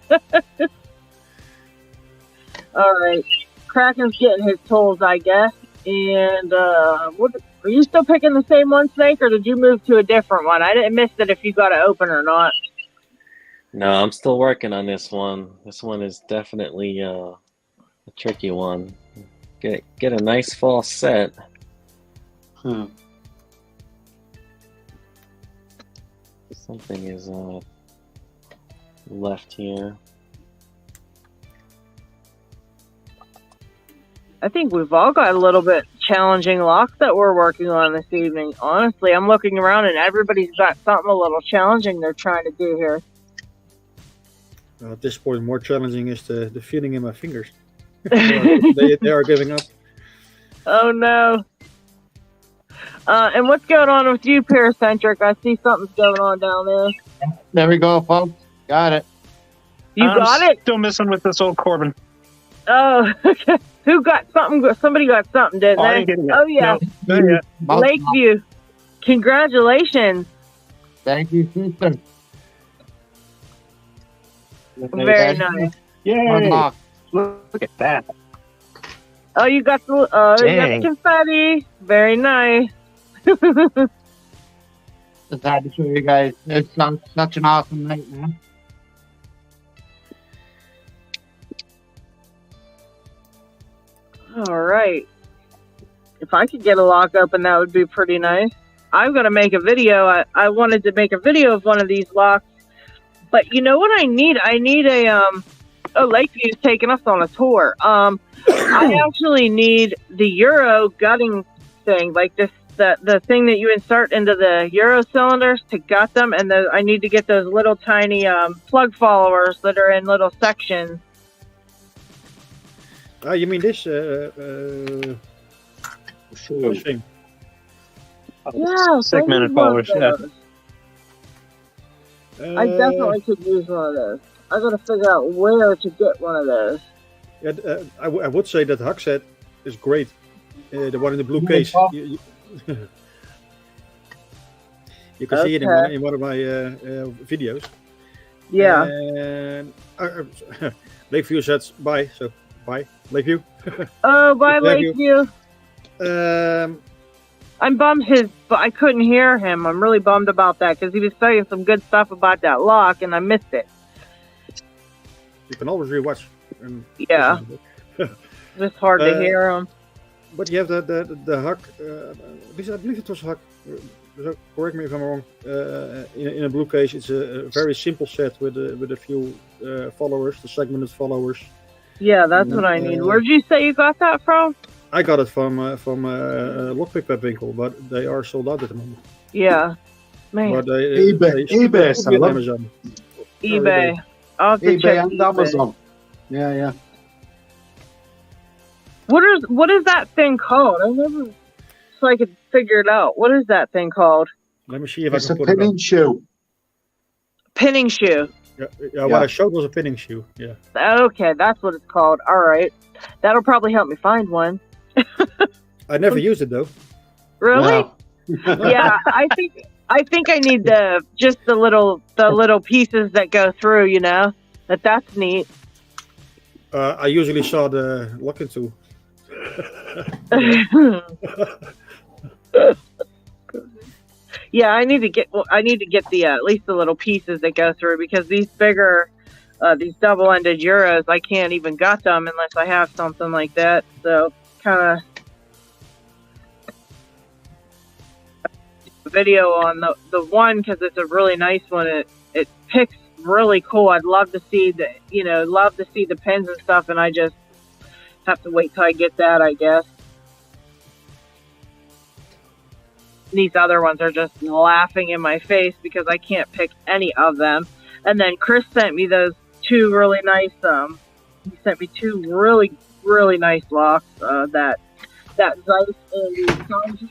Speaker 2: All right. Kraken's getting his tools, I guess. And what are you still picking the same one, Snake, or did you move to a different one? I didn't miss it if you got it open or not.
Speaker 8: No, I'm still working on this one. This one is definitely a tricky one. Get a nice false set. Something is left here.
Speaker 2: I think we've all got a little bit challenging locks that we're working on this evening. Honestly, I'm looking around and everybody's got something a little challenging they're trying to do here.
Speaker 1: At this point, more challenging is the feeling in my fingers. they are giving up.
Speaker 2: Oh no. And what's going on with you, Paracentric? I see something's going on down there.
Speaker 7: There we go, folks. Got it.
Speaker 2: You got it?
Speaker 6: Still missing with this old Corbin.
Speaker 2: Oh, okay. Who got something? Somebody got something, didn't they? Oh, yeah.
Speaker 6: No,
Speaker 2: Lakeview. Congratulations.
Speaker 7: Thank you, sister.
Speaker 2: Very nice.
Speaker 6: Yay. Look at that.
Speaker 2: Oh, you got the confetti. Very nice.
Speaker 7: Just had to show you guys. It's such an awesome night, man.
Speaker 2: All right. If I could get a lock open, that would be pretty nice. I'm going to make a video. I wanted to make a video of one of these locks. But you know what I need? I need a, Lakeview's taking us on a tour. I actually need the Euro gutting thing, like the thing that you insert into the Euro cylinders to gut them, and I need to get those little tiny plug followers that are in little sections.
Speaker 1: You mean this? Thing.
Speaker 2: Yeah,
Speaker 6: segmented followers. Yeah.
Speaker 2: I definitely could use one of those. I gotta figure out where to get one of those.
Speaker 1: Yeah, I would say that Huck set is great. The one in the blue case. You can see it in one of my videos.
Speaker 2: Yeah.
Speaker 1: And Lakeview says bye. So bye, Lakeview.
Speaker 2: Oh, bye, Lakeview. I'm bummed but I couldn't hear him. I'm really bummed about that because he was saying some good stuff about that lock and I missed it.
Speaker 1: You can always rewatch.
Speaker 2: Yeah. It's hard to hear him.
Speaker 1: But you have the Huck. I believe it was Huck. So correct me if I'm wrong. In a blue case, it's a very simple set with a few followers, the segmented followers.
Speaker 2: Yeah, that's what I need. Where'd you say you got that from?
Speaker 1: I got it from Lockpick Winkle, but they are sold out at the moment.
Speaker 2: Yeah, man.
Speaker 3: eBay,
Speaker 1: Amazon.
Speaker 2: eBay. I'll have to
Speaker 3: eBay
Speaker 2: check
Speaker 3: and
Speaker 2: eBay.
Speaker 3: Amazon. Yeah.
Speaker 2: What is that thing called? So I could figure it out. What is that thing called?
Speaker 1: Let me see if
Speaker 3: It's
Speaker 1: I
Speaker 3: a
Speaker 1: can put it
Speaker 3: pinning
Speaker 1: on.
Speaker 3: shoe.
Speaker 2: Pinning shoe.
Speaker 1: Yeah, what I showed was a pinning shoe. Yeah.
Speaker 2: Okay, that's what it's called. All right, that'll probably help me find one.
Speaker 1: I never used it though.
Speaker 2: Really?
Speaker 3: Wow.
Speaker 2: Yeah, I think I need the little pieces that go through. You know, that's neat.
Speaker 1: I usually saw the lock into.
Speaker 2: Yeah, I need to get the at least the little pieces that go through because these bigger, these double-ended Euros, I can't even gut them unless I have something like that. So kind of video on the one because it's a really nice one. It picks really cool. I'd love to see the pins and stuff, and I just have to wait till I get that, I guess. These other ones are just laughing in my face because I can't pick any of them. And then Chris sent me those two really nice. He sent me two really, really nice locks. That Zeiss and the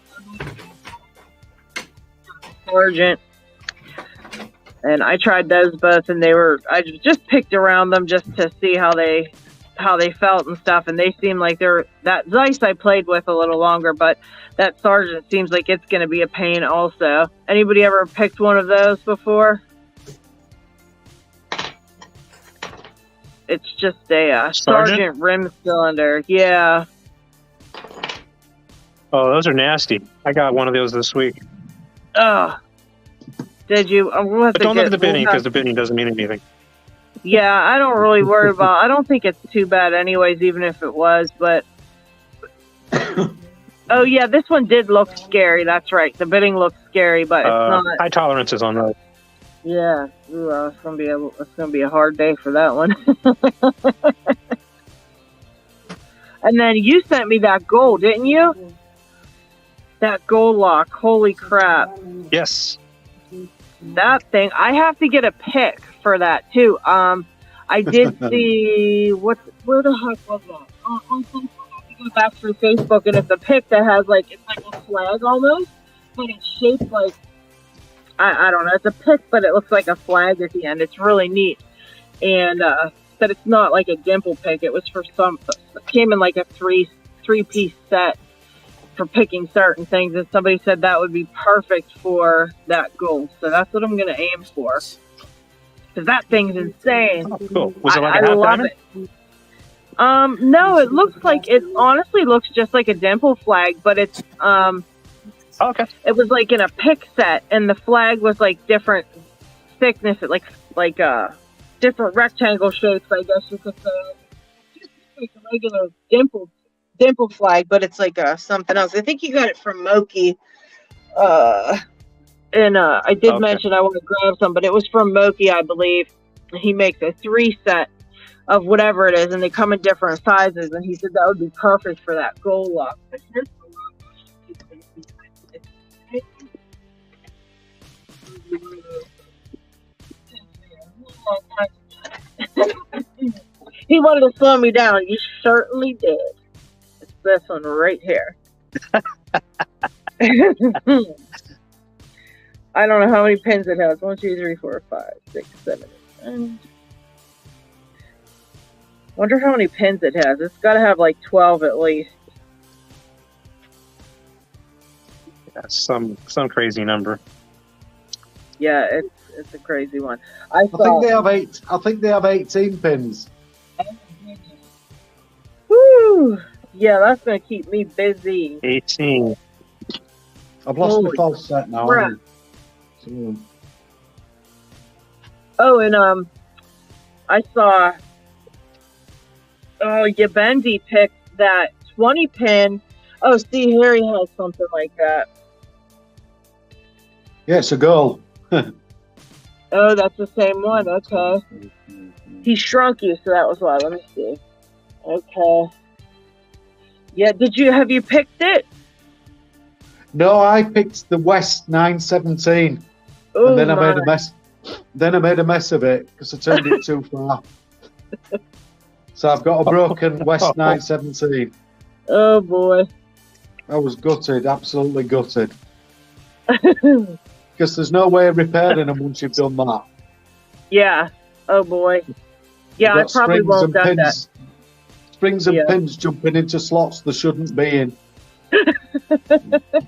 Speaker 2: Sergeant. And I tried those both, and I just picked around them just to see how they felt and stuff, and they seem like that Zeiss I played with a little longer, but that Sergeant seems like it's going to be a pain also. Anybody ever picked one of those before? It's just a Sergeant rim cylinder. Yeah.
Speaker 6: Oh, those are nasty. I got one of those this week.
Speaker 2: Oh. Did you?
Speaker 6: But don't look at the bidding because the bidding doesn't mean anything.
Speaker 2: Yeah, I don't really worry about. I don't think it's too bad, anyways. Even if it was, but oh yeah, this one did look scary. That's right. The bidding looks scary, but it's not.
Speaker 6: High tolerances on those.
Speaker 2: Yeah, it's gonna be a hard day for that one. And then you sent me that gold, didn't you? That gold lock. Holy crap!
Speaker 6: Yes.
Speaker 2: That thing, I have to get a pic for that too. I did see where the heck was that? On Facebook, I have to go back through Facebook, and it's a pic that has it's like a flag almost, but it's shaped like I don't know. It's a pic, but it looks like a flag at the end. It's really neat, and but it's not like a dimple pic. It was for it came in like a three-piece set for picking certain things, and somebody said that would be perfect for that gold. So that's what I'm going to aim for. Because that thing's insane.
Speaker 6: Oh, cool. Was it like a half
Speaker 2: love
Speaker 6: diamond?
Speaker 2: It. No, it looks like it honestly looks just like a dimple flag, but it's
Speaker 6: okay. It
Speaker 2: was like in a pick set, and the flag was like different thickness, like different rectangle shapes, I guess you could say. Just like a regular dimple flag, but it's like something else. I think you got it from Moki. And I did mention I want to grab some, but it was from Moki, I believe. He makes a 3-set of whatever it is, and they come in different sizes. And he said that would be perfect for that gold lock. But here's the lock. He wanted to slow me down. You certainly did. It's this one right here. I don't know how many pins it has. 1, 2, 3, 4, 5, 6, 7, 8, 9. Wonder how many pins it has. It's got to have like 12 at least.
Speaker 6: That's some crazy number.
Speaker 2: Yeah, it's a crazy one.
Speaker 3: I think they have 8. I think they have 18 pins.
Speaker 2: Woo! Yeah, that's gonna keep me busy.
Speaker 6: 18.
Speaker 3: I've lost my
Speaker 2: Holy
Speaker 3: false set now.
Speaker 2: crap.
Speaker 3: So,
Speaker 2: Oh, and I saw. Oh, Yabendi picked that 20 pin. Oh, see, Harry has something like that.
Speaker 3: yeah, it's a girl.
Speaker 2: Oh, that's the same one. Okay. He shrunk you, so that was why. Let me see. Okay. Yeah, have you picked it?
Speaker 3: No, I picked the West 917,
Speaker 2: Oh,
Speaker 3: and then I
Speaker 2: my.
Speaker 3: made a mess. Then I made a mess of it because I turned it too far. So I've got a broken West 917.
Speaker 2: Oh, boy.
Speaker 3: I was gutted, absolutely gutted. Because there's no way of repairing them once you've done that.
Speaker 2: Yeah. Oh, boy. Yeah, I
Speaker 3: You've got
Speaker 2: probably
Speaker 3: springs
Speaker 2: won't
Speaker 3: and
Speaker 2: do that.
Speaker 3: pins, springs and
Speaker 2: Yeah.
Speaker 3: pins jumping into slots they shouldn't be in.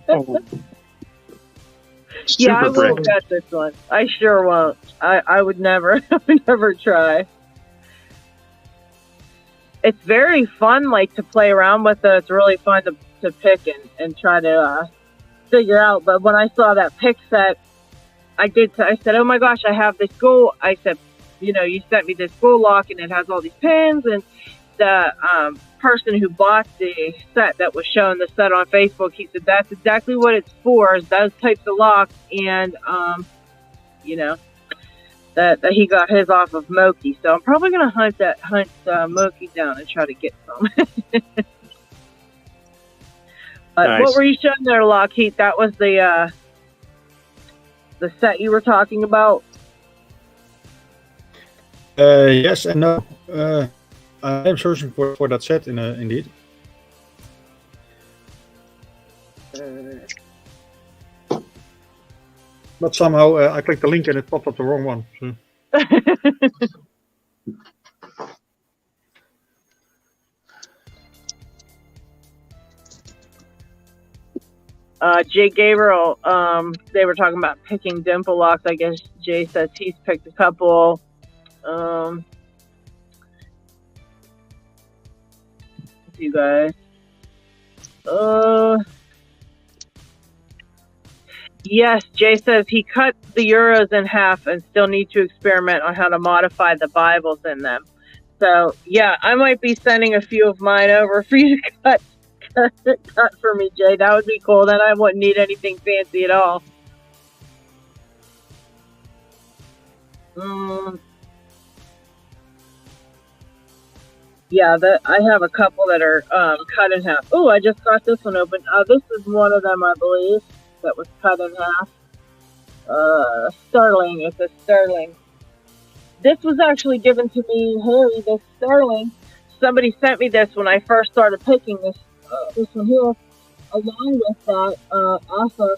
Speaker 6: Oh.
Speaker 2: Yeah, I
Speaker 6: Super
Speaker 2: won't
Speaker 6: brick.
Speaker 2: get this one. I sure won't. I would never, I would never try. It's very fun, like, to play around with it. It's really fun to pick and try to figure out. But when I saw that pick set, I said, oh my gosh, I have this gold. I said, you sent me this gold lock and it has all these pins. And the person who bought the set that was showing the set on Facebook, he said, that's exactly what it's for, is those types of locks. And, that he got his off of Moki. So I'm probably going to hunt Moki down and try to get some.
Speaker 6: Nice.
Speaker 2: What were you showing there, LockHeat? That was the set you were talking about?
Speaker 1: Yes and no. I am searching for that set indeed. But somehow I clicked the link and it popped up the wrong one. So.
Speaker 2: Jay Gabriel, they were talking about picking dimple locks. I guess Jay says he's picked a couple. You guys. Yes, Jay says he cut the Euros in half and still need to experiment on how to modify the Bibles in them. So, yeah, I might be sending a few of mine over for you to cut for me, Jay. That would be cool. Then I wouldn't need anything fancy at all. Yeah, I have a couple that are cut in half. Oh, I just got this one open. This is one of them, I believe, that was cut in half. Sterling. It's a Sterling. This was actually given to me, Harry, this Sterling. Somebody sent me this when I first started picking this one here, along with that Alpha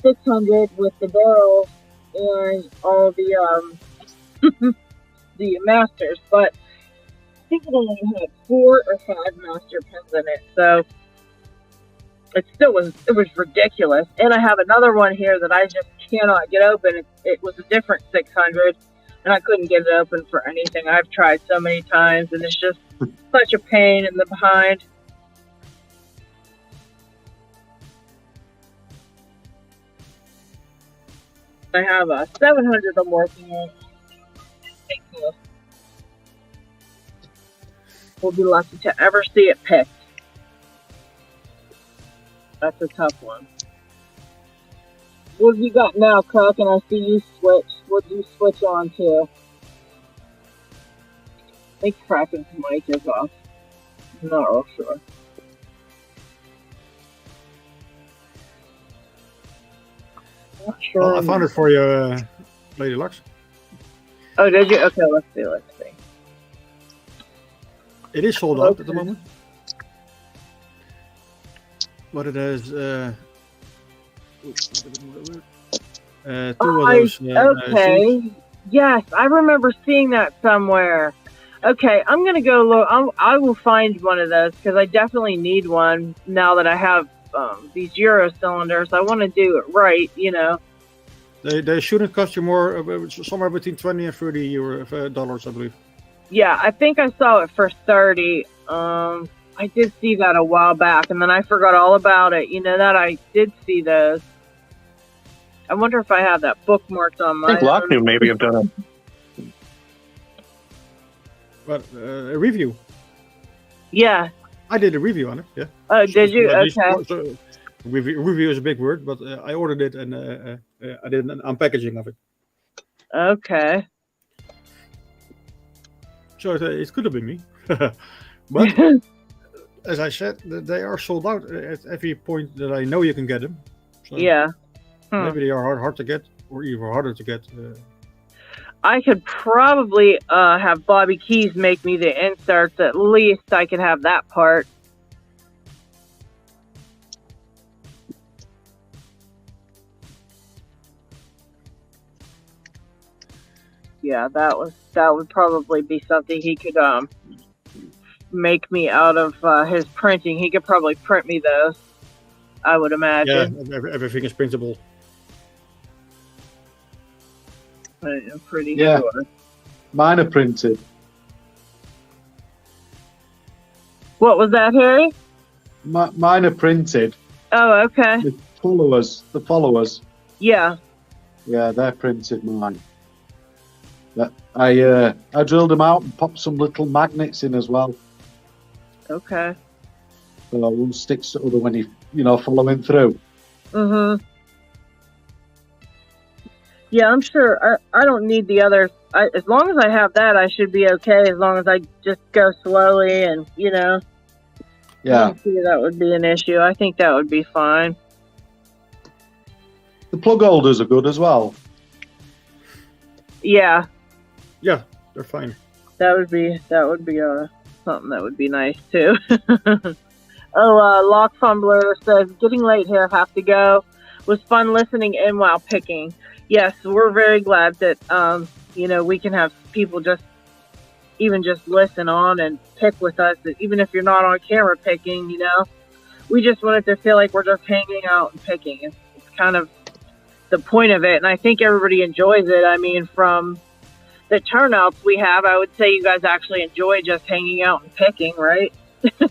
Speaker 2: 600 with the barrels and all the the masters. But I think it only had 4 or 5 master pins in it, so it was ridiculous. And I have another one here that I just cannot get open. It was a different 600, and I couldn't get it open for anything. I've tried so many times, and it's just such a pain in the behind. I have a 700 I'm working on. We'll be lucky to ever see it picked. That's a tough one. What have you got now, Croc? And I see you switch. What do you switch on to? I think Kraken's mic is off. I'm not real sure. Not sure.
Speaker 1: Well, I found it for you, Lady Locks.
Speaker 2: Oh, did you? Okay, let's see.
Speaker 1: It is sold out at the moment. But it has two of those.
Speaker 2: Okay. Yes, I remember seeing that somewhere. Okay, I'm gonna go look. I will find one of those because I definitely need one now that I have these Euro cylinders. I want to do it right, you know.
Speaker 1: They shouldn't cost you more, somewhere between 20 and 30 dollars, I believe.
Speaker 2: Yeah, I think I saw it for 30. I did see that a while back, and then I forgot all about it. You know that I did see those. I wonder if I have that bookmarked on my.
Speaker 6: I think Lockheat maybe have done it.
Speaker 1: But a review.
Speaker 2: Yeah.
Speaker 1: I did a review on it. Yeah.
Speaker 2: Oh, did you? Okay.
Speaker 1: So, review is a big word, but I ordered it and I did an unpackaging of it.
Speaker 2: Okay.
Speaker 1: So it could have been me. But as I said, they are sold out at every point that I know you can get them. So
Speaker 2: yeah.
Speaker 1: Maybe they are hard to get, or even harder to get.
Speaker 2: I could probably have Bobby Keys make me the inserts. At least I could have that part. Yeah, that would probably be something he could make me out of his printing. He could probably print me those, I would imagine.
Speaker 1: Yeah, everything is printable.
Speaker 2: I'm pretty
Speaker 3: Yeah.
Speaker 2: sure.
Speaker 3: Mine are printed.
Speaker 2: What was that, Harry?
Speaker 3: Mine are printed.
Speaker 2: Oh, okay.
Speaker 3: The followers.
Speaker 2: Yeah.
Speaker 3: Yeah, they're printed. Mine. I drilled them out and popped some little magnets in as well.
Speaker 2: Okay.
Speaker 3: So one sticks to the other when you following through.
Speaker 2: Mm-hmm. Yeah, I'm sure. I don't need the other. As long as I have that, I should be okay. As long as I just go slowly and, I
Speaker 3: Yeah.
Speaker 2: don't see that would be an issue. I think that would be fine.
Speaker 3: The plug holders are good as well.
Speaker 2: Yeah.
Speaker 1: Yeah, they're fine.
Speaker 2: That would be something that would be nice too. Lock Fumbler says, getting late here, have to go. Was fun listening in while picking. Yes, we're very glad that we can have people just listen on and pick with us, even if you're not on camera picking. We just wanted to feel like we're just hanging out and picking. It's kind of the point of it, and I think everybody enjoys it. I mean, from the turnouts we have, I would say you guys actually enjoy just hanging out and picking, right?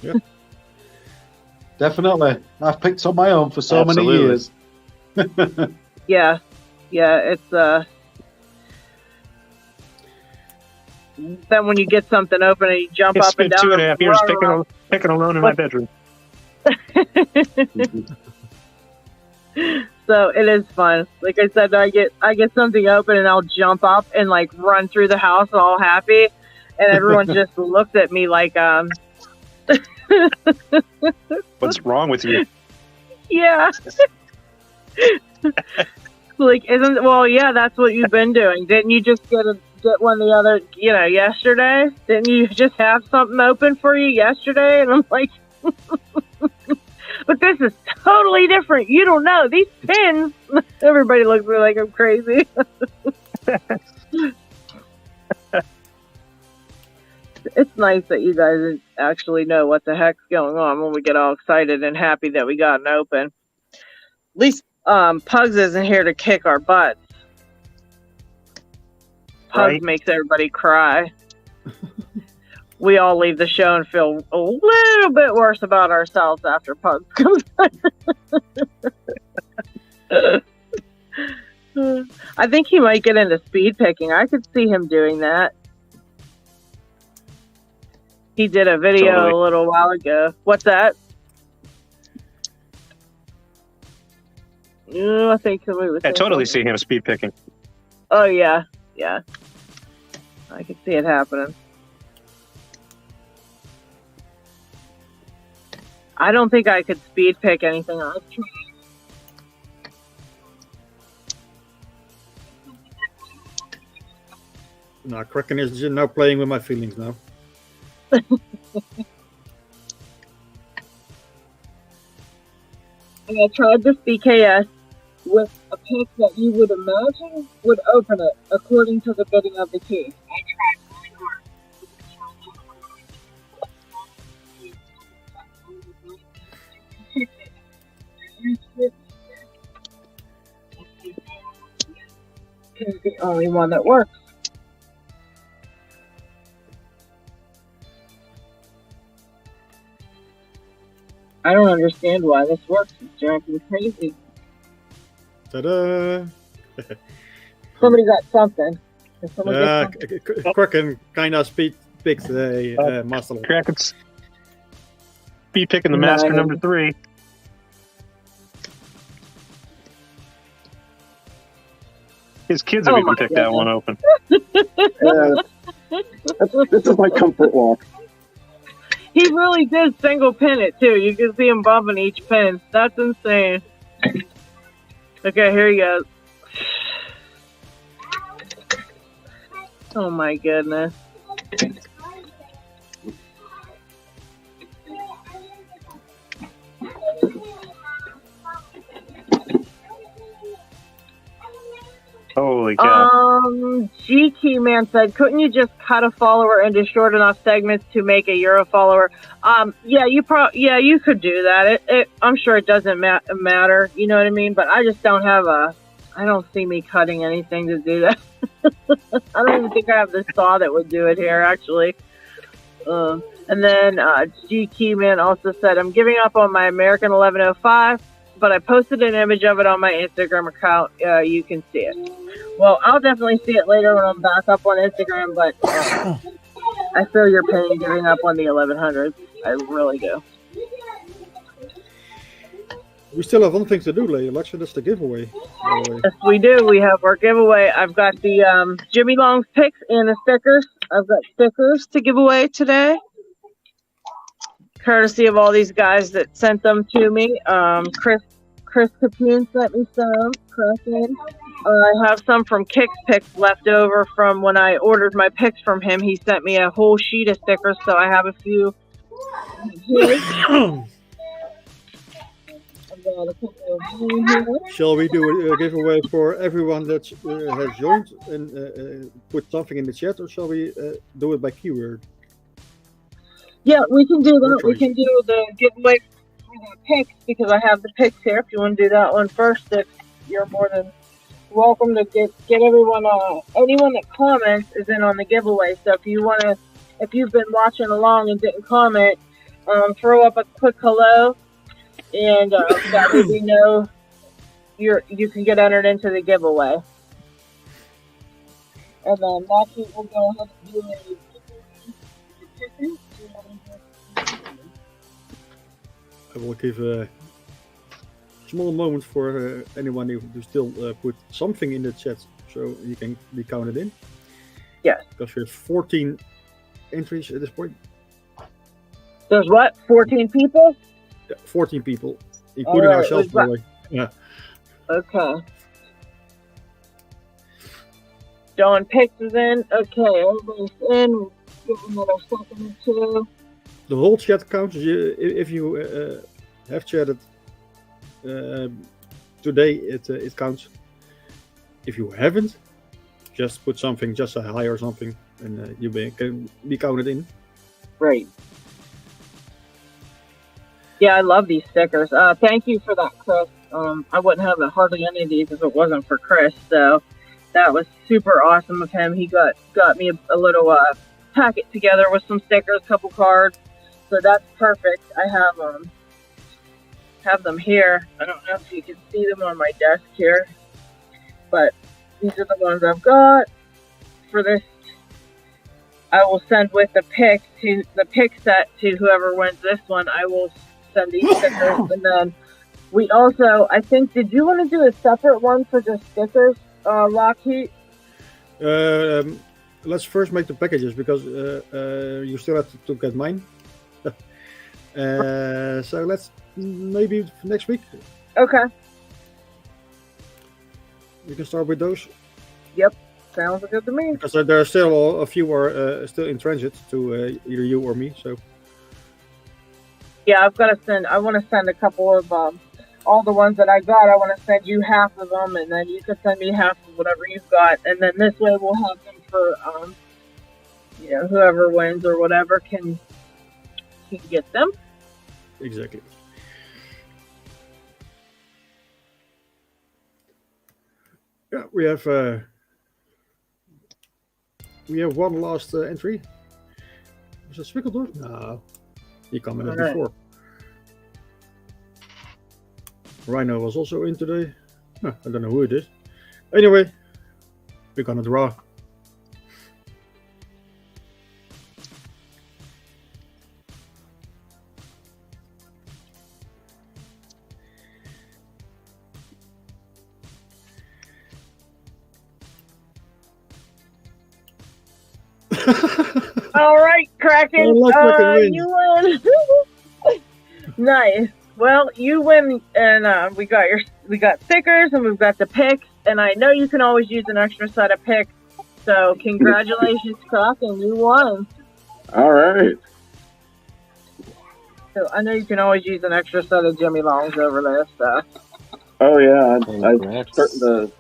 Speaker 1: Yeah.
Speaker 3: Definitely. I've picked on my own for so
Speaker 4: Absolutely.
Speaker 3: many years.
Speaker 2: Yeah, it's then when you get something open and you jump
Speaker 6: I
Speaker 2: up and
Speaker 6: spent
Speaker 2: down.
Speaker 6: 2.5 years picking alone in my bedroom.
Speaker 2: So it is fun. Like I said, I get something open and I'll jump up and like run through the house all happy, and everyone just looks at me like
Speaker 6: What's wrong with you?
Speaker 2: yeah. Like, yeah, that's what you've been doing. Didn't you just get one the other, yesterday? Didn't you just have something open for you yesterday? And I'm like, but this is totally different. You don't know. These pins, everybody looks at me like I'm crazy. It's nice that you guys actually know what the heck's going on when we get all excited and happy that we got an open. At least Pugs isn't here to kick our butts. Pugs
Speaker 6: Right.
Speaker 2: makes everybody cry. We all leave the show and feel a little bit worse about ourselves after Pugs comes. I think he might get into speed picking. I could see him doing that. He did a video
Speaker 6: Totally.
Speaker 2: a little while ago. What's that? I think somebody was
Speaker 6: I
Speaker 2: saying
Speaker 6: totally
Speaker 2: something.
Speaker 6: see him speed picking.
Speaker 2: Oh yeah. I could see it happening. I don't think I could speed pick anything else.
Speaker 1: Now, Kraken is now playing with my feelings now.
Speaker 2: I tried this BKS with a pick that you would imagine would open it according to the bidding of the key. I tried really hard. It's the only one that works. I don't understand why this works. It's driving me crazy.
Speaker 1: Ta-da!
Speaker 2: Somebody got something. Did somebody get something?
Speaker 1: Kraken kind of picked the Master Lock.
Speaker 6: Kraken's be picking the master number 3. His kids have even picked that one open.
Speaker 9: This is my comfort lock.
Speaker 2: He really did single pin it too. You can see him bumping each pin. That's insane. Okay, here he goes. Oh my goodness.
Speaker 6: Holy cow.
Speaker 2: GT Man said, couldn't you just cut a follower into short enough segments to make a Euro follower? Yeah, you could do that. I'm sure it doesn't matter, you know what I mean? But I just don't have I don't see me cutting anything to do that. I don't even think I have the saw that would do it here, actually. And then GT Man also said, I'm giving up on my American 1105. But I posted an image of it on my Instagram account. You can see it. Well, I'll definitely see it later when I'm back up on Instagram, but I feel your pain giving up on the 1100s. I really do.
Speaker 1: We still have one thing to do, Lady Locks, and that's the giveaway.
Speaker 2: Yes, we do. We have our giveaway. I've got the Jimmy Long's picks and the stickers. I've got stickers to give away today, courtesy of all these guys that sent them to me. Chris Capune sent me some. I have some from Kick's picks left over from when I ordered my picks from him. He sent me a whole sheet of stickers, so I have a few here.
Speaker 1: Shall we do a giveaway for everyone that has joined and put something in the chat, or shall we do it by keyword?
Speaker 2: Yeah, we can do that. We can do the giveaway for the picks because I have the picks here. If you want to do that one first, if you're more than welcome to get everyone. Anyone that comments is in on the giveaway. So if you've been watching along and didn't comment, throw up a quick hello, and that way we know you can get entered into the giveaway. And then LockHeat will go ahead and do a.
Speaker 1: I will give a small moment for anyone who still put something in the chat so you can be counted in.
Speaker 2: Yes.
Speaker 1: Because we have 14 entries at this point.
Speaker 2: There's what? 14 people?
Speaker 1: Yeah, 14 people, including ourselves, by the way. Yeah.
Speaker 2: Okay. Dawn Pix is in. Okay, everybody's in. Give another second or two.
Speaker 1: The whole chat counts. If you have chatted today, it counts. If you haven't, just put something, just a hi or something, and you can be counted in.
Speaker 2: Great. Yeah, I love these stickers. Thank you for that, Chris. I wouldn't have hardly any of these if it wasn't for Chris. So that was super awesome of him. He got me a little packet together with some stickers, a couple cards. So that's perfect. I have them here. I don't know if you can see them on my desk here, but these are the ones I've got for this. I will send with the pick set to whoever wins this one. I will send these stickers, and then we also, I think, did you want to do a separate one for just stickers, LockHeat?
Speaker 1: Let's first make the packages because you still have to get mine. So let's maybe next week.
Speaker 2: Okay.
Speaker 1: We can start with those.
Speaker 2: Yep, sounds good to me.
Speaker 1: Because there are still a few are still in transit to either you or me. So.
Speaker 2: Yeah, I want to send a couple of all the ones that I got, I want to send you half of them, and then you can send me half of whatever you've got, and then this way we'll have them for whoever wins or whatever can get them.
Speaker 1: Exactly. Yeah, we have one last entry. Was it Swickledorf? No, he came in before. Rhino was also in today. Huh, I don't know who it is. Anyway, we're gonna draw.
Speaker 2: All right, Kraken, you win. Nice. Well, you win, and we got stickers, and we've got the picks, and I know you can always use an extra set of picks. So congratulations, Kraken, you won.
Speaker 9: All right.
Speaker 2: So I know you can always use an extra set of Jimmy Longs over there. So.
Speaker 9: Oh yeah, I'm starting to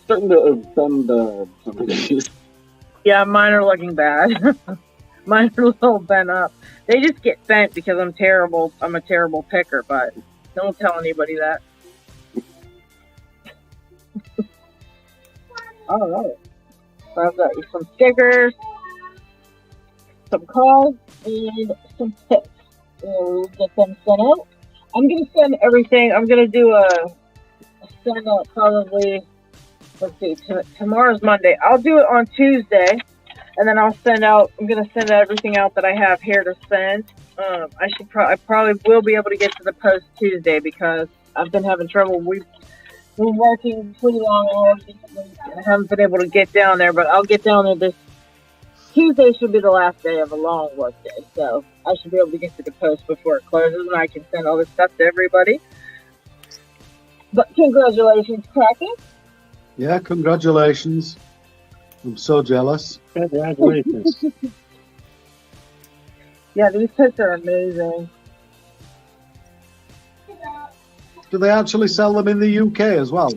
Speaker 9: send some of these.
Speaker 2: Yeah, mine are looking bad. Mine are a little bent up. They just get bent because I'm terrible. I'm a terrible picker, but don't tell anybody that. All right. So I've got you some stickers, some cards, and some picks. We'll get them sent out. I'm going to send everything. I'm going to do a send out probably, let's see, tomorrow's Monday. I'll do it on Tuesday. And then I'm going to send everything out that I have here to send. I probably will be able to get to the post Tuesday because I've been having trouble. We've been working pretty long hours recently. I haven't been able to get down there, but I'll get down there this Tuesday. Should be the last day of a long work day. So I should be able to get to the post before it closes, and I can send all this stuff to everybody. But congratulations, Kraken.
Speaker 3: Yeah, congratulations. I'm so jealous.
Speaker 6: Congratulations.
Speaker 2: Yeah, these picks are amazing.
Speaker 3: Do they actually sell them in the UK as well?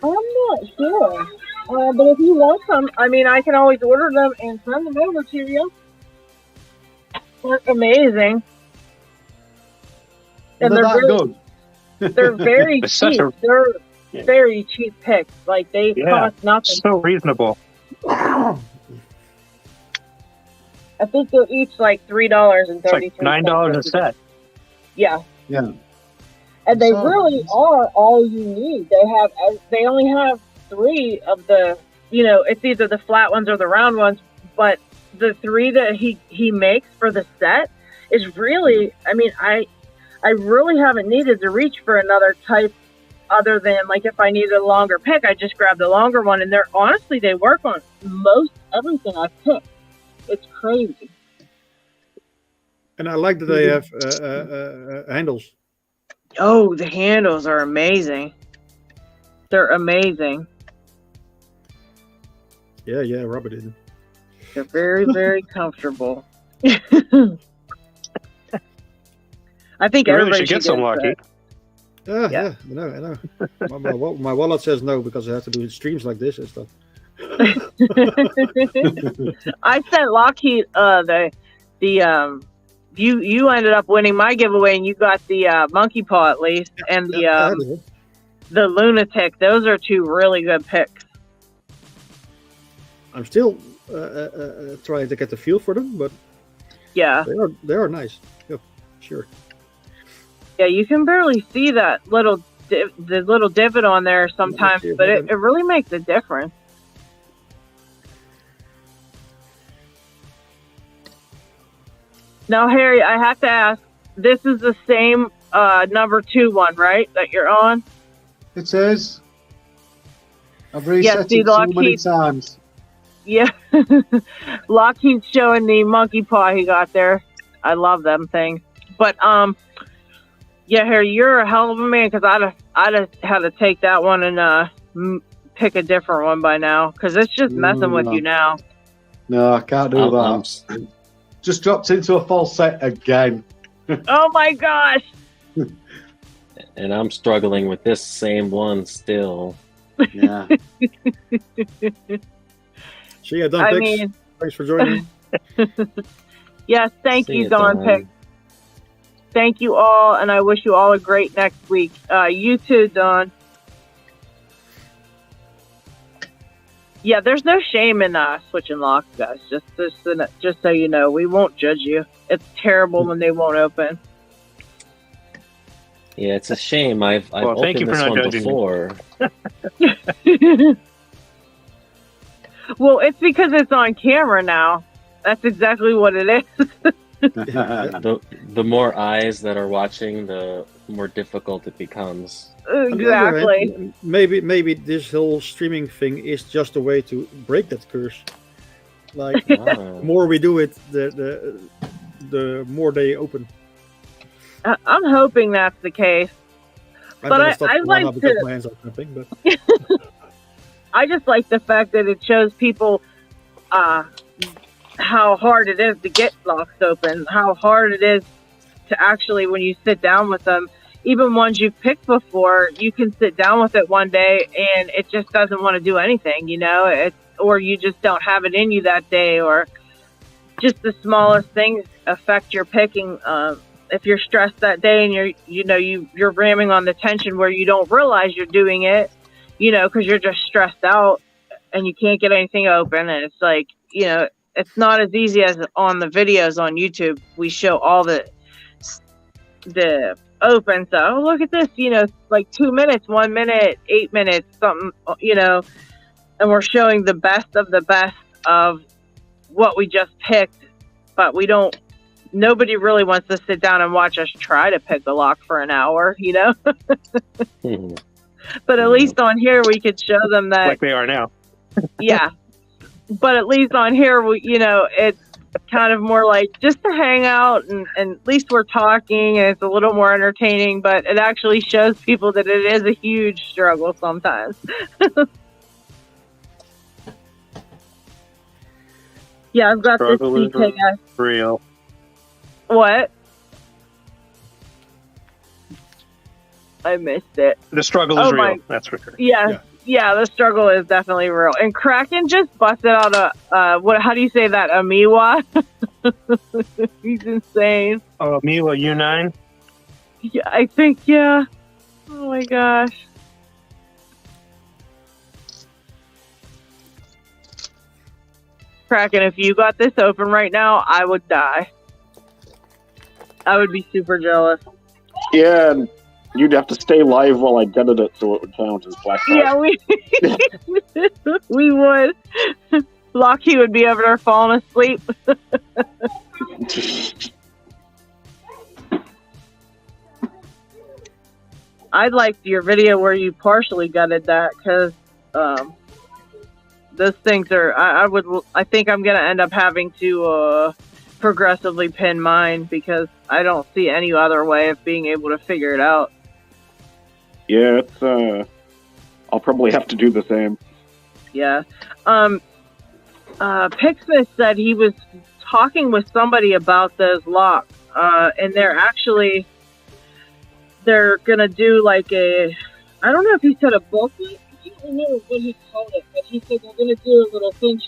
Speaker 2: I'm not sure. But if you want some, I mean, I can always order them and send them over to you. They're amazing. And
Speaker 3: they're that
Speaker 2: really, good. They're very cheap. They're very cheap picks. Like, they cost nothing.
Speaker 6: So reasonable.
Speaker 2: I think they're each like $3.33.
Speaker 6: It's like $9 a set.
Speaker 2: Yeah.
Speaker 3: Yeah.
Speaker 2: And they really are all you need. They only have 3 of the, it's either the flat ones or the round ones, but the 3 that he makes for the set is really, I mean, I really haven't needed to reach for another type other than, like, if I needed a longer pick, I just grab the longer one, and they work on most everything I've picked. It's crazy.
Speaker 1: And I like that they have handles.
Speaker 2: Oh, the handles are amazing. They're amazing.
Speaker 1: Yeah, Robert did.
Speaker 2: They're very, very comfortable. I think everybody should get some lucky.
Speaker 1: Yeah, I know. My wallet says no because I have to do streams like this and stuff.
Speaker 2: I sent LockHeat you ended up winning my giveaway, and you got the monkey paw at least, and the lunatic. Those are 2 really good picks.
Speaker 1: I'm still trying to get the feel for them, but
Speaker 2: yeah,
Speaker 1: they are nice. Yeah, sure.
Speaker 2: Yeah, you can barely see that the little divot on there sometimes, but it really makes a difference. Now, Harry, I have to ask, this is the same number 2 one, right, that you're on?
Speaker 3: It says. I've reset it so many times.
Speaker 2: Yeah. LockHeat's showing the monkey paw he got there. I love them things. But, yeah, Harry, you're a hell of a man, because I'd have had to take that one and pick a different one by now, because it's just messing with you now.
Speaker 3: No, I can't do that. Just dropped into a false set again.
Speaker 2: Oh my gosh!
Speaker 8: And I'm struggling with this same one still.
Speaker 3: Yeah.
Speaker 1: See ya, Don
Speaker 2: I
Speaker 1: Pix.
Speaker 2: mean,
Speaker 1: Thanks for joining.
Speaker 2: yes, thank
Speaker 8: See
Speaker 2: you,
Speaker 8: ya,
Speaker 2: Don
Speaker 8: Don.
Speaker 2: Pick. Thank you all, and I wish you all a great next week. You too, Don. Yeah, there's no shame in switching locks, guys. Just so you know, we won't judge you. It's terrible when they won't open.
Speaker 8: Yeah, it's a shame. I've
Speaker 6: Well, thank you
Speaker 8: opened
Speaker 6: for
Speaker 8: this
Speaker 6: not
Speaker 8: one
Speaker 6: judging me.
Speaker 8: before.
Speaker 2: Well, it's because it's on camera now. That's exactly what it is.
Speaker 8: The more eyes that are watching, the more difficult it becomes.
Speaker 1: On the other
Speaker 2: Exactly.
Speaker 1: hand, maybe this whole streaming thing is just a way to break that curse. Like,
Speaker 8: Ah.
Speaker 1: the more we do it, the more they open.
Speaker 2: I'm hoping that's the case.
Speaker 1: I'm
Speaker 2: But
Speaker 1: gonna
Speaker 2: I
Speaker 1: stop
Speaker 2: like
Speaker 1: now because
Speaker 2: to-
Speaker 1: my hands are cramping. But
Speaker 2: I just like the fact that it shows people how hard it is to get locks open, how hard it is to actually, when you sit down with them, even ones you've picked before, you can sit down with it one day and it just doesn't want to do anything, you know, or you just don't have it in you that day, or just the smallest things affect your picking. If you're stressed that day and you're ramming on the tension where you don't realize you're doing it, you know, because you're just stressed out and you can't get anything open, and it's like, you know, it's not as easy as on the videos on YouTube. We show all the open. So, oh, look at this, you know, like 2 minutes, 1 minute, 8 minutes, something, you know, and we're showing the best of what we just picked, but nobody really wants to sit down and watch us try to pick a lock for an hour, you know? But at least on here, we could show them that.
Speaker 6: Like they are now.
Speaker 2: Yeah. But at least on here, it's kind of more like just to hang out, and at least we're talking and it's a little more entertaining, but it actually shows people that it is a huge struggle sometimes. Yeah, I've got this
Speaker 6: Struggle is
Speaker 2: CKS.
Speaker 6: real.
Speaker 2: What? I missed it.
Speaker 6: The struggle is
Speaker 2: Oh,
Speaker 6: real.
Speaker 2: my-
Speaker 6: That's for sure.
Speaker 2: Yeah, the struggle is definitely real. And Kraken just busted out how do you say that? A Miwa? He's insane.
Speaker 6: Oh, Mila U9.
Speaker 2: Yeah, I think, yeah. Oh my gosh. Kraken, if you got this open right now, I would die. I would be super jealous.
Speaker 9: Yeah, and you'd have to stay live while I dented it so it would count as black.
Speaker 2: Yeah, we would. LockHeat would be over there falling asleep. I liked your video where you partially gutted that, because those things are. I think I'm gonna end up having to progressively pin mine, because I don't see any other way of being able to figure it out.
Speaker 9: Yeah, it's I'll probably have to do the same.
Speaker 2: Yeah. Pixmith said he was talking with somebody about those locks, and they're gonna do like I don't know if he said a booklet. I don't remember what he called it, but he said they're gonna do a little thing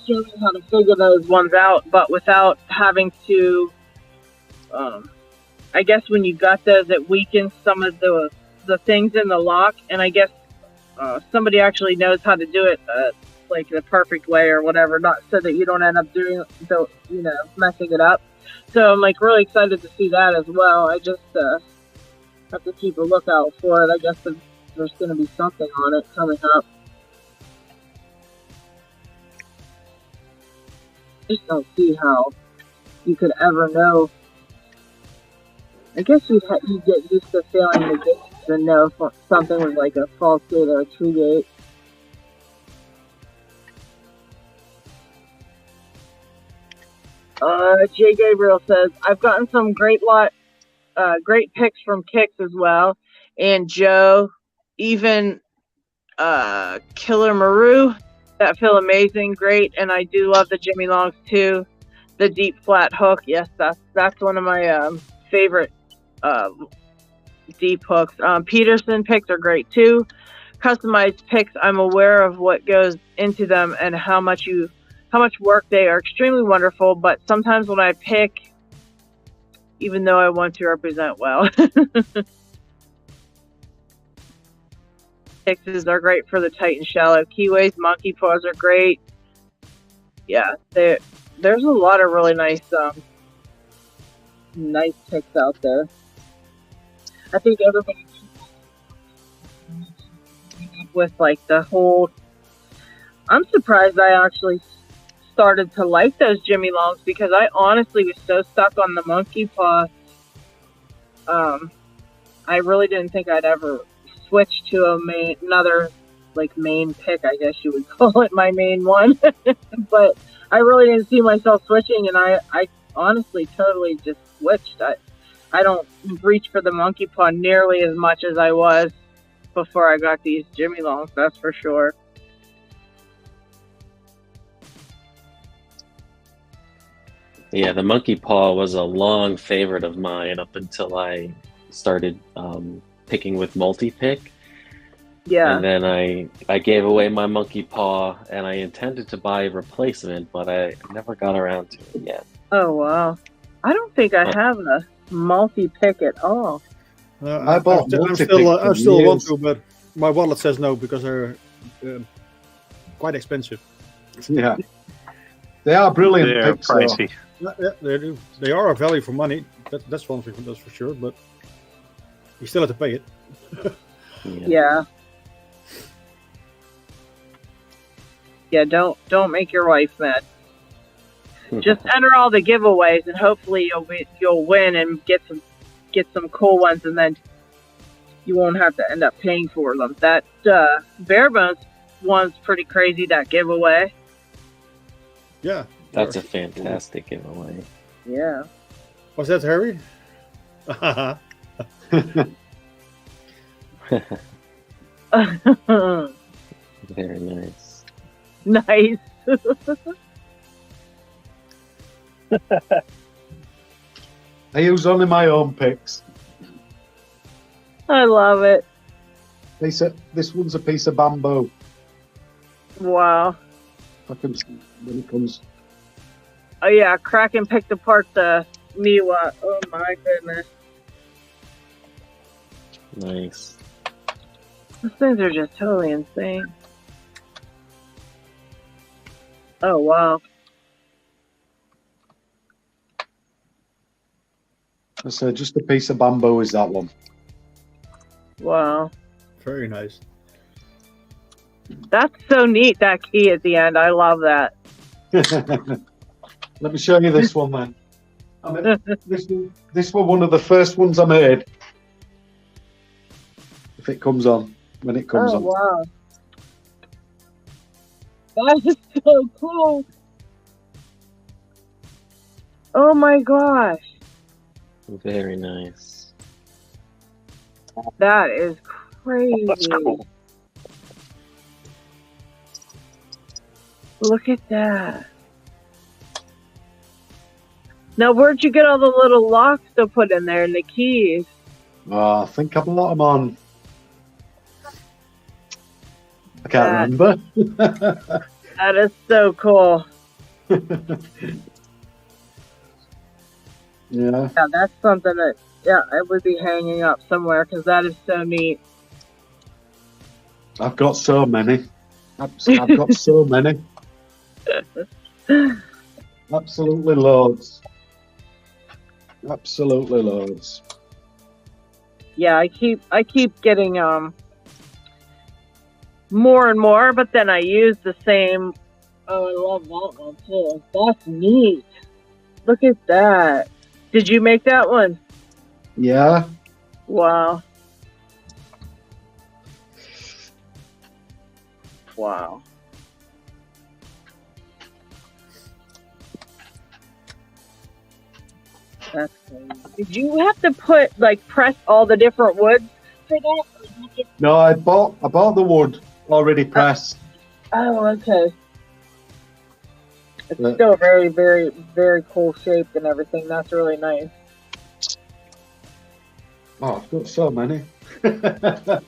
Speaker 2: showing how to figure those ones out, but without having to. I guess when you got those, it weakens some of the things in the lock, and I guess somebody actually knows how to do it like the perfect way or whatever, not so that you don't end up messing it up. So I'm like really excited to see that as well. I just have to keep a lookout for it. I guess there's going to be something on it coming up. I just don't see how you could ever know. I guess you get used to failing the gates and know if something was like a false gate or a true gate. Jay Gabriel says, I've gotten some great picks from Kicks as well. And Joe, even Killer Maru, that feel amazing, great. And I do love the Jimmy Longs too. The deep flat hook, yes, that's one of my favorite deep hooks. Peterson picks are great too. Customized picks, I'm aware of what goes into them and how much work they are. Extremely wonderful, but sometimes when I pick, even though I want to represent well, picks are great for the tight and shallow keyways. Monkey paws are great. Yeah, there's a lot of really nice picks out there. I think everybody with like the whole. I'm surprised I actually started to like those Jimmy Longs because I honestly was so stuck on the monkey paw. I really didn't think I'd ever switch to another like main pick. I guess you would call it my main one, but I really didn't see myself switching, and I honestly totally just switched. I don't reach for the monkey paw nearly as much as I was before I got these Jimmy Longs, that's for sure.
Speaker 8: Yeah, the monkey paw was a long favorite of mine up until I started picking with multi-pick.
Speaker 2: Yeah.
Speaker 8: And then I gave away my monkey paw, and I intended to buy a replacement, but I never got around to it yet.
Speaker 2: Oh, wow. I don't think I have a multi-pick at all.
Speaker 3: I bought
Speaker 1: I still want to, but my wallet says no because they're quite expensive.
Speaker 3: Yeah, they are brilliant.
Speaker 6: They're
Speaker 3: picks,
Speaker 6: pricey.
Speaker 1: Yeah, they do. They are a value for money. That's one thing, that's for sure. But you still have to pay it.
Speaker 2: Yeah. Yeah. Don't make your wife mad. Just enter all the giveaways, and hopefully you'll win and get some cool ones, and then you won't have to end up paying for them. That bare bones one's pretty crazy. That giveaway.
Speaker 1: Yeah,
Speaker 8: that's a fantastic giveaway.
Speaker 2: Yeah.
Speaker 1: Was that Harry?
Speaker 8: Very nice.
Speaker 2: Nice.
Speaker 3: I use only my own picks.
Speaker 2: I love it.
Speaker 3: This one's a piece of bamboo.
Speaker 2: Wow.
Speaker 3: When it comes.
Speaker 2: Oh yeah, Kraken picked apart the Miwa. Oh my goodness.
Speaker 8: Nice.
Speaker 2: Those things are just totally insane. Oh wow.
Speaker 3: I said just a piece of bamboo is that one.
Speaker 2: Wow.
Speaker 1: Very nice.
Speaker 2: That's so neat, that key at the end. I love that.
Speaker 3: Let me show you this one, man. This was one of the first ones I made. If it comes on, when it comes on.
Speaker 2: Oh, wow. That is so cool. Oh my gosh.
Speaker 8: Very nice.
Speaker 2: That is crazy.
Speaker 6: That's cool.
Speaker 2: Look at that. Now, where'd you get all the little locks to put in there and the keys?
Speaker 3: I think I bought them on. I can't remember.
Speaker 2: That is so cool.
Speaker 3: Yeah,
Speaker 2: that's something that, I would be hanging up somewhere because that is so neat.
Speaker 3: I've got so many. I've got so many. Absolutely loads. Absolutely loads.
Speaker 2: Yeah, I keep getting more and more, but then I use the same. Oh, I love that one too. That's neat. Look at that. Did you make that one?
Speaker 3: Yeah.
Speaker 2: Wow. Wow. That's crazy. Did you have to press all the different woods for that?
Speaker 3: No, I bought the wood already pressed.
Speaker 2: Oh, okay. It's still very, very, very cool shaped and everything. That's really nice.
Speaker 3: Oh, I've got so many.
Speaker 2: I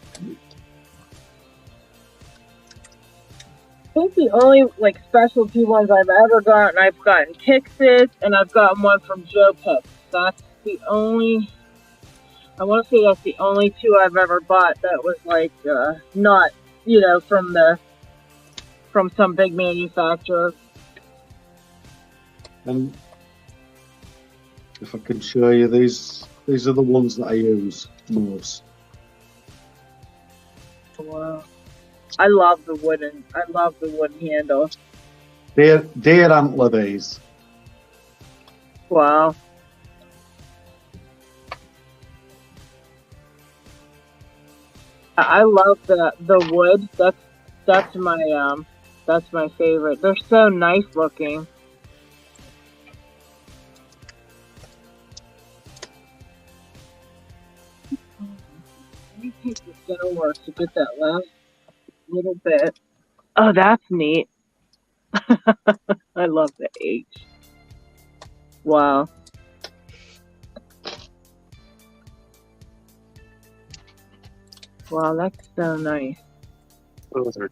Speaker 2: think the only like specialty ones I've ever gotten, I've gotten Pixit, and I've gotten one from Joe Pix. That's the only. I want to say that's the only two I've ever bought that was like not, from some big manufacturer.
Speaker 3: And if I can show you these are the ones that I use most.
Speaker 2: Wow. I love the wooden handle.
Speaker 3: Deer antler these.
Speaker 2: Wow. I love the wood. That's my favorite. They're so nice looking. Let me take this dental work to get that last little bit. Oh, that's neat. I love the H. Wow. Wow, that's so nice.
Speaker 6: Those are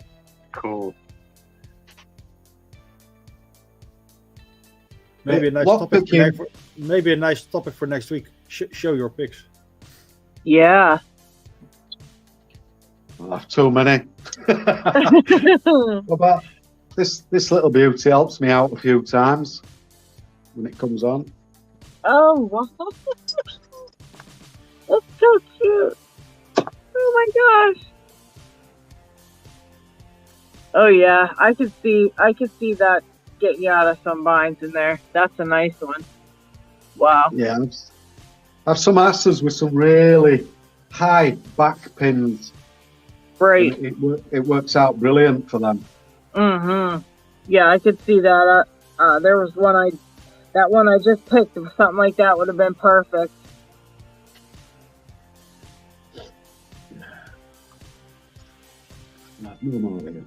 Speaker 6: cool.
Speaker 1: Maybe a nice topic for next week. Show your pics.
Speaker 2: Yeah.
Speaker 3: I have too many. But this little beauty helps me out a few times when it comes on.
Speaker 2: Oh, wow. That's so cute. Oh my gosh. Oh yeah, I could see that getting you out of some binds in there. That's a nice one. Wow.
Speaker 3: Yeah, I have some asses with some really high back pins.
Speaker 2: Great.
Speaker 3: It works out brilliant for them.
Speaker 2: Mm-hmm. Yeah, I could see that. There was one I just picked. Something like that would have been perfect.
Speaker 3: No more here.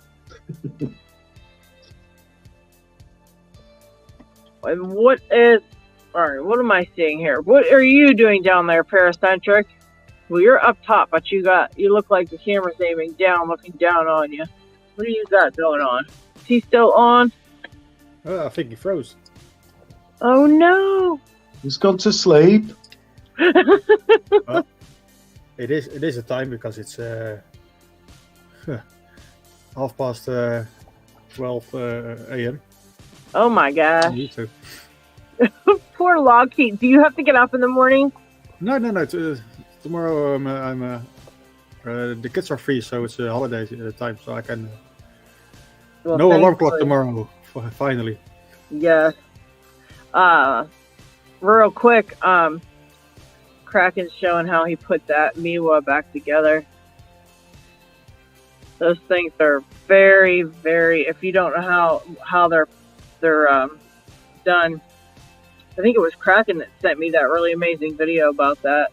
Speaker 2: And what am I seeing here? What are you doing down there, Paracentric? Well, you're up top, but you look like the camera's aiming down, looking down on you. What do you got going on? Is he still on?
Speaker 1: I think he froze.
Speaker 2: Oh no!
Speaker 3: He's gone to sleep.
Speaker 1: Well, it is a time because it's 12 a.m.
Speaker 2: Oh my gosh!
Speaker 1: Me too.
Speaker 2: Poor LockHeat. Do you have to get up in the morning?
Speaker 1: No. Tomorrow the kids are free, so it's a holiday time, so I can.
Speaker 2: Well,
Speaker 1: no alarm
Speaker 2: thankfully.
Speaker 1: clock tomorrow. Finally.
Speaker 2: Yes. Real quick, Kraken's showing how he put that Miwa back together. Those things are very, very. If you don't know how they're done, I think it was Kraken that sent me that really amazing video about that.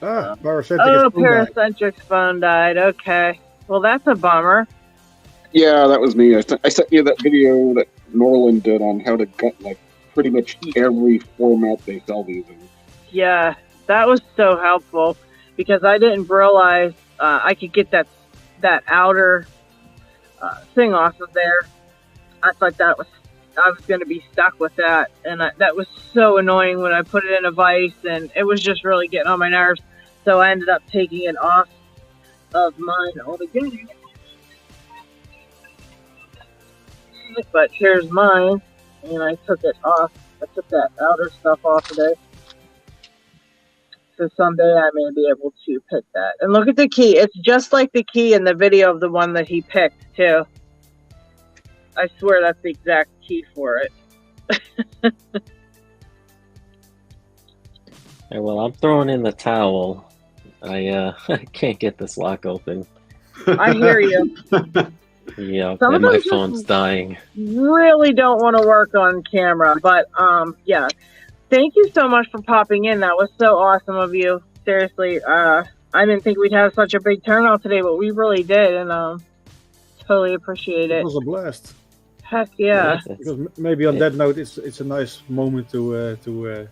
Speaker 1: Paracentric's
Speaker 2: phone died. Okay, well that's a bummer.
Speaker 9: Yeah, that was me. I sent you that video that Norland did on how to gut like pretty much every format they sell these in.
Speaker 2: Yeah, that was so helpful because I didn't realize I could get that outer thing off of there. I thought I was going to be stuck with that, and that was so annoying when I put it in a vise, and it was just really getting on my nerves. So I ended up taking it off of mine altogether. But here's mine, and I took it off. I took that outer stuff off of there. So someday I may be able to pick that. And look at the key. It's just like the key in the video of the one that he picked, too. I swear that's the exact key for it.
Speaker 8: Hey, well, I'm throwing in the towel. I can't get this lock open.
Speaker 2: I hear you.
Speaker 8: Yeah,
Speaker 2: Some
Speaker 8: and
Speaker 2: of
Speaker 8: my
Speaker 2: them
Speaker 8: phone's dying.
Speaker 2: Really don't want to work on camera, but yeah. Thank you so much for popping in. That was so awesome of you. Seriously, I didn't think we'd have such a big turnout today, but we really did, and totally appreciate it.
Speaker 1: It was a blast.
Speaker 2: Heck yeah.
Speaker 1: Because maybe on that note, it's a nice moment to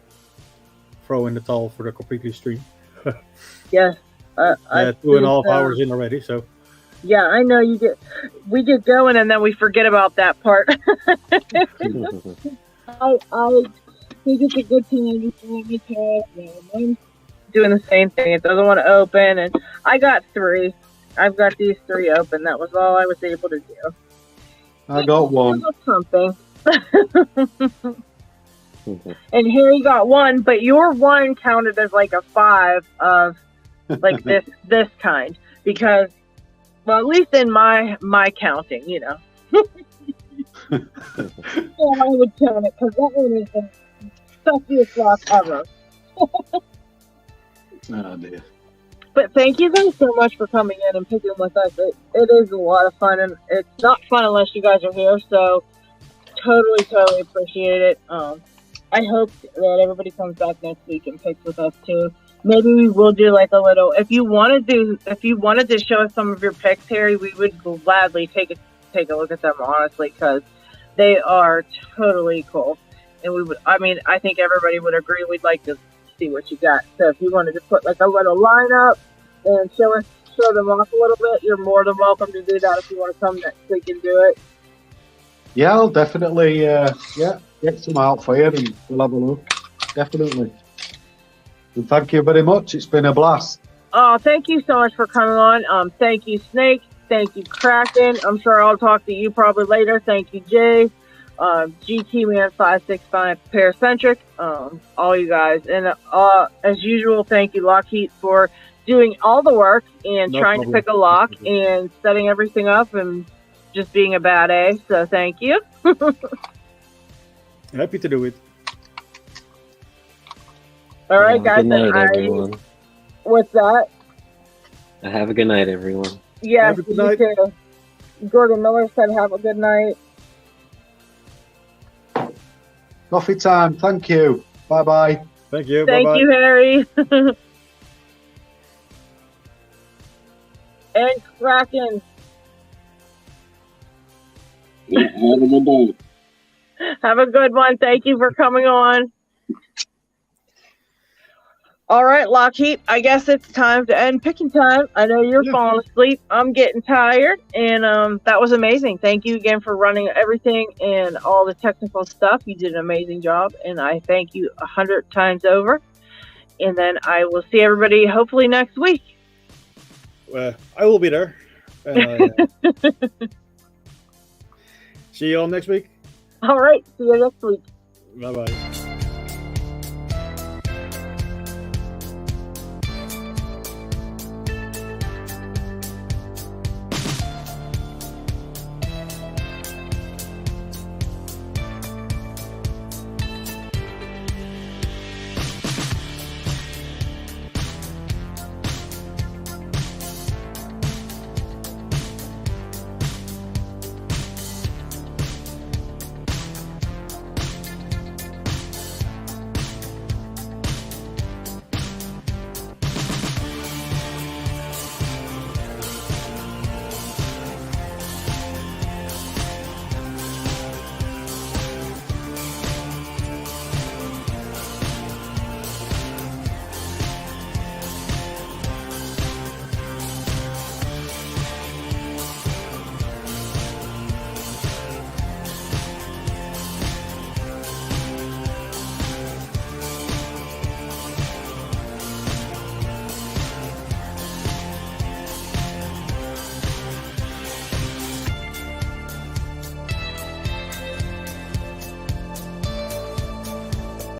Speaker 1: throw in the towel for the completely stream.
Speaker 2: Yes.
Speaker 1: Yeah, 2.5 hours in already. So
Speaker 2: Yeah, I know you get. We get going and then we forget about that part. I think it's a good time to I'm doing the same thing. It doesn't want to open, and I got 3. I've got these 3 open. That was all I was able to do.
Speaker 3: I got 1.
Speaker 2: Something. And Harry got 1, but your 1 counted as like a 5 of like this kind, because, well, at least in my counting, you know. Yeah, I would count it because that one is the sexiest lock ever.
Speaker 3: Oh dear.
Speaker 2: But thank you guys so much for coming in and picking with us. It is a lot of fun, and it's not fun unless you guys are here. So totally appreciate it. I hope that everybody comes back next week and picks with us too. Maybe we will do like a little. If you wanted to show us some of your picks, Harry, we would gladly take a look at them, honestly, because they are totally cool. And we would. I mean, I think everybody would agree. We'd like to see what you got. So if you wanted to put like a little lineup and show them off a little bit, you're more than welcome to do that. If you want to come next week and do it.
Speaker 3: Yeah, I'll definitely get some out for you and we'll have a look. Definitely. And thank you very much. It's been a blast.
Speaker 2: Oh, thank you so much for coming on. Thank you, Snake. Thank you, Kraken. I'm sure I'll talk to you probably later. Thank you, Jay. GT Man 565 Paracentric. All you guys. And as usual, thank you, LockHeat, for doing all the work and trying to pick a lock and setting everything up and just being a bad A. So thank you.
Speaker 1: Happy to do it.
Speaker 2: All right, guys.
Speaker 8: Good night, everyone.
Speaker 2: What's that?
Speaker 8: Have a good night, everyone.
Speaker 2: Yes,
Speaker 1: Have a good night.
Speaker 2: you too. Gordon Miller said have a good night.
Speaker 3: Coffee time. Thank you. Bye-bye.
Speaker 1: Thank you.
Speaker 2: Thank
Speaker 1: Bye-bye.
Speaker 2: you, Harry. And Kraken.
Speaker 9: Yeah, have a good day.
Speaker 2: Have a good one. Thank you for coming on. All right, LockHeat, I guess it's time to end picking time. I know you're falling asleep. I'm getting tired, and that was amazing. Thank you again for running everything and all the technical stuff. You did an amazing job, and I thank you 100 times over. And then I will see everybody hopefully next week.
Speaker 1: I will be there. See you all next week.
Speaker 2: All right, see you next week.
Speaker 1: Bye-bye.